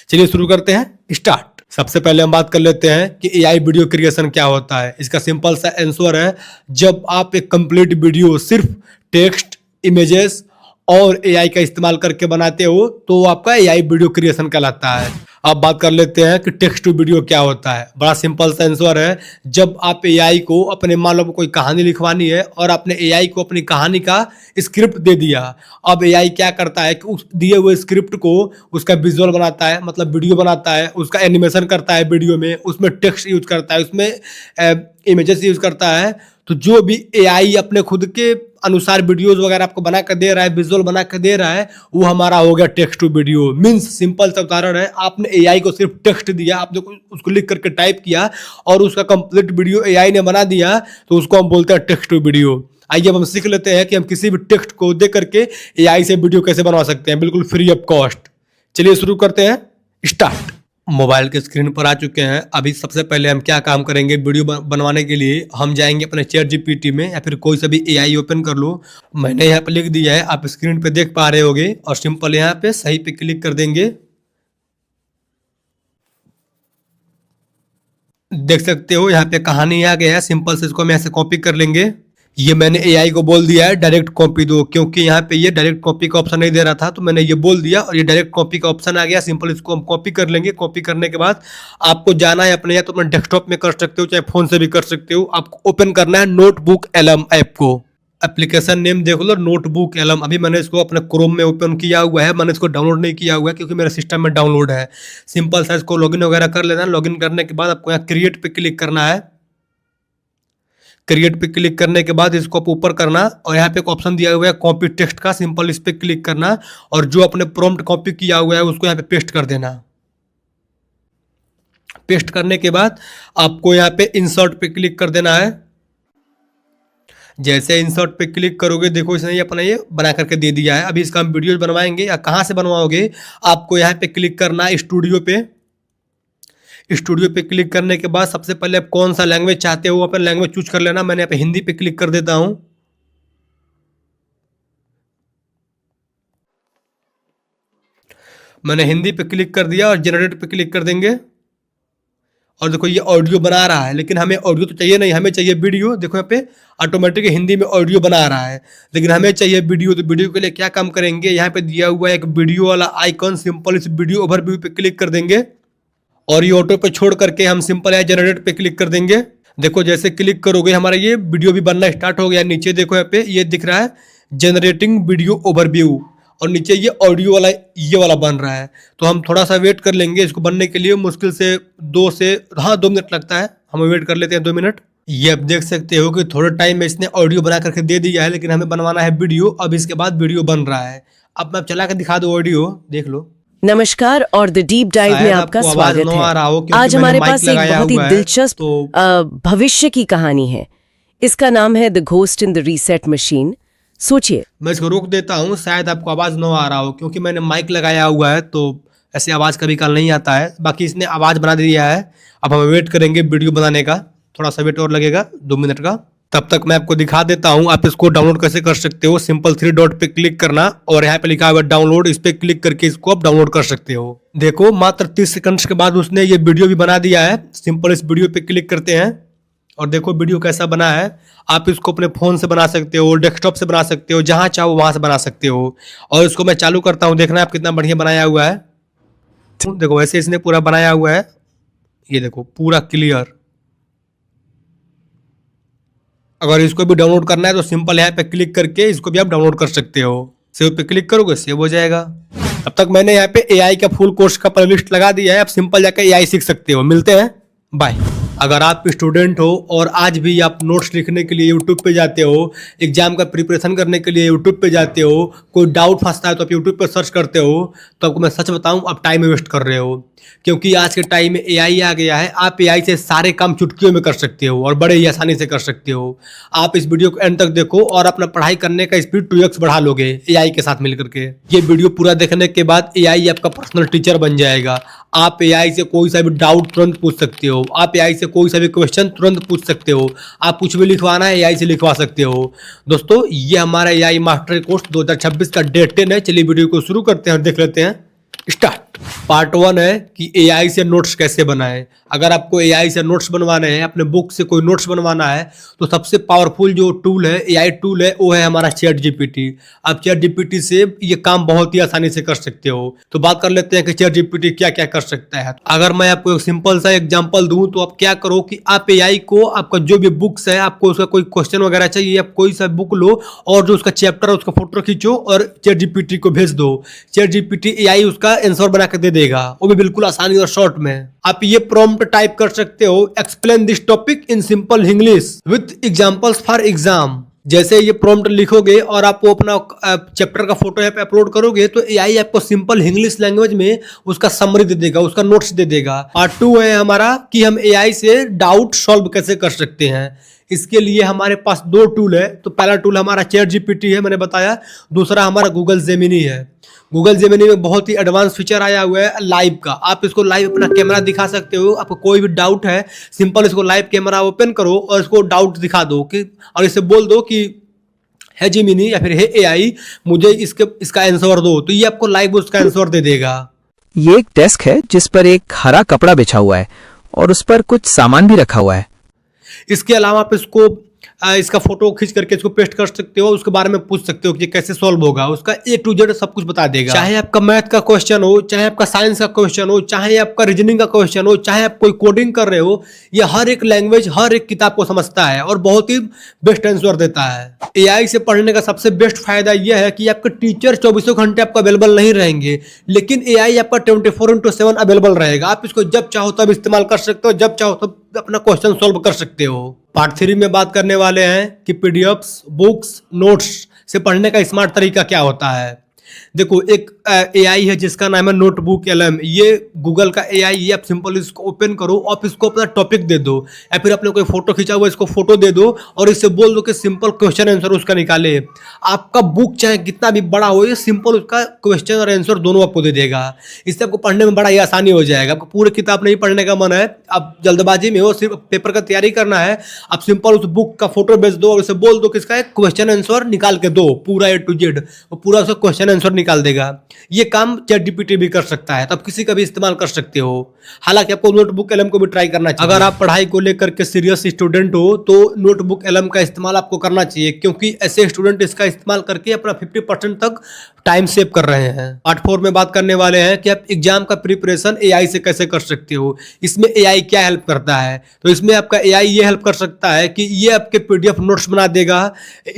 चलिए शुरू करते हैं, स्टार्ट। सबसे पहले हम बात कर लेते हैं कि एआई वीडियो क्रिएशन क्या होता है। इसका सिंपल सा आंसर है, जब आप एक कंप्लीट वीडियो सिर्फ टेक्स्ट, इमेजेस और एआई का इस्तेमाल करके बनाते हो तो वो आपका एआई वीडियो क्रिएशन कहलाता है। अब बात कर लेते हैं कि टेक्स्ट टू वीडियो क्या होता है। बड़ा सिंपल सा आंसर है, जब आप एआई को अपने मान लो कोई कहानी लिखवानी है और आपने एआई को अपनी कहानी का स्क्रिप्ट दे दिया। अब एआई क्या करता है कि उस दिए हुए स्क्रिप्ट को उसका विजुअल बनाता है, मतलब वीडियो बनाता है, उसका एनिमेशन करता है वीडियो में, उसमें टेक्स्ट यूज करता है, उसमें इमेजेस यूज करता है। तो जो भी एआई अपने खुद के अनुसार वीडियोस वगैरह आपको बना कर दे रहा है, विजुअल बना कर दे रहा है, वो हमारा हो गया text to video. Means simple सा उदाहरण है, आपने एआई को सिर्फ टेक्स्ट दिया, आपने उसको लिख करके टाइप किया और उसका कंप्लीट वीडियो एआई ने बना दिया, तो उसको हम बोलते हैं टेक्स्ट टू वीडियो। आइए अब हम सीख लेते हैं कि हम किसी भी टेक्स्ट को दे करके एआई से वीडियो कैसे बनवा सकते हैं, बिल्कुल फ्री ऑफ कॉस्ट। चलिए शुरू करते हैं, स्टार्ट। मोबाइल के स्क्रीन पर आ चुके हैं। अभी सबसे पहले हम क्या काम करेंगे, वीडियो बनवाने के लिए हम जाएंगे अपने चैट जीपीटी में या फिर कोई सा भी एआई ओपन कर लो। मैंने यहाँ पे लिख दिया है, आप स्क्रीन पे देख पा रहे होगे और सिंपल यहाँ पे सही पे क्लिक कर देंगे। देख सकते हो यहाँ पे कहानी आ गया है। सिंपल से इसको हम यहाँ से कॉपी कर लेंगे। ये मैंने एआई को बोल दिया है डायरेक्ट कॉपी दो, क्योंकि यहाँ पे ये डायरेक्ट कॉपी का ऑप्शन नहीं दे रहा था, तो मैंने ये बोल दिया और ये डायरेक्ट कॉपी का ऑप्शन आ गया। सिंपल इसको हम कॉपी कर लेंगे। कॉपी करने के बाद आपको जाना है अपने, या तो अपने डेस्कटॉप में कर सकते हो चाहे फोन से भी कर सकते हो। आपको ओपन करना है नोटबुक एलएम ऐप को। एप्लीकेशन नेम देख लो, नोटबुक एलएम। अभी मैंने इसको अपने क्रोम में ओपन किया हुआ है, मैंने इसको डाउनलोड नहीं किया हुआ है क्योंकि मेरे सिस्टम में डाउनलोड है। सिंपल सा इसको लॉगिन वगैरह कर लेना है। लॉगिन करने के बाद आपको यहाँ क्रिएट पे क्लिक करना है। क्रिएट पे क्लिक करने के बाद इसको ऊपर करना और यहाँ पे एक ऑप्शन दिया हुआ है कॉपी टेक्स्ट का। सिंपल इस पे क्लिक करना और जो अपने प्रॉम्प्ट कॉपी किया हुआ है उसको यहाँ पे पेस्ट कर देना। पेस्ट करने के बाद आपको यहाँ पे इंसर्ट पे क्लिक कर देना है। जैसे इंसर्ट पे क्लिक करोगे देखो इसने ये अपना ये बना करके दे दिया है। अभी इसका हम वीडियो बनवाएंगे। या कहाँ से बनवाओगे, आपको यहाँ पे क्लिक करना है स्टूडियो पे। स्टूडियो पे क्लिक करने के बाद सबसे पहले आप कौन सा लैंग्वेज चाहते हो अपना लैंग्वेज चूज कर लेना। मैंने यहाँ पे हिंदी पे क्लिक कर देता हूँ। मैंने हिंदी पे क्लिक कर दिया और जनरेट पे क्लिक कर देंगे। और देखो ये ऑडियो बना रहा है, लेकिन हमें ऑडियो तो चाहिए नहीं, हमें चाहिए वीडियो। देखो यहाँ पे ऑटोमेटिक हिंदी में ऑडियो बना रहा है, लेकिन हमें चाहिए वीडियो। तो वीडियो के लिए क्या काम करेंगे, यहाँ पे दिया हुआ है एक वीडियो वाला आइकॉन, सिंपल इस वीडियो ओवरव्यू पे क्लिक कर देंगे और ये ऑटो पे छोड़ करके हम सिंपल यहाँ जनरेट पे क्लिक कर देंगे। देखो जैसे क्लिक करोगे हमारा ये वीडियो भी बनना स्टार्ट हो गया। नीचे देखो यहाँ पे ये दिख रहा है जनरेटिंग वीडियो ओवरव्यू, और नीचे ये ऑडियो वाला ये वाला बन रहा है। तो हम थोड़ा सा वेट कर लेंगे इसको बनने के लिए। मुश्किल से 2 मिनट लगता है, हम वेट कर लेते हैं 2 मिनट। ये आप देख सकते हो कि थोड़े टाइम में इसने ऑडियो बना करके दे दिया है, लेकिन हमें बनवाना है वीडियो। अब इसके बाद वीडियो बन रहा है। अब मैं चला कर दिखा दूं ऑडियो, देख लो। नमस्कार और द डीप डाइव में आपका स्वागत है। आज हमारे पास एक बहुत ही दिलचस्प भविष्य की कहानी है। इसका नाम है the ghost in the reset machine. सोचिए। मैं इसको रोक देता हूँ, शायद आपको आवाज न आ रहा हो क्योंकि मैंने माइक लगाया हुआ है, तो ऐसे आवाज कभी काल नहीं आता है। बाकी इसने आवाज बना दिया है। अब हम वेट करेंगे वीडियो बनाने का, थोड़ा सा वेट और लगेगा 2 मिनट का। तब तक मैं आपको दिखा देता हूँ आप इसको डाउनलोड कैसे कर सकते हो। सिंपल 3 डॉट पे क्लिक करना और यहाँ पे लिखा हुआ डाउनलोड, इस पे क्लिक करके इसको आप डाउनलोड कर सकते हो। देखो मात्र 30 सेकंड के बाद उसने ये वीडियो भी बना दिया है। सिंपल इस वीडियो पे क्लिक करते हैं और देखो वीडियो कैसा बना है। आप इसको अपने फ़ोन से बना सकते हो, डेस्कटॉप से बना सकते हो, जहाँ चाहो वहाँ से बना सकते हो। और इसको मैं चालू करता हूँ, देखना आप कितना बढ़िया बनाया हुआ है। देखो वैसे इसने पूरा बनाया हुआ है, ये देखो पूरा क्लियर। अगर इसको भी डाउनलोड करना है तो सिंपल यहाँ पे क्लिक करके इसको भी आप डाउनलोड कर सकते हो। सेव पे क्लिक करोगे सेव हो जाएगा। तब तक मैंने यहाँ पे एआई का फुल कोर्स का प्लेलिस्ट लगा दिया है, आप सिंपल जाकर एआई सीख सकते हो। मिलते हैं, बाय। अगर आप स्टूडेंट हो और आज भी आप नोट्स लिखने के लिए यूट्यूब पे जाते हो, एग्जाम का प्रिपरेशन करने के लिए यूट्यूब पे जाते हो, कोई डाउट फंसता है तो आप यूट्यूब पे सर्च करते हो, तो आपको मैं सच बताऊं आप टाइम वेस्ट कर रहे हो। क्योंकि आज के टाइम में एआई आ गया है। आप एआई से सारे काम चुटकियों में कर सकते हो और बड़े ही आसानी से कर सकते हो। आप इस वीडियो को एंड तक देखो और अपना पढ़ाई करने का स्पीड 2x बढ़ा लोगे एआई के साथ मिलकर के। ये वीडियो पूरा देखने के बाद एआई आपका पर्सनल टीचर बन जाएगा। आप एआई से कोई सा भी डाउट तुरंत पूछ सकते हो, आप एआई से कोई सा भी क्वेश्चन तुरंत पूछ सकते हो। आप कुछ भी लिखवाना है एआई से लिखवा सकते हो। दोस्तों ये हमारा एआई मास्टर कोर्स 2026 का डे 10 है। चलिए वीडियो को शुरू करते हैं और देख लेते हैं। स्टार्ट। पार्ट 1 है कि एआई से नोट्स कैसे बनाएं। अगर आपको एआई से नोट्स बनवाने हैं, अपने बुक से कोई नोट्स बनवाना है, तो सबसे पावरफुल जो टूल है एआई टूल है वो है हमारा चैट जीपीटी। आप चैट जीपीटी से ये काम बहुत ही आसानी से कर सकते हो। तो बात कर लेते हैं कि चैट जीपीटी क्या क्या कर सकता है। अगर मैं आपको एक सिंपल सा एग्जांपल दूं तो आप क्या करो कि आप एआई को आपका जो भी बुक्स है, आपको उसका कोई क्वेश्चन वगैरह चाहिए, आप कोई सा बुक लो और जो उसका चैप्टर है उसका फोटो खींचो और चैट जीपीटी को भेज दो। चैट जीपीटी एआई उसका आंसर बना के दे देगा, वो भी बिल्कुल आसानी और शॉर्ट में। आप ये प्रॉम्प्ट टाइप कर सकते हो, explain this topic in simple English with examples for exam. जैसे ये प्रॉम्प्ट लिखोगे और आप वो अपना चैप्टर का फोटो यहाँ पे अपलोड करोगे तो एआई आपको सिंपल इंग्लिश लैंग्वेज में उसका समरी दे देगा, उसका नोट्स दे देगा। पार्ट 2 है हमारा कि हम एआई से डाउट सॉल्व कैसे कर सकते हैं। इसके लिए हमारे पास 2 टूल है। तो पहला टूल हमारा चैट जीपीटी है, मैंने बताया। दूसरा हमारा गूगल जेमिनी है। गूगल जेमिनी में बहुत ही एडवांस फीचर आया हुआ है लाइव का। आप इसको लाइव अपना कैमरा दिखा सकते हो। आपको कोई भी डाउट है, सिंपल इसको लाइव कैमरा ओपन करो और इसको डाउट दिखा दो कि और इसे बोल दो कि है जेमिनी या फिर है एआई मुझे इसका आंसर दो, तो ये आपको लाइव उसका आंसर दे देगा। ये एक डेस्क है जिस पर एक हरा कपड़ा बिछा हुआ है और उस पर कुछ सामान भी रखा हुआ है। इसके अलावा आप इसका फोटो खींच करके इसको पेस्ट कर सकते हो, उसके बारे में पूछ सकते हो कि ये कैसे सॉल्व होगा। उसका A to Z सब कुछ बता देगा। चाहे आपका मैथ का क्वेश्चन हो, चाहे आपका साइंस का क्वेश्चन हो, चाहे आपका रीजनिंग का क्वेश्चन हो, चाहे आप कोई कोडिंग कर रहे हो, ये हर एक लैंग्वेज हर एक किताब को समझता है और बहुत ही बेस्ट आंसर देता है। एआई से पढ़ने का सबसे बेस्ट फायदा यह है कि आपके टीचर 24 घंटे आपका अवेलेबल नहीं रहेंगे, लेकिन एआई आपका 24/7 अवेलेबल रहेगा। आप इसको जब चाहो तब इस्तेमाल कर सकते हो, जब चाहो तब अपना क्वेश्चन सॉल्व कर सकते हो। पार्ट 3 में बात करने वाले हैं कि पीडीएफ्स, बुक्स, नोट्स से पढ़ने का स्मार्ट तरीका क्या होता है। देखो एक एआई है जिसका नाम है नोटबुक एलएम। ये गूगल का एआई, ये आप सिंपल इसको ओपन करो, आप इसको अपना टॉपिक दे दो या फिर अपने कोई फोटो खींचा हुआ इसको फोटो दे दो और इससे बोल दो कि सिंपल क्वेश्चन आंसर उसका निकाले। आपका बुक चाहे कितना भी बड़ा हो, ये सिंपल उसका क्वेश्चन और आंसर दोनों आपको दे देगा। इससे आपको पढ़ने में बड़ा ही आसानी हो जाएगा। आपको पूरी किताब नहीं पढ़ने का मन है, आप जल्दबाजी में हो, सिर्फ पेपर का तैयारी करना है, आप सिंपल उस बुक का फोटो भेज दो और उसे बोल दो कि इसका एक क्वेश्चन आंसर निकाल के दो, पूरा A to Z, वो पूरा उसका क्वेश्चन आंसर निकाल देगा। ये काम ChatGPT भी कर सकता है, तो आप किसी का भी इस्तेमाल कर सकते हो। हालांकि आपको नोटबुक एलएम को भी ट्राई करना चाहिए। अगर आप पढ़ाई को लेकर के सीरियस स्टूडेंट हो तो नोटबुक एलएम का इस्तेमाल आपको करना चाहिए, क्योंकि ऐसे स्टूडेंट इसका इस्तेमाल करके अपना 50% तक टाइम सेव कर रहे हैं। पार्ट 4 में बात करने वाले हैं कि आप एग्जाम का प्रिपरेशन एआई से कैसे कर सकते हो। इसमें एआई क्या हेल्प करता है, तो इसमें आपका एआई ये हेल्प कर सकता है कि ये आपके पीडीएफ नोट्स बना देगा,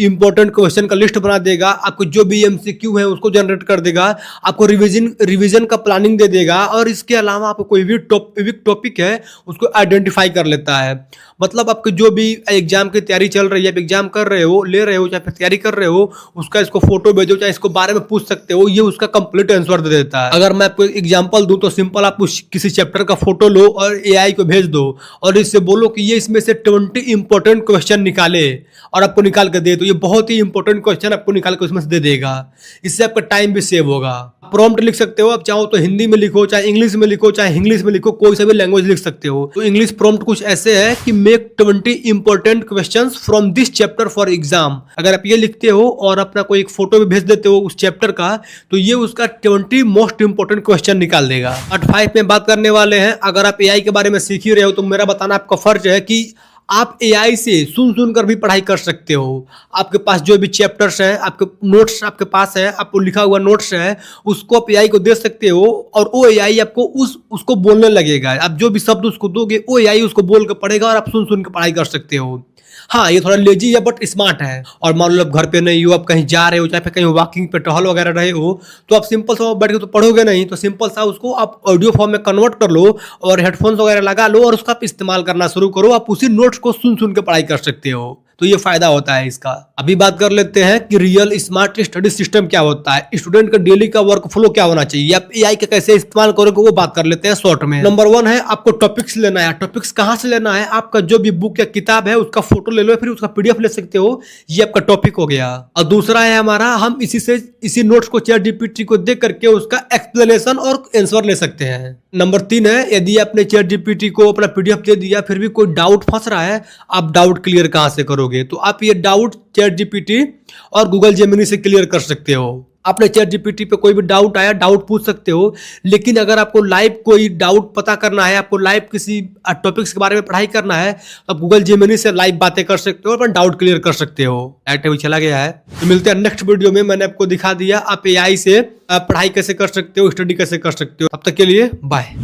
इंपॉर्टेंट क्वेश्चन का लिस्ट बना देगा, आपको जो भी एमसीक्यू है उसको जनरेट कर देगा, आपको रिवीजन का प्लानिंग दे देगा, और इसके अलावा आपको कोई भी टॉपिक है उसको आइडेंटिफाई कर लेता है। मतलब आपको जो भी एग्जाम की तैयारी चल रही है, आप एग्जाम कर रहे हो, ले रहे हो, चाहे फिर तैयारी कर रहे हो, उसका इसको फोटो भेजो, चाहे इसको बारे में पूछ सकते हो, ये उसका कंप्लीट आंसर दे देता है। अगर मैं आपको एग्जांपल दूं तो सिंपल आप किसी चैप्टर का फोटो लो और एआई को भेज दो और इससे बोलो कि ये इसमें से 20 इंपॉर्टेंट क्वेश्चन निकाले और आपको निकाल के दे, तो ये बहुत ही इंपॉर्टेंट क्वेश्चन आपको निकाल के उसमें से दे देगा। इससे आपका टाइम भी सेव होगा। प्रॉम्प्ट लिख सकते हो, आप चाहो तो हिंदी में लिखो, चाहे इंग्लिश में लिखो, चाहे इंग्लिश में लिखो, कोई सा भी लैंग्वेज लिख सकते हो। तो इंग्लिश प्रॉम्प्ट कुछ ऐसे है कि make 20 important questions from this chapter for exam. अगर आप ये लिखते हो और अपना कोई एक फोटो भी भेज देते हो उस चैप्टर का, तो ये उसका 20 मोस्ट इंपॉर्टेंट क्वेश्चन निकाल देगा। पार्ट 5 में बात करने वाले हैं, अगर आप एआई के बारे में सीख ही रहे हो तो मेरा बताना आपका फर्ज है कि आप एआई से सुन कर भी पढ़ाई कर सकते हो। आपके पास जो भी चैप्टर्स हैं, आपके नोट्स आपके पास है, आपको लिखा हुआ नोट्स है, उसको आप एआई को दे सकते हो और वो एआई आपको उसको बोलने लगेगा। आप जो भी शब्द उसको दोगे वो एआई उसको बोल के पढ़ेगा और आप सुन के पढ़ाई कर सकते हो। हाँ, ये थोड़ा लेजी है बट स्मार्ट है। और मान लो आप घर पे नहीं हो, आप कहीं जा रहे हो, चाहे फिर कहीं वॉकिंग पे टहल वगैरह रहे हो, तो आप सिंपल सा बैठ के तो पढ़ोगे नहीं, तो सिंपल सा उसको आप ऑडियो फॉर्म में कन्वर्ट कर लो और हेडफोन्स वगैरह लगा लो और उसका आप इस्तेमाल करना शुरू करो। आप उसी नोट्स को सुन के पढ़ाई कर सकते हो, तो ये फायदा होता है इसका। अभी बात कर लेते हैं कि रियल स्मार्ट स्टडी सिस्टम क्या होता है, स्टूडेंट का डेली का वर्क फ्लो क्या होना चाहिए, आप एआई का कैसे इस्तेमाल करोगे वो बात कर लेते हैं शॉर्ट में। नंबर 1 है आपको टॉपिक्स लेना है। टॉपिक्स कहाँ से लेना है, आपका जो भी बुक या किताब है उसका फोटो ले लो, फिर उसका पीडीएफ ले सकते हो, ये आपका टॉपिक हो गया। और दूसरा है हमारा, हम इसी नोट्स को ChatGPT को देख करके उसका एक्सप्लेनेशन और आंसर ले सकते हैं। नंबर 3 है, यदि आपने ChatGPT को अपना पीडीएफ दे दिया फिर भी कोई डाउट फंस रहा है, आप डाउट क्लियर कहाँ से करोगे, तो आप ये डाउट ChatGPT और गूगल जेमिनी से क्लियर कर सकते हो। आपने ChatGPT पे कोई भी डाउट आया, डाउट पूछ सकते हो, लेकिन अगर आपको लाइव कोई डाउट पता करना है, आपको लाइव किसी टॉपिक्स के बारे में पढ़ाई करना है, तो आप गूगल जेमिनी से लाइव बातें कर सकते हो, अपना डाउट क्लियर कर सकते हो। लाइट अभी चला गया है, तो मिलते हैं नेक्स्ट वीडियो में। मैंने आपको दिखा दिया आप एआई से पढ़ाई कैसे कर सकते हो, स्टडी कैसे कर सकते हो। तब तक के लिए बाय।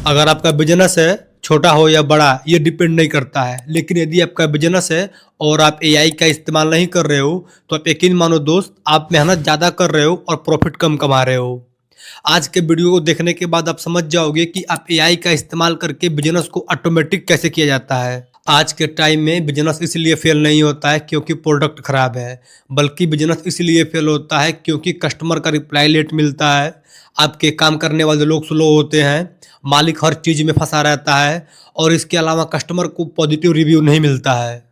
अगर आपका बिजनेस है, छोटा हो या बड़ा, ये डिपेंड नहीं करता है, लेकिन यदि आपका बिजनेस है और आप एआई का इस्तेमाल नहीं कर रहे हो तो आप यकीन मानो दोस्त, आप मेहनत ज़्यादा कर रहे हो और प्रॉफिट कम कमा रहे हो। आज के वीडियो को देखने के बाद आप समझ जाओगे कि आप एआई का इस्तेमाल करके बिजनेस को ऑटोमेटिक कैसे किया जाता है। आज के टाइम में बिजनेस इसलिए फेल नहीं होता है क्योंकि प्रोडक्ट खराब है, बल्कि बिजनेस इसलिए फेल होता है क्योंकि कस्टमर का रिप्लाई लेट मिलता है, आपके काम करने वाले लोग स्लो होते हैं, मालिक हर चीज़ में फंसा रहता है और इसके अलावा कस्टमर को पॉजिटिव रिव्यू नहीं मिलता है।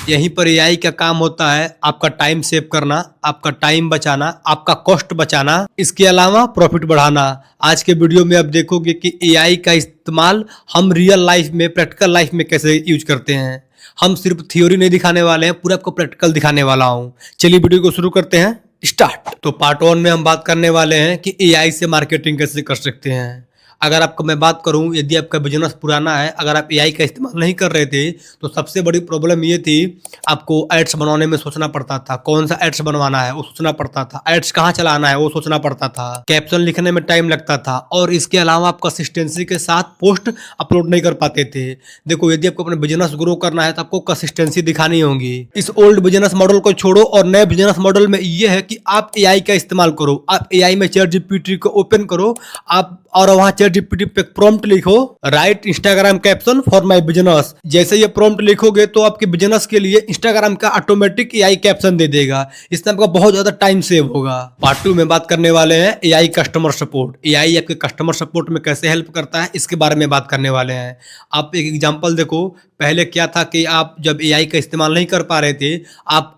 यहीं पर एआई का काम होता है आपका टाइम सेव करना, आपका टाइम बचाना, आपका कॉस्ट बचाना, इसके अलावा प्रॉफिट बढ़ाना। आज के वीडियो में आप देखोगे कि एआई का इस्तेमाल हम रियल लाइफ में, प्रैक्टिकल लाइफ में कैसे यूज करते हैं। हम सिर्फ थ्योरी नहीं दिखाने वाले हैं, पूरा आपको प्रैक्टिकल दिखाने वाला हूँ। चलिए वीडियो को शुरू करते हैं, स्टार्ट। तो पार्ट 1 में हम बात करने वाले हैं कि एआई से मार्केटिंग कैसे कर सकते हैं। अगर आपको मैं बात करूं, यदि आपका बिजनेस पुराना है, अगर आप एआई का इस्तेमाल नहीं कर रहे थे तो सबसे बड़ी प्रॉब्लम ये थी, आपको एड्स बनाने में सोचना पड़ता था, कौन सा एड्स बनवाना है वो सोचना पड़ता था, एड्स कहाँ चलाना है वो सोचना पड़ता था, कैप्शन लिखने में टाइम लगता था, और इसके अलावा आप कंसिस्टेंसी के साथ पोस्ट अपलोड नहीं कर पाते थे। देखो, यदि आपको अपना बिजनेस ग्रो करना है तो आपको कंसिस्टेंसी दिखानी होगी। इस ओल्ड बिजनेस मॉडल को छोड़ो और नए बिजनेस मॉडल में ये है कि आप एआई का इस्तेमाल करो। आप एआई में ChatGPT को ओपन करो आप और वहाँ चैट जीपीटी पे प्रॉम्प्ट लिखो, right Instagram caption for my business. जैसे ये प्रॉम्प्ट लिखोगे तो आपके बिजनेस के लिए इंस्टाग्राम का ऑटोमेटिक एआई कैप्शन दे देगा। इससे आपका बहुत ज्यादा टाइम सेव होगा। पार्ट 2 में बात करने वाले हैं एआई कस्टमर सपोर्ट। एआई आपके कस्टमर सपोर्ट में कैसे हेल्प करता है इसके बारे में बात करने वाले हैं। आप एक एग्जांपल देखो, पहले क्या था कि आप जब एआई का इस्तेमाल नहीं कर पा रहे थे, आप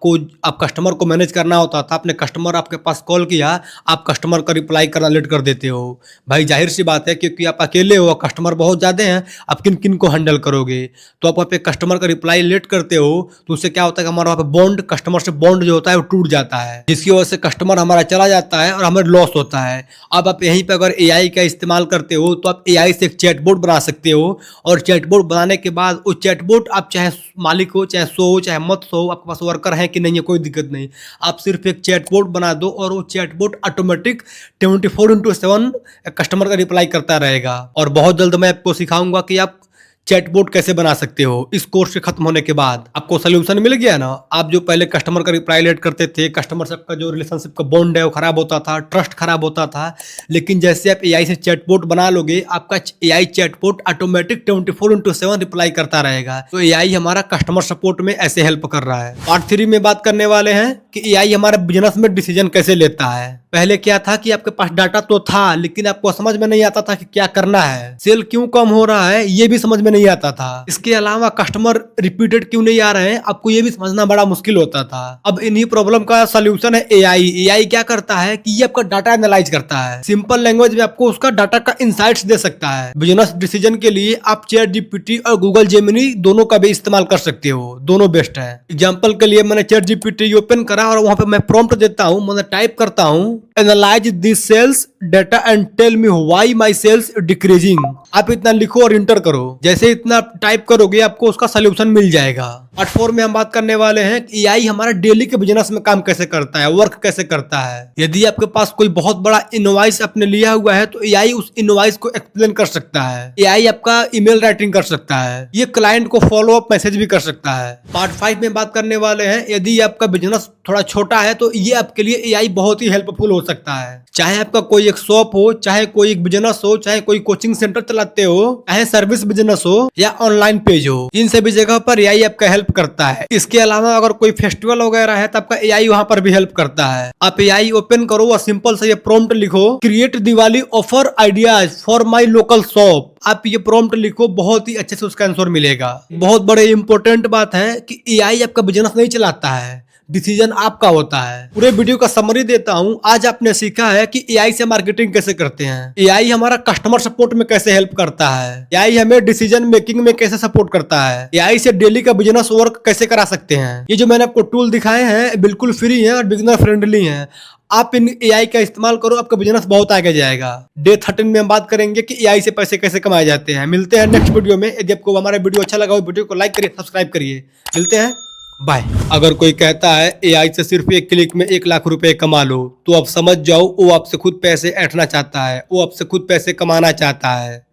कस्टमर को मैनेज करना होता था। अपने कस्टमर आपके पास कॉल किया, आप कस्टमर का रिप्लाई करना लेट कर देते हो। भाई जाहिर सी बात है, क्योंकि आप अकेले हो, कस्टमर बहुत ज़्यादा हैं, आप किन किन को हैंडल करोगे। तो आप वहाँ पे कस्टमर का रिप्लाई लेट करते हो तो उससे क्या होता है कि हमारा वहाँ पे बॉन्ड, कस्टमर से बॉन्ड जो होता है वो टूट जाता है, जिसकी वजह से कस्टमर हमारा चला जाता है और हमें लॉस होता है। अब आप यहीं पर अगर एआई का इस्तेमाल करते हो तो आप एआई से एक चैटबॉट बना सकते हो, और चैटबॉट बनाने के बाद वो चैटबॉट आप चाहे मालिक हो, चाहे सो हो, चाहे मत सो, आपके पास वर्कर है कि नहीं है, कोई दिक्कत नहीं। आप सिर्फ एक चैटबॉट बना दो और वो चैटबॉट ऑटोमेटिक 24/7 कस्टमर का रिप्लाई करता रहेगा। और बहुत जल्द मैं आपको सिखाऊंगा कि आप चैटबॉट कैसे बना सकते हो। इस कोर्स के खत्म होने के बाद आपको सोल्यूशन मिल गया ना। आप जो पहले कस्टमर का रिप्लाई लेट करते थे, कस्टमर से आपका जो रिलेशनशिप का बॉन्ड है वो खराब होता था, ट्रस्ट खराब होता था। लेकिन जैसे आप एआई से चैटबॉट बना लोगे, आपका एआई चैटबॉट ऑटोमेटिक 24/7 रिप्लाई करता रहेगा। तो एआई हमारा कस्टमर सपोर्ट में ऐसे हेल्प कर रहा है। पार्ट 3 में बात करने वाले हैं कि एआई हमारे बिजनेस में डिसीजन कैसे लेता है। पहले क्या था कि आपके पास डाटा तो था, लेकिन आपको समझ में नहीं आता था कि क्या करना है, सेल क्यों कम हो रहा है ये भी समझ में नहीं आता था। इसके अलावा कस्टमर रिपीटेड क्यों नहीं आ रहे हैं, आपको ये भी समझना बड़ा मुश्किल होता था। अब इन्हीं प्रॉब्लम का सोल्यूशन है एआई। एआई क्या करता है कि ये आपका डाटा एनालाइज करता है, सिंपल लैंग्वेज में आपको उसका डाटा का इंसाइट्स दे सकता है। बिजनेस डिसीजन के लिए आप चैट जीपीटी और गूगल जेमिनी दोनों का भी इस्तेमाल कर सकते हो, दोनों बेस्ट है। एग्जाम्पल के लिए मैंने चैट जीपीटी ओपन करा और वहां पे मैं प्रॉम्प्ट देता हूं, मतलब टाइप करता हूं, analyse this sales data and tell me why my sales decreasing. आप इतना लिखो और इंटर करो। जैसे इतना टाइप करोगे आपको उसका सोल्यूशन मिल जाएगा। पार्ट 4 में हम बात करने वाले हैं कि एआई हमारा डेली के बिजनेस में काम कैसे करता है, वर्क कैसे करता है। यदि आपके पास कोई बहुत बड़ा इनवॉइस आपने लिया हुआ है तो एआई उस इनवॉइस को एक्सप्लेन कर सकता है। एआई आपका ईमेल राइटिंग कर सकता है, ये क्लाइंट को फॉलो अप मैसेज भी कर सकता है। पार्ट 5 में बात करने वाले हैं, यदि आपका बिजनेस थोड़ा छोटा है तो ये आपके लिए एआई बहुत ही हेल्पफुल हो सकता है। चाहे आपका कोई एक शॉप हो, चाहे कोई एक बिजनेस हो, चाहे कोई कोचिंग सेंटर चलाते हो, चाहे सर्विस बिजनेस हो या ऑनलाइन पेज हो, इन सभी जगह पर एआई आपका हेल्प करता है। इसके अलावा अगर कोई फेस्टिवल वगैरह है तो आपका एआई वहां पर भी हेल्प करता है। आप एआई ओपन करो और सिंपल से ये प्रॉम्प्ट लिखो, create Diwali offer ideas for my local shop. आप ये प्रॉम्प्ट लिखो, बहुत ही अच्छे से उसका आंसर मिलेगा। बहुत बड़े इंपॉर्टेंट बात है कि एआई आपका बिजनेस नहीं चलाता है, डिसीजन आपका होता है। पूरे वीडियो का समरी देता हूं। आज आपने सीखा है कि एआई से मार्केटिंग कैसे करते हैं, एआई हमारा कस्टमर सपोर्ट में कैसे हेल्प करता है, एआई हमें डिसीजन मेकिंग में कैसे सपोर्ट करता है, एआई से डेली का बिजनेस वर्क कैसे करा सकते हैं। ये जो मैंने आपको टूल दिखाए हैं बिल्कुल फ्री हैं और बिगिनर फ्रेंडली हैं। आप इन एआई का इस्तेमाल करो, आपका बिजनेस बहुत आगे जाएगा। डे 13 में हम बात करेंगे कि एआई से पैसे कैसे कमाए जाते हैं। मिलते हैं नेक्स्ट वीडियो में। यदि आपको हमारा वीडियो अच्छा लगा हो वीडियो को लाइक करिए, सब्सक्राइब करिए। मिलते हैं, बाय। अगर कोई कहता है एआई से सिर्फ एक क्लिक में 1 लाख रुपए कमा लो, तो आप समझ जाओ वो आपसे खुद पैसे ऐंठना चाहता है, वो आपसे खुद पैसे कमाना चाहता है।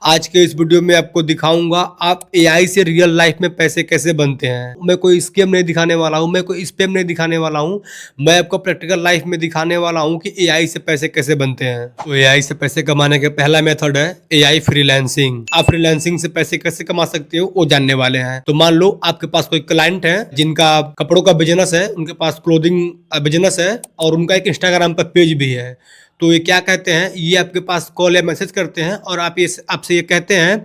आज के इस वीडियो में आपको दिखाऊंगा आप एआई से रियल लाइफ में पैसे कैसे बनते हैं। मैं कोई स्कैम नहीं दिखाने वाला हूं, मैं कोई स्पैम नहीं दिखाने वाला हूं, मैं आपको प्रैक्टिकल लाइफ में दिखाने वाला हूं कि एआई से पैसे कैसे बनते हैं। तो एआई से पैसे कमाने का पहला मेथड है एआई फ्रीलांसिंग। आप फ्रीलांसिंग से पैसे कैसे कमा सकते हो वो जानने वाले हैं। तो मान लो आपके पास कोई क्लाइंट है जिनका कपड़ों का बिजनेस है, उनके पास क्लोथिंग बिजनेस है और उनका एक इंस्टाग्राम पर पेज भी है। तो ये क्या कहते हैं, ये आपके पास कॉल या मैसेज करते हैं और आपसे ये कहते हैं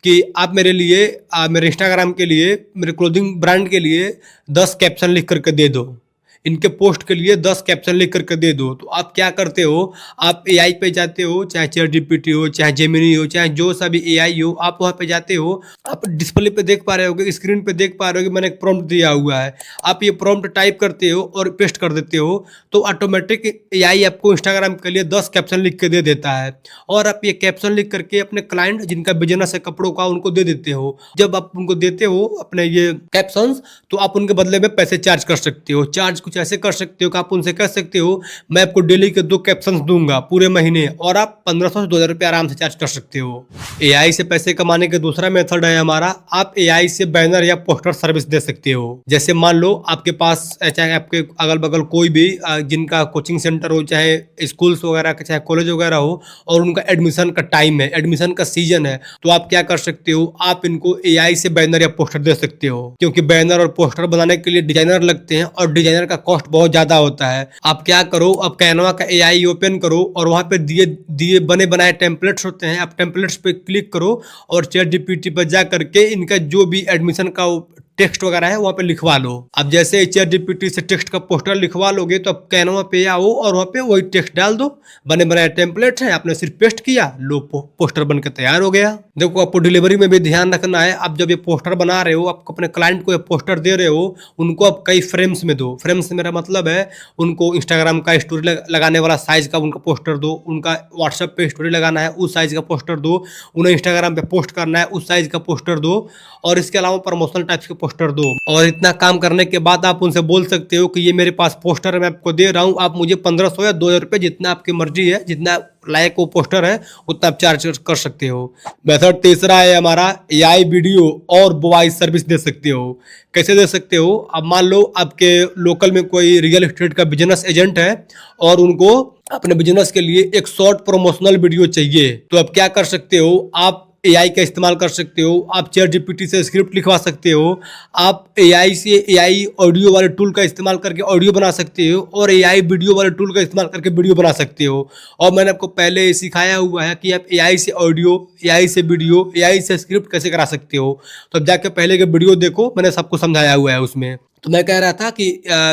कि आप मेरे लिए, मेरे इंस्टाग्राम के लिए, मेरे क्लोथिंग ब्रांड के लिए 10 कैप्शन लिख करके दे दो, इनके पोस्ट के लिए 10 कैप्शन लिख करके दे दो। तो आप क्या करते हो, आप एआई पे जाते हो, चाहे चैट जीपीटी हो, चाहे जेमिनी हो, चाहे जो सा भी एआई हो, आप वहाँ पे जाते हो। आप डिस्प्ले पे देख पा रहे होगे, स्क्रीन पे देख पा रहे हो कि मैंने एक प्रॉम्प्ट दिया हुआ है। आप ये प्रॉम्प्ट टाइप करते हो और पेस्ट कर देते हो, तो ऑटोमेटिक एआई आपको इंस्टाग्राम के लिए 10 कैप्शन लिख के दे देता है। और आप ये कैप्शन लिख करके अपने क्लाइंट जिनका बिजनेस है कपड़ों का, उनको दे देते हो। जब आप उनको देते हो अपने ये कैप्शंस, तो आप उनके बदले में पैसे चार्ज कर सकते हो। चार्ज कुछ ऐसे कर सकते हो कि आप उनसे कह सकते हो मैं आपको डेली के 2 कैप्शंस दूंगा पूरे महीने, और आप 1500 से 2000 रुपये आराम से चार्ज कर सकते हो। एआई से पैसे कमाने का दूसरा मेथड है हमारा, आप एआई से बैनर या पोस्टर सर्विस दे सकते हो। जैसे मान लो आपके पास चाहे आपके अगल बगल कोई भी जिनका कोचिंग सेंटर हो, चाहे स्कूल्स वगैरह का, चाहे कॉलेज वगैरह हो, और उनका एडमिशन का टाइम है, एडमिशन का सीजन है, तो आप क्या कर सकते हो, आप इनको एआई से बैनर या पोस्टर दे सकते हो। क्योंकि बैनर और पोस्टर बनाने के लिए डिजाइनर लगते हैं और डिजाइनर का कॉस्ट बहुत ज्यादा होता है। आप क्या करो, आप कैनवा का एआई ओपन करो और वहां पे दिए बने बनाए टेम्पलेट्स होते हैं, आप टेम्पलेट्स पे क्लिक करो और चैट जीपीटी पर जा करके इनका जो भी एडमिशन का टेक्स्ट वगैरह है वहाँ पे लिखवा लो। अब जैसे चैट जीपीटी से टेक्स्ट का पोस्टर लिखवा लोगे तो अब कैनवा पे आओ और वहाँ पे वही टेक्स्ट डाल दो, बने बनाए टेम्पलेट है, आपने सिर्फ पेस्ट किया, लो पोस्टर बन के तैयार हो गया। देखो आपको डिलीवरी में भी ध्यान रखना है, आप जब ये पोस्टर बना रहे हो, आप अपने क्लाइंट को ये पोस्टर दे रहे हो, उनको आप कई फ्रेम्स में दो। फ्रेम्स मेरा मतलब है उनको इंस्टाग्राम का स्टोरी लगाने वाला साइज का उनका पोस्टर दो, उनका व्हाट्सएप पे स्टोरी लगाना है उस साइज का पोस्टर दो, उन्हें इंस्टाग्राम पे पोस्ट करना है उस साइज का पोस्टर दो, और इसके अलावा प्रमोशनल टाइप्स के पोस्टर दो। और इतना काम करने के बाद आप उनसे बोल सकते हो कि ये मेरे पास पोस्टर है, मैं आपको दे रहा हूँ, आप मुझे 1500 या 2000 रुपये, जितना आपकी मर्जी है, जितना लायक वो पोस्टर है उतना आप चार्ज कर सकते हो। मेथड तीसरा है हमारा, एआई वीडियो और वॉइस सर्विस दे सकते हो। कैसे दे सकते हो, अब मान लो आपके लोकल में कोई रियल एस्टेट का बिजनेस एजेंट है और उनको अपने बिजनेस के लिए एक शॉर्ट प्रमोशनल वीडियो चाहिए, तो आप क्या कर सकते हो, आप एआई का इस्तेमाल कर सकते हो, आप चैट जीपीटी से स्क्रिप्ट लिखवा सकते हो, आप एआई ऑडियो वाले टूल का इस्तेमाल करके ऑडियो बना सकते हो, और एआई वीडियो वाले टूल का इस्तेमाल करके वीडियो बना सकते हो। और मैंने आपको पहले सिखाया हुआ है कि आप एआई से ऑडियो, एआई से वीडियो, एआई से स्क्रिप्ट कैसे करा सकते हो, तो अब जाके पहले के वीडियो देखो, मैंने सबको समझाया हुआ है उसमें। तो मैं कह रहा था कि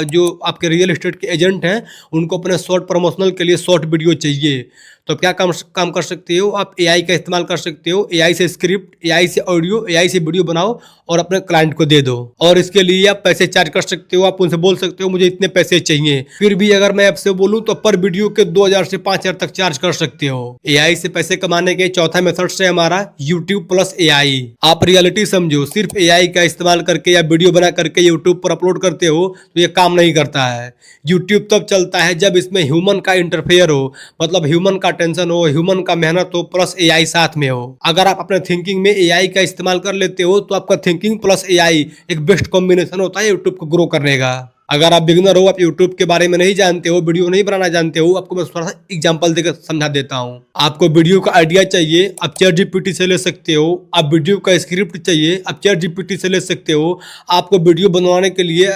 जो आपके रियल एस्टेट के एजेंट हैं उनको अपने शॉर्ट प्रमोशनल के लिए शॉर्ट वीडियो चाहिए, तो क्या काम कर सकते हो, आप एआई का इस्तेमाल कर सकते हो, एआई से स्क्रिप्ट, एआई से ऑडियो, एआई से वीडियो बनाओ और अपने क्लाइंट को दे दो, और इसके लिए आप पैसे चार्ज कर सकते हो। आप उनसे बोल सकते हो मुझे इतने पैसे चाहिए, फिर भी अगर मैं आपसे बोलूं तो पर वीडियो के 2000 से 5000 तक चार्ज कर सकते हो। एआई से पैसे कमाने के चौथा मेथड से हमारा यूट्यूब प्लस एआई। आप रियलिटी समझो, सिर्फ एआई का इस्तेमाल करके या वीडियो बना करके यूट्यूब पर अपलोड करते हो तो ये काम नहीं करता है। यूट्यूब तब चलता है जब इसमें ह्यूमन का इंटरफेयर हो, मतलब ह्यूमन का टेंशन हो, ह्यूमन का मेहनत हो, प्लस एआई साथ में हो। अगर आप अपने थिंकिंग में एआई का इस्तेमाल कर लेते हो तो आपका थिंकिंग प्लस एआई एक बेस्ट कॉम्बिनेशन होता है यूट्यूब को ग्रो करने का। अगर आप बिगिनर हो, आप यूट्यूब के बारे में नहीं जानते हो, वीडियो नहीं बनाना जानते हो, आपको मैं थोड़ा सा एग्जांपल देकर समझा देता हूँ। आपको वीडियो का आइडिया चाहिए, आप चैट जीपीटी से ले सकते हो। आप वीडियो का स्क्रिप्ट चाहिए, आप चैट जीपीटी से ले सकते हो। आपको वीडियो बनवाने के लिए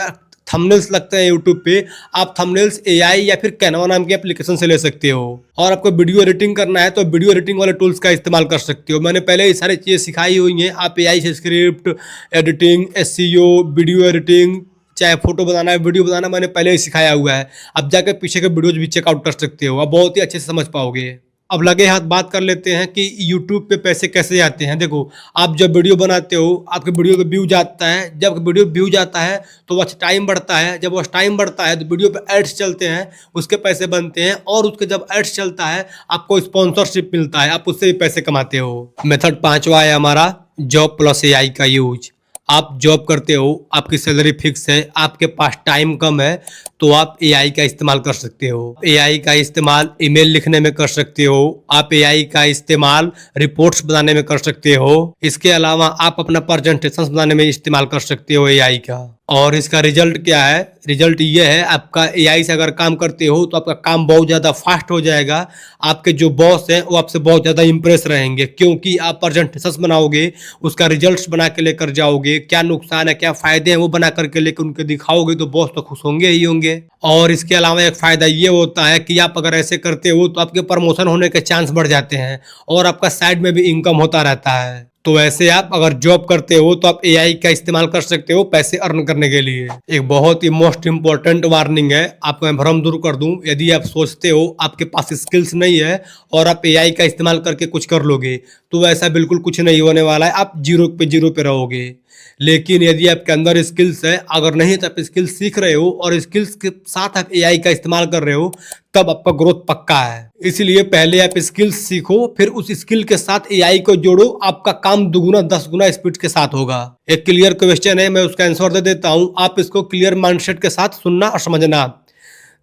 थंबनेल्स लगते हैं यूट्यूब पे, आप थंबनेल्स एआई या फिर कैनवा नाम के एप्लीकेशन से ले सकते हो। और आपको वीडियो एडिटिंग करना है तो वीडियो एडिटिंग वाले टूल्स का इस्तेमाल कर सकते हो। मैंने पहले ये सारी चीज़ें सिखाई हुई हैं। आप एआई से script editing, SEO, video editing, चाहे फोटो बनाना है, वीडियो बनाना, मैंने पहले ही सिखाया हुआ है। अब जाकर पीछे के वीडियोज भी चेकआउट कर सकते हो, आप बहुत ही अच्छे से समझ पाओगे। अब लगे हाथ बात कर लेते हैं कि यूट्यूब पे पैसे कैसे आते हैं। देखो, आप जब वीडियो बनाते हो, आपके वीडियो का व्यू जाता है, जब वीडियो व्यू जाता है तो वॉच टाइम बढ़ता है, जब वॉच टाइम बढ़ता है तो वीडियो पे एड्स चलते हैं, उसके पैसे बनते हैं, और उसके जब एड्स चलता है आपको स्पॉन्सरशिप मिलता है, आप उससे भी पैसे कमाते हो। मेथड 5वां है हमारा, जॉब प्लस एआई का यूज। आप जॉब करते हो, आपकी सैलरी फिक्स है, आपके पास टाइम कम है, तो आप एआई का इस्तेमाल कर सकते हो। एआई का इस्तेमाल ईमेल लिखने में कर सकते हो, आप एआई का इस्तेमाल रिपोर्ट्स बनाने में कर सकते हो। इसके अलावा आप अपना प्रेजेंटेशन बनाने में इस्तेमाल कर सकते हो एआई का। और इसका रिजल्ट क्या है, रिजल्ट ये है, आपका एआई से अगर काम करते हो तो आपका काम बहुत ज़्यादा फास्ट हो जाएगा। आपके जो बॉस हैं वो आपसे बहुत ज़्यादा इंप्रेस रहेंगे, क्योंकि आप प्रेजेंटेशन बनाओगे, उसका रिजल्ट्स बना के लेकर जाओगे, क्या नुकसान है क्या फ़ायदे हैं वो बना करके लेकर उनके दिखाओगे तो बॉस तो खुश होंगे ही होंगे। और इसके अलावा एक फ़ायदा ये होता है कि आप अगर ऐसे करते हो तो आपके प्रमोशन होने के चांस बढ़ जाते हैं और आपका साइड में भी इनकम होता रहता है। तो ऐसे आप अगर जॉब करते हो तो आप एआई का इस्तेमाल कर सकते हो पैसे अर्न करने के लिए। एक बहुत ही मोस्ट इंपॉर्टेंट वार्निंग है, आपको मैं भ्रम दूर कर दूं। यदि आप सोचते हो आपके पास स्किल्स नहीं है और आप एआई का इस्तेमाल करके कुछ कर लोगे तो वैसा बिल्कुल कुछ नहीं होने वाला है, आप जीरो पे रहोगे। लेकिन यदि आपके अंदर स्किल्स है, अगर नहीं तो आप स्किल्स सीख रहे हो और स्किल्स के साथ आप एआई का इस्तेमाल कर रहे हो, तब आपका ग्रोथ पक्का है। इसलिए पहले आप स्किल्स सीखो, फिर उस स्किल के साथ एआई को जोड़ो, आपका काम दुगुना 10 गुना स्पीड के साथ होगा। एक क्लियर क्वेश्चन है, मैं उसका आंसर दे देता हूं, आप इसको क्लियर माइंडसेट के साथ सुनना और समझना।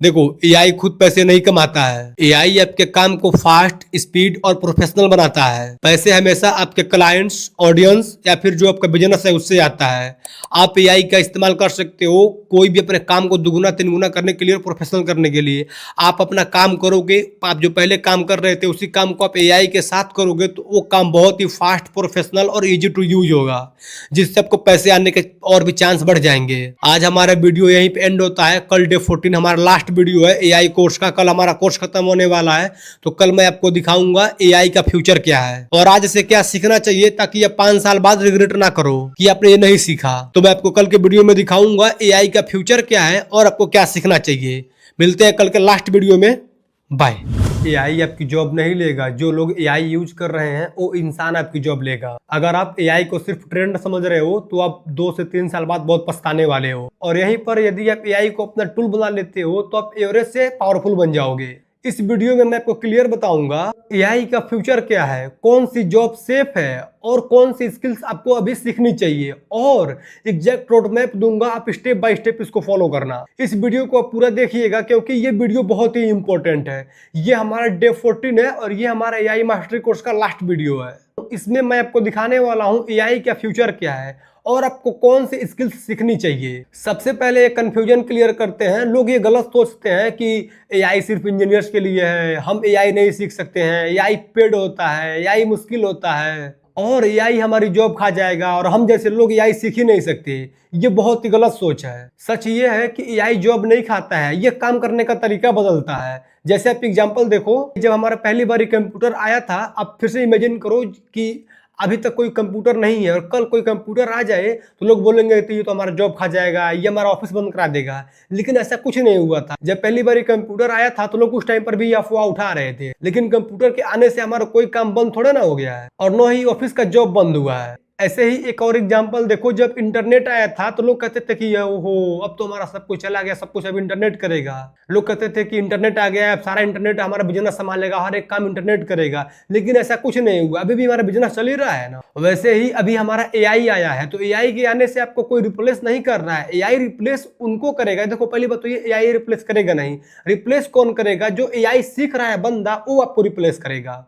देखो, एआई खुद पैसे नहीं कमाता है, एआई आपके काम को फास्ट, स्पीड और प्रोफेशनल बनाता है। पैसे हमेशा आपके क्लाइंट्स, ऑडियंस या फिर जो आपका बिजनेस है उससे आता है। आप एआई का इस्तेमाल कर सकते हो कोई भी अपने काम को दुगुना 3 गुना करने के लिए और प्रोफेशनल करने के लिए। आप अपना काम करोगे, आप जो पहले काम कर रहे थे उसी काम को आप एआई के साथ करोगे तो वो काम बहुत ही फास्ट, प्रोफेशनल और इजी टू यूज होगा, जिससे आपको पैसे आने के और भी चांस बढ़ जाएंगे। आज हमारा वीडियो यहीं पे एंड होता है। कल डे 14 हमारा लास्ट वीडियो है एआई कोर्स का। कल हमारा कोर्स खत्म होने वाला है, तो कल मैं आपको दिखाऊंगा एआई का फ्यूचर क्या है और आज से क्या सीखना चाहिए, ताकि आप 5 साल बाद रिग्रेट ना करो कि आपने ये नहीं सीखा। तो मैं आपको कल के वीडियो में दिखाऊंगा एआई का फ्यूचर क्या है और आपको क्या सीखना चाहिए। मिलते हैं कल के लास्ट वीडियो में, बाय। एआई आपकी जॉब नहीं लेगा, जो लोग एआई यूज कर रहे हैं वो इंसान आपकी जॉब लेगा। अगर आप एआई को सिर्फ ट्रेंड समझ रहे हो तो आप 2 से 3 साल बाद बहुत पछताने वाले हो। और यहीं पर यदि आप एआई को अपना टूल बना लेते हो तो आप एवरेज से पावरफुल बन जाओगे। इस वीडियो में मैं आपको क्लियर बताऊंगा एआई का फ्यूचर क्या है, कौन सी जॉब सेफ है और कौन सी स्किल्स आपको अभी सीखनी चाहिए, और एग्जैक्ट रोड मैप दूंगा, आप स्टेप बाय स्टेप इसको फॉलो करना। इस वीडियो को आप पूरा देखिएगा क्योंकि ये वीडियो बहुत ही इंपॉर्टेंट है। ये हमारा डे 14 है और ये हमारा एआई मास्टरी कोर्स का लास्ट वीडियो है। इसमें मैं आपको दिखाने वाला हूँ एआई का फ्यूचर क्या है और आपको कौन सी स्किल्स सीखनी चाहिए। सबसे पहले एक कंफ्यूजन क्लियर करते हैं। लोग ये गलत सोचते हैं कि एआई सिर्फ इंजीनियर्स के लिए है, हम एआई नहीं सीख सकते हैं, एआई पेड होता है, एआई मुश्किल होता है और एआई हमारी जॉब खा जाएगा और हम जैसे लोग एआई सीख ही नहीं सकते। ये बहुत ही गलत सोच है। सच ये है कि एआई जॉब नहीं खाता है, ये काम करने का तरीका बदलता है। जैसे आप एग्जाम्पल देखो, जब हमारा पहली बार कंप्यूटर आया था, आप फिर से इमेजिन करो कि अभी तक कोई कंप्यूटर नहीं है और कल कोई कंप्यूटर आ जाए तो लोग बोलेंगे तो ये तो हमारा जॉब खा जाएगा, ये हमारा ऑफिस बंद करा देगा। लेकिन ऐसा कुछ नहीं हुआ था। जब पहली बार कंप्यूटर आया था तो लोग उस टाइम पर भी अफवाह उठा रहे थे, लेकिन कंप्यूटर के आने से हमारा कोई काम बंद थोड़ा ना हो गया है और न ही ऑफिस का जॉब बंद हुआ है। ऐसे ही एक और एग्जांपल देखो, जब इंटरनेट आया था तो लोग कहते थे कि ओहो अब तो हमारा सब कुछ चला गया, सब कुछ अब इंटरनेट करेगा। लोग कहते थे कि इंटरनेट आ गया है, अब सारा इंटरनेट हमारा बिजनेस संभालेगा, हर एक काम इंटरनेट करेगा। लेकिन ऐसा कुछ नहीं हुआ, अभी भी हमारा बिजनेस चल ही रहा है ना। वैसे ही अभी हमारा एआई आया है, तो एआई के आने से आपको कोई रिप्लेस नहीं कर रहा है, एआई रिप्लेस उनको करेगा। देखो पहली बात तो ये एआई रिप्लेस करेगा नहीं। रिप्लेस कौन करेगा? जो एआई सीख रहा है बंदा, वो आपको रिप्लेस करेगा।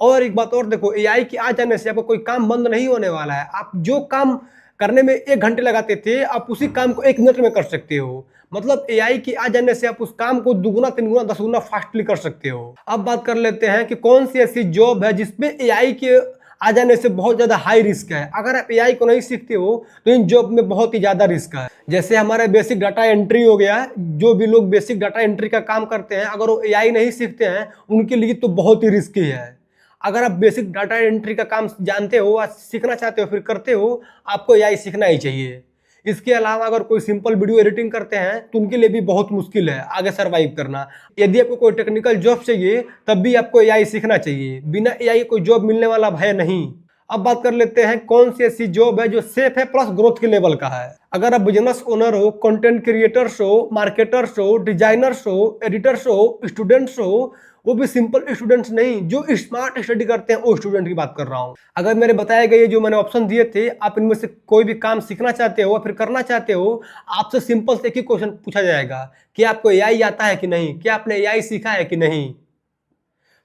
और एक बात और देखो, एआई के आ जाने से आपको कोई काम बंद नहीं होने वाला है। आप जो काम करने में 1 घंटे लगाते थे, आप उसी काम को 1 मिनट में कर सकते हो। मतलब एआई के आ जाने से आप उस काम को 2 गुना 3 गुना 10 गुना फास्टली कर सकते हो। अब बात कर लेते हैं कि कौन सी ऐसी जॉब है जिसमें एआई के आ जाने से बहुत ज्यादा हाई रिस्क है। अगर आप एआई को नहीं सीखते हो तो इन जॉब में बहुत ही ज्यादा रिस्क है। जैसे हमारा बेसिक डाटा एंट्री हो गया, जो भी लोग बेसिक डाटा एंट्री का काम करते हैं, अगर वो एआई नहीं सीखते हैं उनके लिए तो बहुत ही रिस्की है। अगर आप बेसिक डाटा एंट्री का काम जानते हो, सीखना चाहते हो, फिर करते हो, आपको एआई सीखना ही चाहिए। इसके अलावा अगर कोई सिंपल वीडियो एडिटिंग करते हैं तो उनके लिए भी बहुत मुश्किल है आगे सरवाइव करना। यदि आपको कोई टेक्निकल जॉब चाहिए तब भी आपको एआई सीखना चाहिए। बिना एआई कोई जॉब मिलने वाला भय नहीं। अब बात कर लेते हैं कौन सी ऐसी जॉब है जो सेफ है प्लस ग्रोथ के लेवल का है। अगर आप बिजनेस ओनर हो, कंटेंट क्रिएटर्स हो, मार्केटर्स हो, डिजाइनर्स हो, एडिटर्स हो, स्टूडेंट्स हो, वो भी सिंपल स्टूडेंट्स नहीं, जो स्मार्ट स्टडी करते हैं वो स्टूडेंट की बात कर रहा हूँ। अगर मेरे बताए गए जो मैंने ऑप्शन दिए थे, आप इनमें से कोई भी काम सीखना चाहते हो या फिर करना चाहते हो, आपसे सिंपल से एक ही क्वेश्चन पूछा जाएगा कि आपको एआई आता है कि नहीं, क्या आपने एआई सीखा है कि नहीं।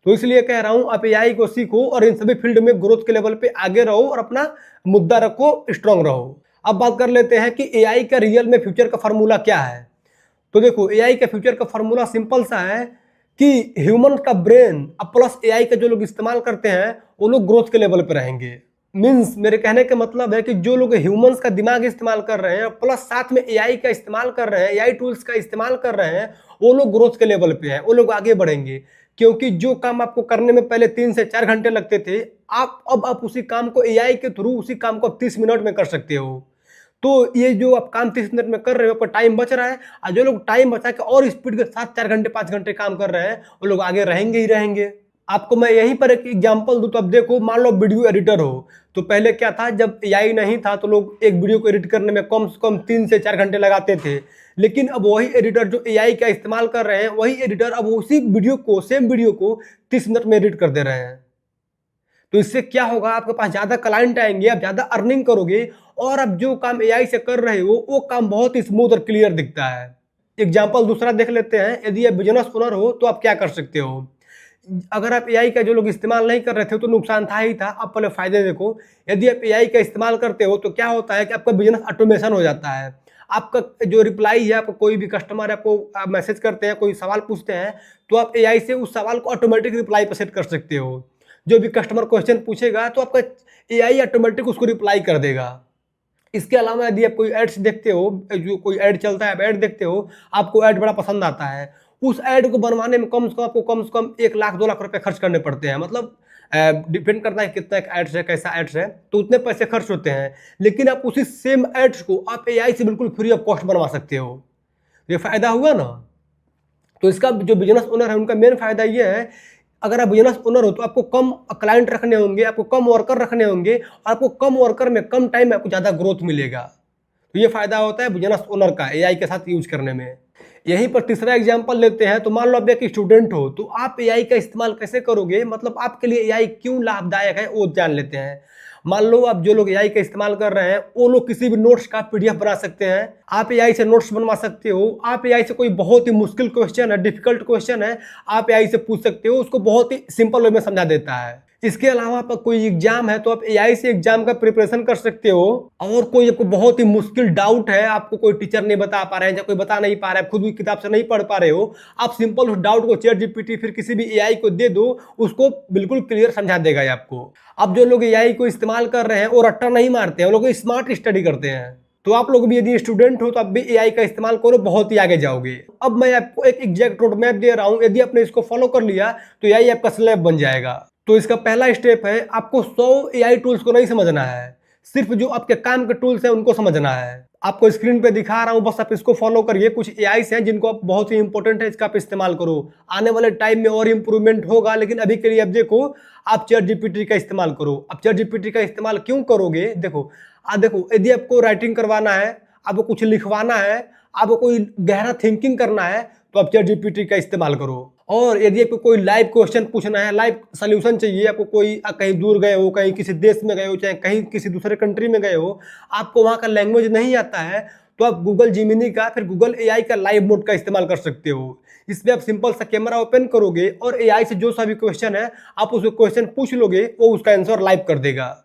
तो इसलिए कह रहा हूं आप एआई को सीखो और इन सभी फील्ड में ग्रोथ के लेवल पे आगे रहो और अपना मुद्दा रखो, स्ट्रांग रहो। अब बात कर लेते हैं कि एआई का रियल में फ्यूचर का फार्मूला क्या है। तो देखो, एआई का फ्यूचर का फार्मूला सिंपल सा है कि ह्यूमन का ब्रेन अब प्लस एआई का जो लोग इस्तेमाल करते हैं वो लोग ग्रोथ के लेवल पे रहेंगे। मीन्स मेरे कहने का मतलब है कि जो लोग ह्यूमंस का दिमाग इस्तेमाल कर रहे हैं प्लस साथ में एआई का इस्तेमाल कर रहे हैं, एआई टूल्स का इस्तेमाल कर रहे हैं, वो लोग ग्रोथ के लेवल पे हैं, वो लोग आगे बढ़ेंगे। क्योंकि जो काम आपको करने में पहले 3 से 4 घंटे लगते थे, आप उसी काम को एआई के थ्रू उसी काम को 30 मिनट में कर सकते हो। तो ये जो आप काम 30 मिनट में कर रहे हो, आपका टाइम बच रहा है, और जो लोग टाइम बचा के और स्पीड के साथ 4 घंटे 5 घंटे काम कर रहे हैं वो लोग आगे रहेंगे ही रहेंगे। आपको मैं यहीं पर एक एग्जांपल दूं तो अब देखो, मान लो वीडियो एडिटर हो, तो पहले क्या था, जब एआई नहीं था तो लोग एक वीडियो को एडिट करने में कम से कम 3 से 4 घंटे लगाते थे। लेकिन अब वही एडिटर जो एआई का इस्तेमाल कर रहे हैं, वही एडिटर अब उसी वीडियो को, सेम वीडियो को 30 मिनट में एडिट कर दे रहे हैं। तो इससे क्या होगा, आपके पास ज़्यादा क्लाइंट आएंगे, आप ज़्यादा अर्निंग करोगे, और अब जो काम एआई से कर रहे हो वो काम बहुत ही स्मूथ और क्लियर दिखता है। एग्जाम्पल दूसरा देख लेते हैं। यदि आप बिजनेस ओनर हो तो आप क्या कर सकते हो। अगर आप एआई का जो लोग इस्तेमाल नहीं कर रहे थे तो नुकसान था ही था, अब पहले फायदे देखो। यदि आप एआई का इस्तेमाल करते हो तो क्या होता है कि आपका बिजनेस ऑटोमेशन हो जाता है। आपका जो रिप्लाई है, आपको कोई भी कस्टमर आपको मैसेज करते हैं, कोई सवाल पूछते हैं, तो आप एआई से उस सवाल को ऑटोमेटिक रिप्लाई पर सेट कर सकते हो। जो भी कस्टमर क्वेश्चन पूछेगा तो आपका एआई ऑटोमेटिक उसको रिप्लाई कर देगा। इसके अलावा यदि आप कोई एड्स देखते हो, जो कोई ऐड चलता है, आप ऐड देखते हो, आपको ऐड बड़ा पसंद आता है, उस ऐड को बनवाने में कम से कम 1 लाख 2 लाख रुपए खर्च करने पड़ते हैं। मतलब डिपेंड करता है कितना एक एड्स है, कैसा एड्स है, तो उतने पैसे खर्च होते हैं। लेकिन आप उसी सेम एड्स को आप एआई से बिल्कुल फ्री ऑफ कॉस्ट बनवा सकते हो। ये फायदा हुआ ना। तो इसका जो बिजनेस ओनर है उनका मेन फायदा ये है, अगर आप बिजनेस ओनर हो तो आपको कम क्लाइंट रखने होंगे, आपको कम वर्कर रखने होंगे, और आपको कम वर्कर में कम टाइम में आपको ज़्यादा ग्रोथ मिलेगा। तो ये फायदा होता है बिजनेस ओनर का एआई के साथ यूज करने में। यहीं पर तीसरा एग्जांपल लेते हैं। तो मान लो आप एक स्टूडेंट हो, तो आप एआई का इस्तेमाल कैसे करोगे, मतलब आपके लिए एआई क्यों लाभदायक है वो जान लेते हैं। मान लो आप जो लोग एआई का इस्तेमाल कर रहे हैं वो लोग किसी भी नोट्स का पीडीएफ बना सकते हैं। आप एआई से नोट्स बनवा सकते हो। आप एआई से कोई बहुत ही मुश्किल क्वेश्चन है, डिफिकल्ट क्वेश्चन है, आप एआई से पूछ सकते हो, उसको बहुत ही सिंपल वे में समझा देता है। इसके अलावा आपका कोई एग्जाम है तो आप एआई से एग्जाम का प्रिपरेशन कर सकते हो। और कोई आपको बहुत ही मुश्किल डाउट है, आपको कोई टीचर नहीं बता पा रहे हैं या कोई बता नहीं पा रहा है, खुद भी किताब से नहीं पढ़ पा रहे हो, आप सिंपल उस डाउट को चैट जीपीटी फिर किसी भी एआई को दे दो, उसको बिल्कुल क्लियर समझा देगा आपको। अब जो लोग एआई को इस्तेमाल कर रहे हैं वो रट्टा नहीं मारते हैं, वो लोग स्मार्ट स्टडी करते हैं। तो आप लोग भी यदि स्टूडेंट हो तो आप भी एआई का इस्तेमाल करो, बहुत ही आगे जाओगे। अब मैं आपको एक एग्जैक्ट रोड मैप दे रहा हूं, यदि आपने इसको फॉलो कर लिया तो एआई आपका स्लैब बन जाएगा। तो इसका पहला स्टेप है, आपको 100 एआई टूल्स को नहीं समझना है, सिर्फ जो आपके काम के टूल्स हैं उनको समझना है। आपको स्क्रीन पे दिखा रहा हूं, बस आप इसको फॉलो करिए। कुछ एआईस हैं जिनको आप बहुत ही इंपॉर्टेंट है, इसका आप इस्तेमाल करो। आने वाले टाइम में और इंप्रूवमेंट होगा, लेकिन अभी के लिए अब देखो, आप चैट जीपीटी का इस्तेमाल करो। अब चैट जीपीटी का इस्तेमाल क्यों करोगे, देखो यदि आपको राइटिंग करवाना है, आपको कुछ लिखवाना है, आपको कोई गहरा थिंकिंग करना है, तो आप चैट जीपीटी का इस्तेमाल करो। और यदि आपको कोई लाइव क्वेश्चन पूछना है, लाइव सोल्यूशन चाहिए, आपको कोई कहीं दूर गए हो, कहीं किसी देश में गए हो, चाहे कहीं किसी दूसरे कंट्री में गए हो, आपको वहाँ का लैंग्वेज नहीं आता है, तो आप गूगल जिमिनी का, फिर गूगल एआई का लाइव मोड का इस्तेमाल कर सकते हो। इसमें आप सिंपल सा कैमरा ओपन करोगे और एआई से जो सा भी क्वेश्चन है आप उसको क्वेश्चन पूछ लोगे, वो उसका आंसर लाइव कर देगा।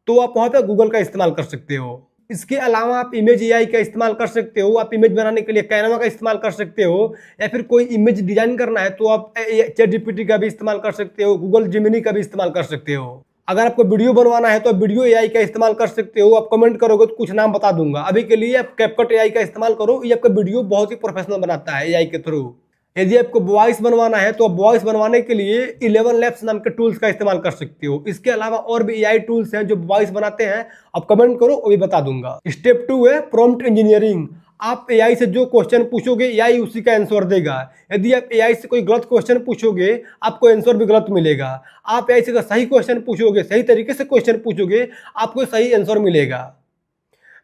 तो आप वहाँ पे गूगल का इस्तेमाल कर सकते हो। इसके अलावा आप इमेज एआई का इस्तेमाल कर सकते हो। आप इमेज बनाने के लिए कैनवा का इस्तेमाल कर सकते हो, या फिर कोई इमेज डिजाइन करना है तो आप चैट जीपीटी का भी इस्तेमाल कर सकते हो, गूगल जिमिनी का भी इस्तेमाल कर सकते हो। अगर आपको वीडियो बनवाना है तो आप वीडियो एआई का इस्तेमाल कर सकते हो। आप कमेंट करोगे तो कुछ नाम बता दूंगा। अभी के लिए आप कैपकट एआई का इस्तेमाल करो, ये आपका वीडियो बहुत ही प्रोफेशनल बनाता है एआई के थ्रू। यदि आपको वॉइस बनवाना है तो आप वॉइस बनवाने के लिए 11 लैब्स नाम के टूल्स का इस्तेमाल कर सकते हो। इसके अलावा और भी एआई टूल्स हैं जो वॉइस बनाते हैं, आप कमेंट करो, वो भी बता दूंगा। स्टेप 2 है प्रॉम्प्ट इंजीनियरिंग। आप एआई से जो क्वेश्चन पूछोगे एआई उसी का आंसर देगा। यदि आप एआई से कोई गलत क्वेश्चन पूछोगे आपको आंसर भी गलत मिलेगा। आप एआई से सही क्वेश्चन पूछोगे, सही तरीके से क्वेश्चन पूछोगे, आपको सही आंसर मिलेगा।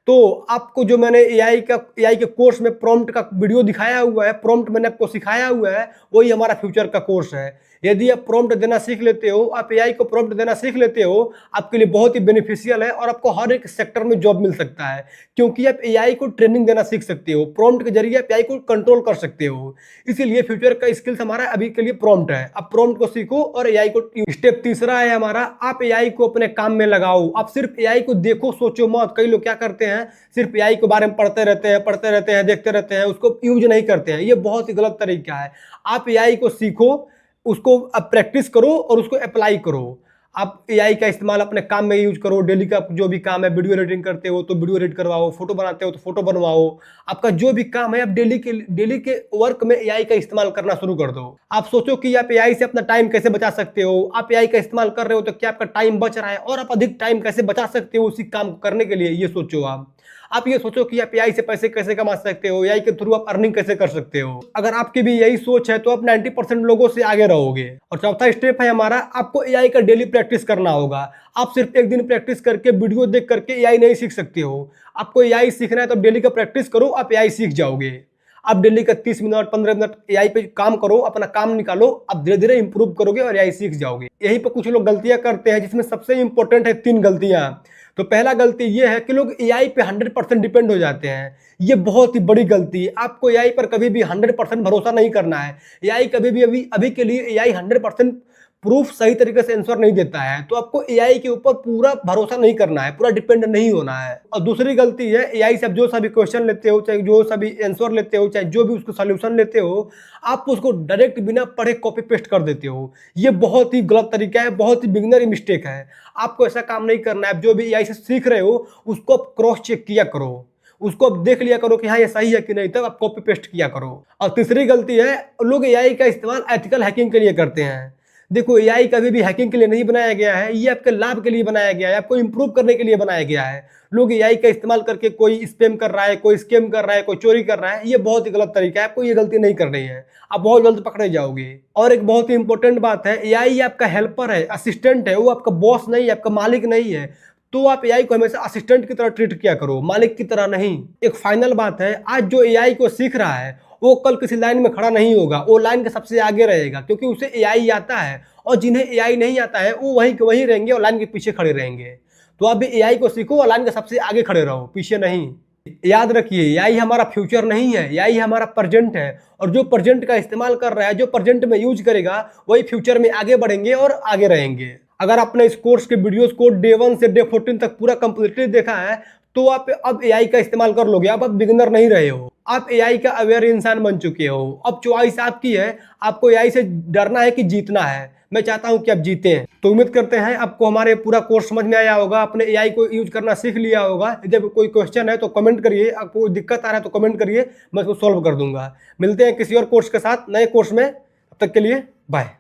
तो आपको जो मैंने एआई के कोर्स में प्रॉम्प्ट का वीडियो दिखाया हुआ है, प्रॉम्प्ट मैंने आपको सिखाया हुआ है, वही हमारा फ्यूचर का कोर्स है। यदि आप प्रॉम्प्ट देना सीख लेते हो, आप एआई को प्रॉम्प्ट देना सीख लेते हो, आपके लिए बहुत ही बेनिफिशियल है और आपको हर एक सेक्टर में जॉब मिल सकता है, क्योंकि आप एआई को ट्रेनिंग देना सीख सकते हो। प्रॉम्प्ट के जरिए आप एआई को कंट्रोल कर सकते हो। इसीलिए फ्यूचर का स्किल्स हमारा अभी के लिए प्रॉम्प्ट है। आप प्रॉम्प्ट को सीखो और एआई को। स्टेप तीसरा है हमारा, आप एआई को अपने काम में लगाओ। आप सिर्फ एआई को देखो, सोचो मत। कई लोग क्या करते हैं, सिर्फ एआई के बारे में पढ़ते रहते हैं, देखते रहते हैं, उसको यूज नहीं करते हैं। ये बहुत ही गलत तरीका है। आप एआई को सीखो, उसको आप प्रैक्टिस करो और उसको अप्लाई करो। आप एआई का इस्तेमाल अपने काम में यूज करो। डेली का जो भी काम है, वीडियो एडिटिंग करते हो तो वीडियो एडिट करवाओ, फोटो बनाते हो तो फोटो बनवाओ। आपका जो भी काम है आप डेली के वर्क में एआई का इस्तेमाल करना शुरू कर दो। आप सोचो कि आप एआई से अपना टाइम कैसे बचा सकते हो। आप एआई का इस्तेमाल कर रहे हो तो क्या आपका टाइम बच रहा है और आप अधिक टाइम कैसे बचा सकते हो उसी काम को करने के लिए, ये सोचो। आप ये सोचो कि आप एआई से पैसे कैसे कमा सकते हो, एआई के थ्रू आप अर्निंग कैसे कर सकते हो। अगर आपकी भी यही सोच है तो आप 90% लोगों से आगे रहोगे। और चौथा स्टेप है हमारा, आपको एआई का डेली प्रैक्टिस करना होगा। आप सिर्फ एक दिन प्रैक्टिस करके वीडियो देख करके एआई नहीं सीख सकते हो। आपको एआई सीखना है तो डेली का प्रैक्टिस करो, आप एआई सीख जाओगे। आप डेली का 30 मिनट 15 मिनट एआई पे काम करो, अपना काम निकालो, आप धीरे धीरे इंप्रूव करोगे और एआई सीख जाओगे। यहीं पे कुछ लोग गलतियां करते हैं, जिसमें सबसे इंपॉर्टेंट है 3 गलतियां। तो पहला गलती ये है कि लोग एआई पे 100% डिपेंड हो जाते हैं। ये बहुत ही बड़ी गलती है। आपको एआई पर कभी भी 100% भरोसा नहीं करना है। एआई कभी भी अभी के लिए एआई 100% प्रूफ सही तरीके से आंसर नहीं देता है, तो आपको एआई के ऊपर पूरा भरोसा नहीं करना है, पूरा डिपेंड नहीं होना है। और दूसरी गलती है, एआई से आप जो सा भी क्वेश्चन लेते हो, चाहे जो सा भी आंसर लेते हो, चाहे जो भी उसको सॉल्यूशन लेते हो, आप उसको डायरेक्ट बिना पढ़े कॉपी पेस्ट कर देते हो। ये बहुत ही गलत तरीका है, बहुत ही बिगिनर मिस्टेक है। आपको ऐसा काम नहीं करना है। आप जो भी एआई से सीख रहे हो उसको आप क्रॉस चेक किया करो, उसको आप देख लिया करो कि हाँ ये सही है कि नहीं, तब आप कॉपी पेस्ट किया करो। और तीसरी गलती है, लोग एआई का इस्तेमाल एथिकल हैकिंग के लिए करते हैं। देखो, एआई कभी भी हैकिंग के लिए नहीं बनाया गया है, ये आपके लाभ के लिए बनाया गया है, आपको इंप्रूव करने के लिए बनाया गया है। लोग एआई का इस्तेमाल करके कोई स्पैम कर रहा है, कोई स्कैम कर रहा है, कोई चोरी कर रहा है, ये बहुत ही गलत तरीका है। आपको ये गलती नहीं करनी है, आप बहुत जल्द पकड़े जाओगे। और एक बहुत ही इंपॉर्टेंट बात है, एआई आपका हेल्पर है, असिस्टेंट है, वो आपका बॉस नहीं है, आपका मालिक नहीं है। तो आप एआई को हमेशा असिस्टेंट की तरह ट्रीट किया करो, मालिक की तरह नहीं। एक फाइनल बात है, आज जो एआई को सीख रहा है वो कल किसी लाइन में खड़ा नहीं होगा, वो लाइन के सबसे आगे रहेगा, क्योंकि उसे एआई आता है। और जिन्हें एआई नहीं आता है वो वहीं के वहीं रहेंगे और लाइन के पीछे खड़े रहेंगे। तो आप भी एआई को सीखो और लाइन के सबसे आगे खड़े रहो, पीछे नहीं। याद रखिए, एआई हमारा फ्यूचर नहीं है, एआई हमारा प्रेजेंट है। और जो प्रेजेंट का इस्तेमाल कर रहा है, जो प्रेजेंट में यूज करेगा, वही फ्यूचर में आगे बढ़ेंगे और आगे रहेंगे। अगर आपने इस कोर्स के वीडियोस को डे 1 से डे 14 तक पूरा कंप्लीटली देखा है, तो आप अब एआई का इस्तेमाल कर लोगे। आप बिगिनर नहीं रहे हो, आप एआई का अवेयर इंसान बन चुके हो। अब चॉइस आपकी है, आपको एआई से डरना है कि जीतना है। मैं चाहता हूं कि आप जीते हैं। तो उम्मीद करते हैं आपको हमारे पूरा कोर्स समझ में आया होगा, अपने एआई को यूज करना सीख लिया होगा। जब कोई क्वेश्चन है तो कमेंट करिए, आपको कोई दिक्कत आ रहा है तो कमेंट करिए, मैं उसको सॉल्व कर दूंगा। मिलते हैं किसी और कोर्स के साथ, नए कोर्स में। तब तक के लिए बाय।